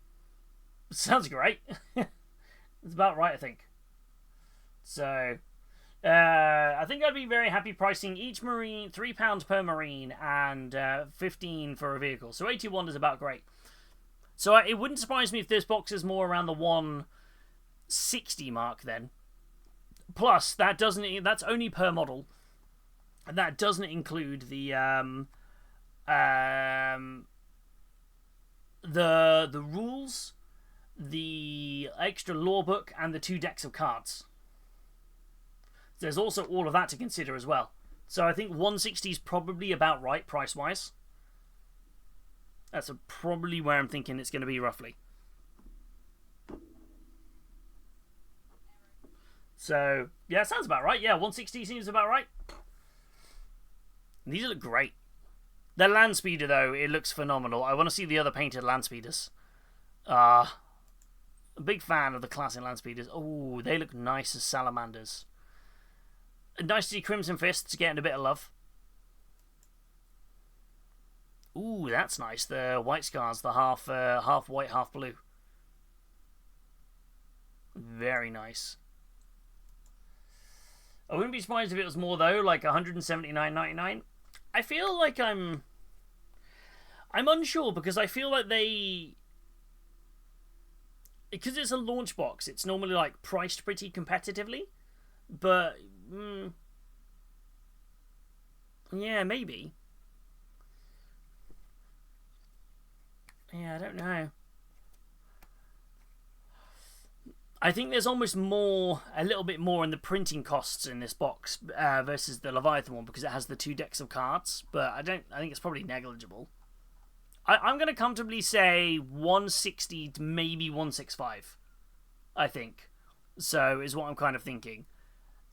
S1: sounds great. It's about right, I think. So, I think I'd be very happy pricing each Marine £3 per Marine and 15 for a vehicle. So 81 is about great. So it wouldn't surprise me if this box is more around the 160 mark then. Plus, that's only per model, and that doesn't include the rules, the extra lore book, and the 2 decks of cards. There's also all of that to consider as well. So I think 160 is probably about right price-wise. That's probably where I'm thinking it's going to be roughly. So, yeah, sounds about right. Yeah, 160 seems about right. These look great. The land speeder, though, it looks phenomenal. I want to see the other painted land speeders. A big fan of the classic land speeders. Oh, they look nice as salamanders. Nice to see Crimson Fists getting a bit of love. Ooh, that's nice. The white scars, the half white, half blue. Very nice. I wouldn't be surprised if it was more though, like $179.99. I feel like I'm unsure because I feel like because it's a launch box, it's normally like priced pretty competitively, but yeah, maybe. Yeah, I don't know. I think there's almost a little bit more in the printing costs in this box versus the Leviathan one because it has the 2 decks of cards. But I think it's probably negligible. I'm going to comfortably say 160 to maybe 165. I think. So is what I'm kind of thinking.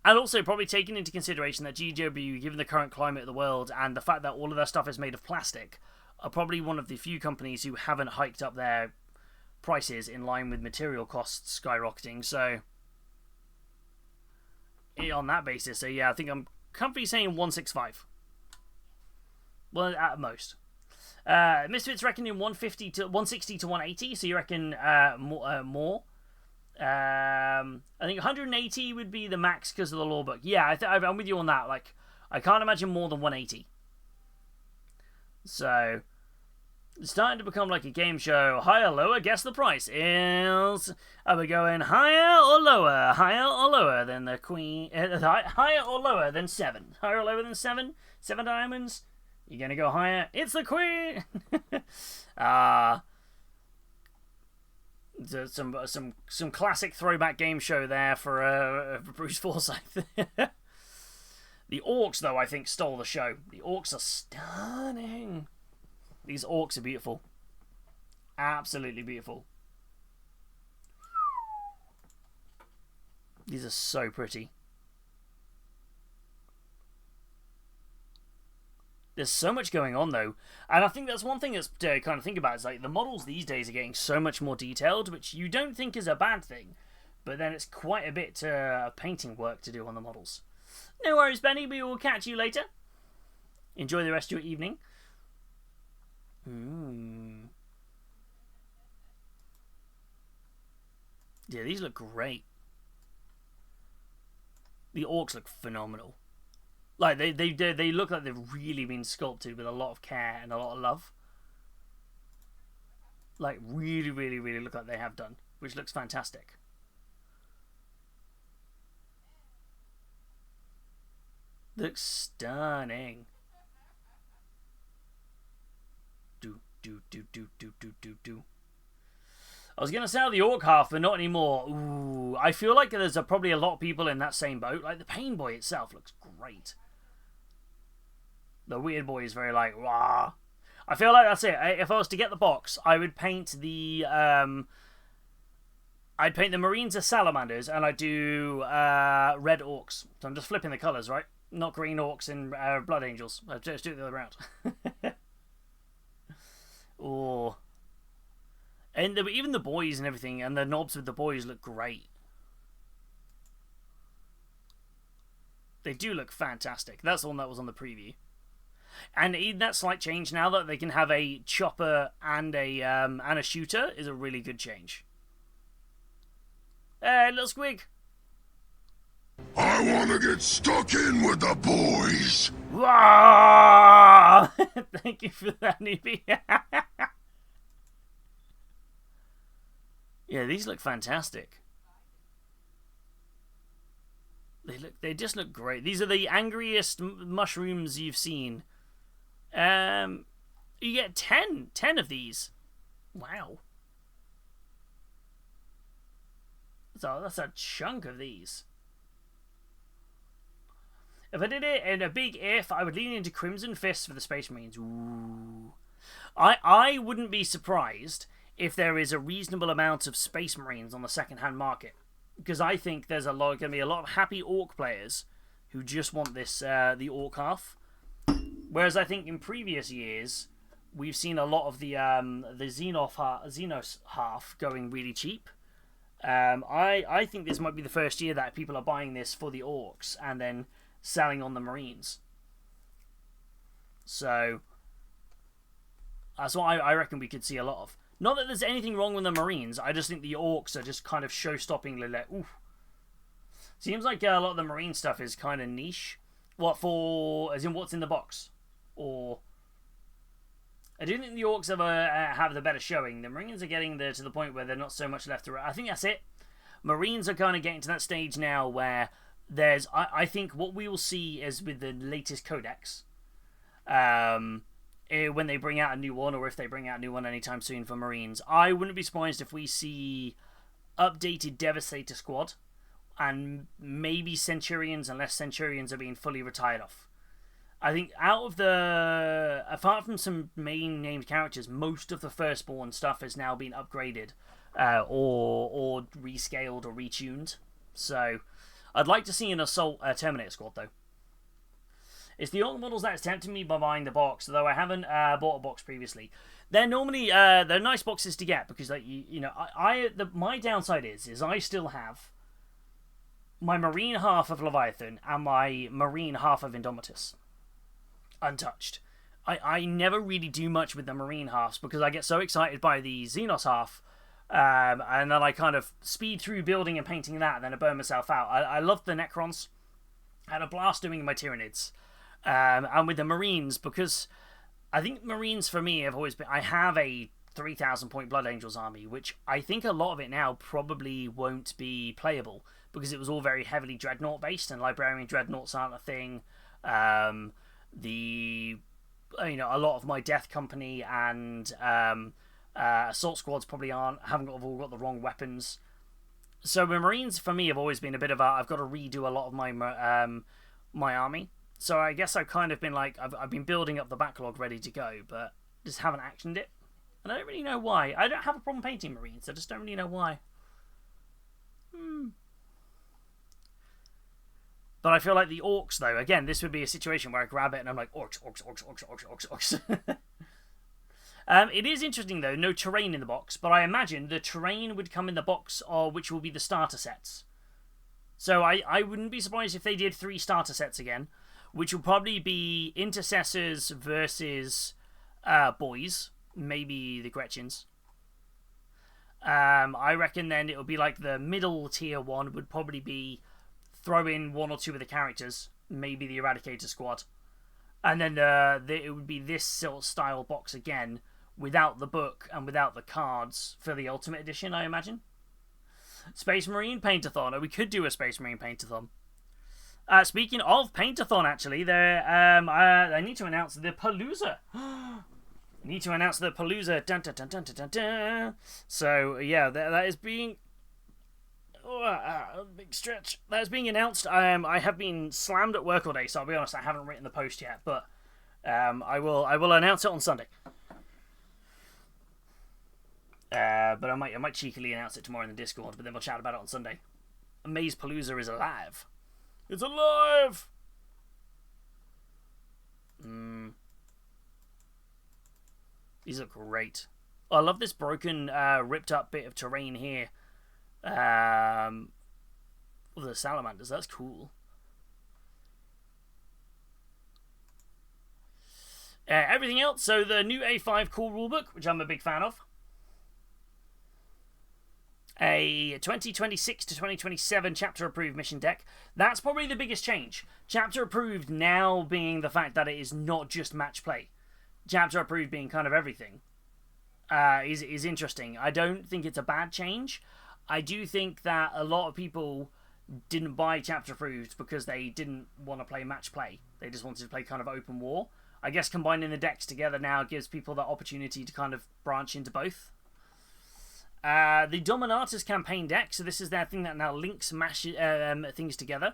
S1: And also probably taking into consideration that GW, given the current climate of the world and the fact that all of their stuff is made of plastic, are probably one of the few companies who haven't hiked up their prices in line with material costs skyrocketing. So on that basis, so yeah, I think I'm comfortably saying 165. Well, at most. Misfits reckoning 150 to 160 to 180, so you reckon more. I think 180 would be the max because of the lore book. Yeah, I'm with you on that. Like, I can't imagine more than 180. So, it's starting to become like a game show. Higher, lower, guess the price is... Are we going higher or lower? Higher or lower than the queen... higher or lower than 7? Higher or lower than 7? 7 diamonds? You're going to go higher? It's the queen! Some classic throwback game show there for Bruce Forsyth. The orcs, though, I think stole the show. The orcs are stunning. These orcs are beautiful. Absolutely beautiful. These are so pretty. There's so much going on, though. And I think that's one thing that's to kind of think about. Is like the models these days are getting so much more detailed, which you don't think is a bad thing. But then it's quite a bit of painting work to do on the models. No worries, Benny. We will catch you later. Enjoy the rest of your evening. Yeah, these look great. The orcs look phenomenal. Like they look like they've really been sculpted with a lot of care and a lot of love. Like really, really, really look like they have done, which looks fantastic. Looks stunning. Do. I was going to sell the orc half, but not anymore. Ooh, I feel like there's probably a lot of people in that same boat. Like, the Pain Boy itself looks great. The Weird Boy is very like, rah. I feel like that's it. If I was to get the box, I would paint the... I'd paint the Marines as salamanders, and I'd do red orcs. So I'm just flipping the colours, right? Not green orcs and blood angels. I'll just do it the other way around. Oh. And even the boys and everything, and the knobs with the boys look great. They do look fantastic. That's the one that was on the preview. And even that slight change now that they can have a chopper and a shooter is a really good change. Hey, little squig.
S2: I want to get stuck in with the boys.
S1: Thank you for that, newbie. Yeah, these look fantastic. They just look great. These are the angriest mushrooms you've seen. You get 10 of these. Wow. So that's a chunk of these. If I did it in a big if, I would lean into Crimson Fists for the Space Marines. Ooh. I wouldn't be surprised if there is a reasonable amount of Space Marines on the second-hand market. Because I think there's going to be a lot of happy Orc players who just want this the Orc half. Whereas I think in previous years, we've seen a lot of the Xenos half going really cheap. I think this might be the first year that people are buying this for the Orcs and then selling on the Marines. So that's what I reckon we could see a lot of. Not that there's anything wrong with the Marines, I just think the Orcs are just kind of show-stoppingly like, ooh. Seems like a lot of the Marine stuff is kind of niche. As in what's in the box? Or... I do think the Orcs have the better showing. The Marines are getting there to the point where they're not so much left to... I think that's it. Marines are kind of getting to that stage now where there's... I think what we will see is with the latest codex... when they bring out a new one, or if they bring out a new one anytime soon for Marines, I wouldn't be surprised if we see updated Devastator squad, and maybe Centurions, unless Centurions are being fully retired off. I think apart from some main named characters, most of the Firstborn stuff has now been upgraded, or rescaled or retuned. So, I'd like to see an Assault Terminator squad though. It's the Orc models that's tempting me by buying the box, though I haven't bought a box previously. They're normally they're nice boxes to get because, like, my downside is I still have my Marine half of Leviathan and my Marine half of Indomitus untouched. I never really do much with the Marine halves because I get so excited by the Xenos half, and then I kind of speed through building and painting that, and then I burn myself out. I love the Necrons. I had a blast doing my Tyranids. And with the Marines, because I think Marines for me have always been... I have a 3,000 point Blood Angels army, which I think a lot of it now probably won't be playable because it was all very heavily Dreadnought based, and Librarian Dreadnoughts aren't a thing. A lot of my Death Company and Assault Squads probably haven't all got the wrong weapons. So the Marines for me have always been a bit of I've got to redo a lot of my my army. So I guess I've kind of been like I've been building up the backlog ready to go, but just haven't actioned it. And I don't really know why. I don't have a problem painting Marines. I just don't really know why. But I feel like the Orcs, though, again, this would be a situation where I grab it and I'm like, Orcs. It is interesting, though, no terrain in the box, but I imagine the terrain would come in the box, which will be the starter sets. So I wouldn't be surprised if they did 3 starter sets again, which will probably be Intercessors versus Boys, maybe the Gretchens. I reckon then it would be like the middle tier one would probably be throw in 1 or 2 of the characters, maybe the Eradicator squad, and then it would be this sort of style box again, without the book and without the cards for the Ultimate Edition, I imagine. Space Marine Paint-a-thon. We could do a Space Marine Paint-a-thon. Speaking of Paint-a-thon, actually, I need to announce the Palooza. Need to announce the Palooza. Dun, dun, dun, dun, dun, dun, dun. So, yeah, that is being... big stretch. That is being announced. I have been slammed at work all day, so I'll be honest, I haven't written the post yet, but I will announce it on Sunday. But I might cheekily announce it tomorrow in the Discord, but then we'll chat about it on Sunday. Maze Palooza is alive. It's alive! These look great. Oh, I love this broken, ripped up bit of terrain here. The salamanders, that's cool. Everything else, so the new A5 core rulebook, which I'm a big fan of. A 2026 to 2027 chapter approved mission deck. That's probably the biggest change. Chapter approved now being the fact that it is not just match play. Chapter approved being kind of everything. Is interesting. I don't think it's a bad change. I do think that a lot of people didn't buy chapter approved because they didn't want to play match play. They just wanted to play kind of open war. I guess combining the decks together now gives people that opportunity to kind of branch into both. The Dominatus campaign deck, so this is their thing that now links things together.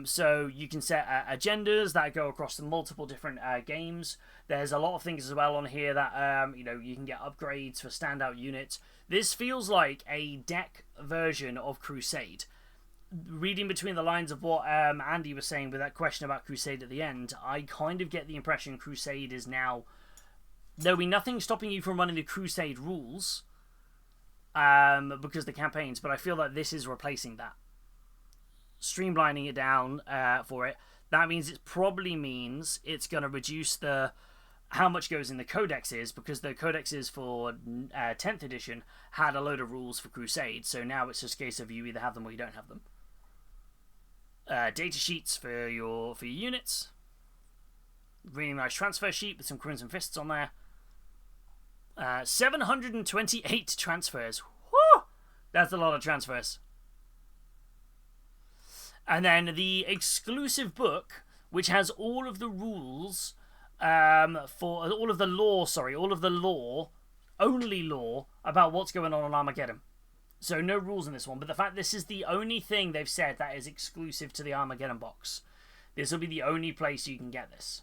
S1: So you can set agendas that go across the multiple different games. There's a lot of things as well on here that you can get upgrades for standout units. This feels like a deck version of Crusade. Reading between the lines of what Andy was saying with that question about Crusade at the end, I kind of get the impression Crusade is now... There'll be nothing stopping you from running the Crusade rules because the campaigns, but I feel like this is replacing that. Streamlining it down for it. That means it probably means it's going to reduce how much goes in the codexes, because the codexes for 10th edition had a load of rules for Crusade, so now it's just a case of you either have them or you don't have them. Data sheets for your units. Really nice transfer sheet with some Crimson Fists on there. 728 transfers. Woo! That's a lot of transfers. And then the exclusive book, which has all of the rules for all of the lore, only lore about what's going on Armageddon. So no rules in this one, but the fact this is the only thing they've said that is exclusive to the Armageddon box. This will be the only place you can get this.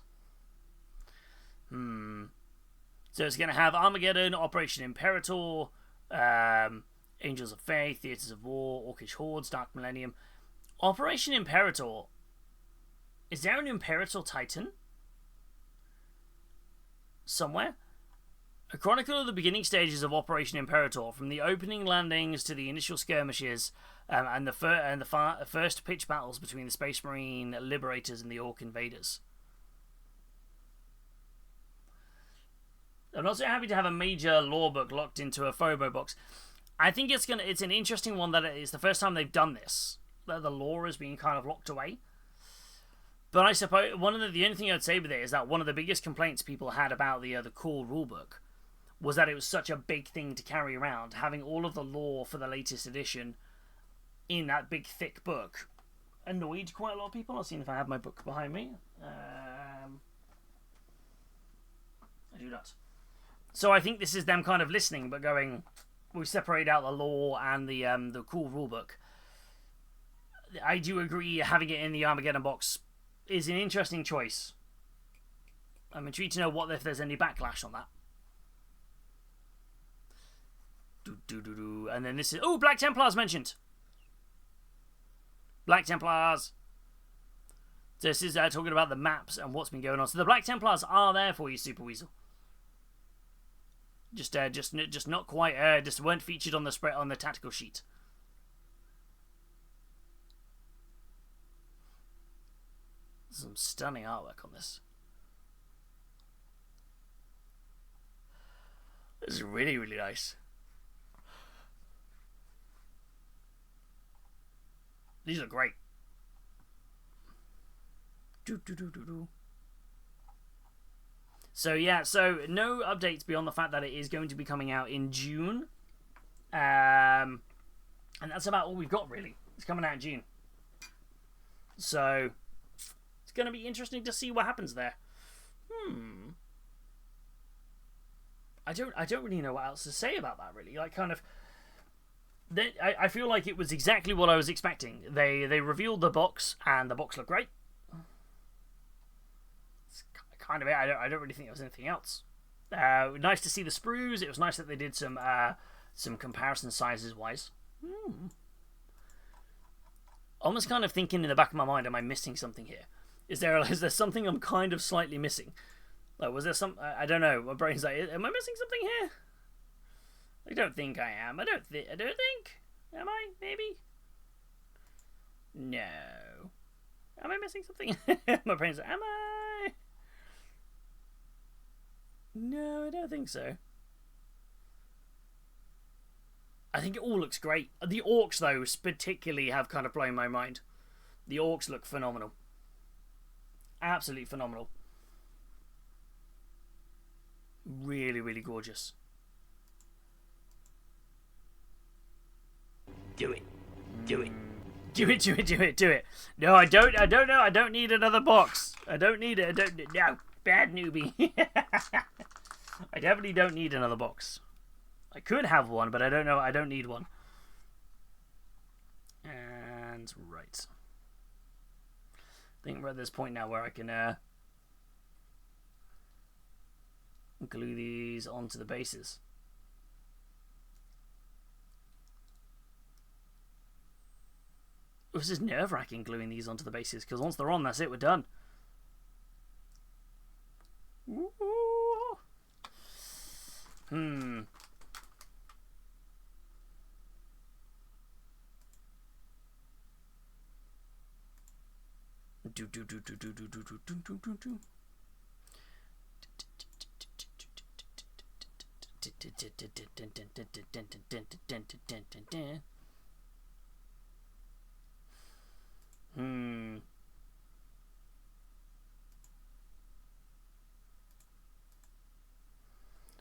S1: So it's going to have Armageddon, Operation Imperator, Angels of Faith, Theatres of War, Orcish Hordes, Dark Millennium. Operation Imperator. Is there an Imperator Titan? Somewhere? A chronicle of the beginning stages of Operation Imperator, from the opening landings to the initial skirmishes, and the first pitched battles between the Space Marine Liberators and the Orc Invaders. but not so happy to have a major lore book locked into a Phobo box. I think it's an interesting one that it's the first time they've done this, that the lore is being kind of locked away. But I suppose the only thing I'd say with it is that one of the biggest complaints people had about the core rulebook was that it was such a big thing to carry around. Having all of the lore for the latest edition in that big thick book annoyed quite a lot of people. I'll see if I have my book behind me. I do not. So I think this is them kind of listening, but going, we separate out the lore and the cool rulebook. I do agree having it in the Armageddon box is an interesting choice. I'm intrigued to know if there's any backlash on that. And then this is... Oh, Black Templars mentioned. Black Templars. So this is talking about the maps and what's been going on. So the Black Templars are there for you, Super Weasel. Just not quite. Just weren't featured on the tactical sheet. Some stunning artwork on this. This is really, really nice. These are great. So yeah, so no updates beyond the fact that it is going to be coming out in June. And that's about all we've got, really. It's coming out in June. So it's going to be interesting to see what happens there. I don't really know what else to say about that, really. Like, kind of... I feel like it was exactly what I was expecting. They revealed the box, and the box looked great. It's kind of it. I don't really think there was anything else. Nice to see the sprues. It was nice that they did some comparison sizes wise. Almost kind of thinking in the back of my mind, am I missing something here? Is there something I'm kind of slightly missing? Like, was there some? I don't know. My brain's like, am I missing something here? I don't think I am. I don't think. Am I? Maybe? No. Am I missing something? My brain's like, am I? No, I don't think so. I think it all looks great. The orcs, though, particularly have kind of blown my mind. The orcs look phenomenal. Absolutely phenomenal. Really, really gorgeous. Do it. Do it. Do it, do it, do it, do it. No, I don't know. I don't need another box. I don't need it. No. Bad newbie. I definitely don't need another box. I could have one, but I don't know. I don't need one. And right. I think we're at this point now where I can glue these onto the bases. This is nerve-wracking gluing these onto the bases, because once they're on, that's it, we're done. Ooh.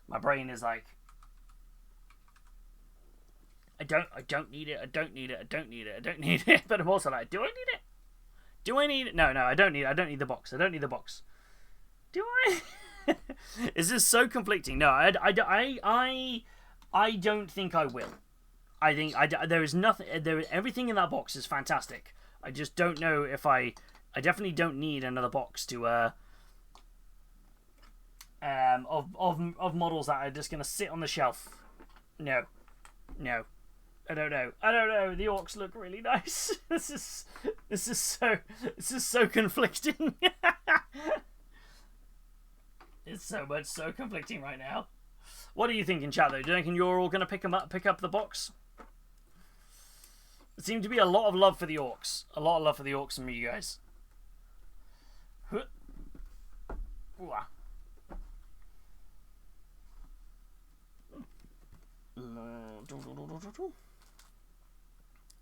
S1: My brain is like, I don't need it. I don't need it. I don't need it. I don't need it. But I'm also like, do I need it? Do I need it? No, I don't need it. I don't need the box. I don't need the box. Do I? Is this so conflicting? No, I don't think I will. I think there is nothing. Everything in that box is fantastic. I just don't know if I definitely don't need another box to of models that are just gonna sit on the shelf. No. I don't know. The orcs look really nice. This is so conflicting. It's so conflicting right now. What are you thinking, chat? Though, do you think you're all gonna pick up the box? There seemed to be a lot of love for the orcs. A lot of love for the orcs from you guys.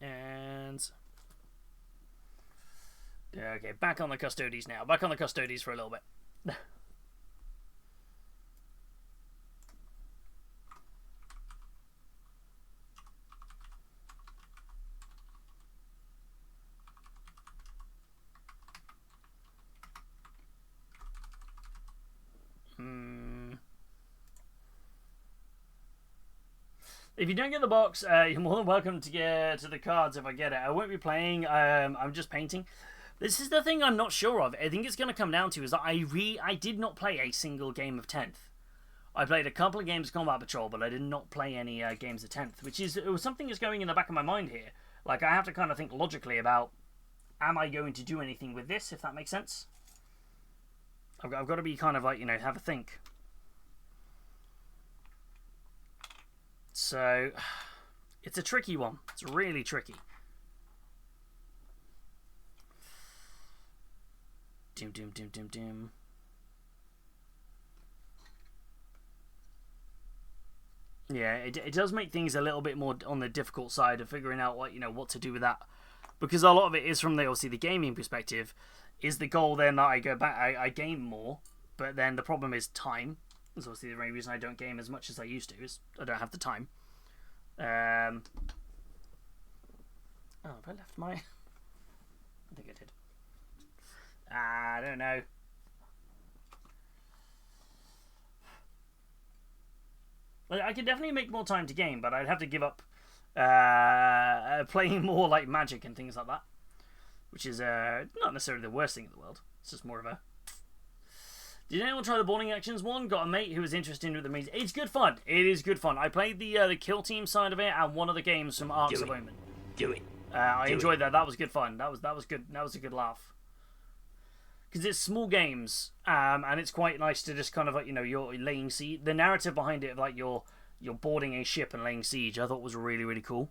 S1: And okay, back on the Custodes now. Back on the Custodes for a little bit. If you don't get the box, you're more than welcome to get to the cards if I get it. I won't be playing. I'm just painting. This is the thing I'm not sure of. I think it's going to come down to is that I did not play a single game of 10th. I played a couple of games of Combat Patrol, but I did not play any games of 10th, which is something that's going in the back of my mind here. Like, I have to kind of think logically about, am I going to do anything with this, if that makes sense? I've got to be kind of like, have a think. So, it's a tricky one. It's really tricky. Doom. Yeah, it does make things a little bit more on the difficult side of figuring out what to do with that, because a lot of it is from obviously the gaming perspective. Is the goal then that I go back, I game more, but then the problem is time. That's obviously the main reason I don't game as much as I used to, is I don't have the time. Oh, have I left my... I think I did. I don't know. I could definitely make more time to game, but I'd have to give up playing more like Magic and things like that, which is not necessarily the worst thing in the world. It's just more of a... Did anyone try the boarding actions one? Got a mate who was interested with the maze. It's good fun. It is good fun. I played the kill team side of it and one of the games from Arcs of Omen.
S5: Do it.
S1: I enjoyed that. That was good fun. That was good. That was a good laugh. Because it's small games, and it's quite nice to just kind of you're laying siege. The narrative behind it, of you're boarding a ship and laying siege, I thought was really, really cool.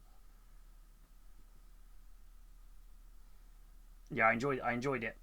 S1: Yeah, I enjoyed it.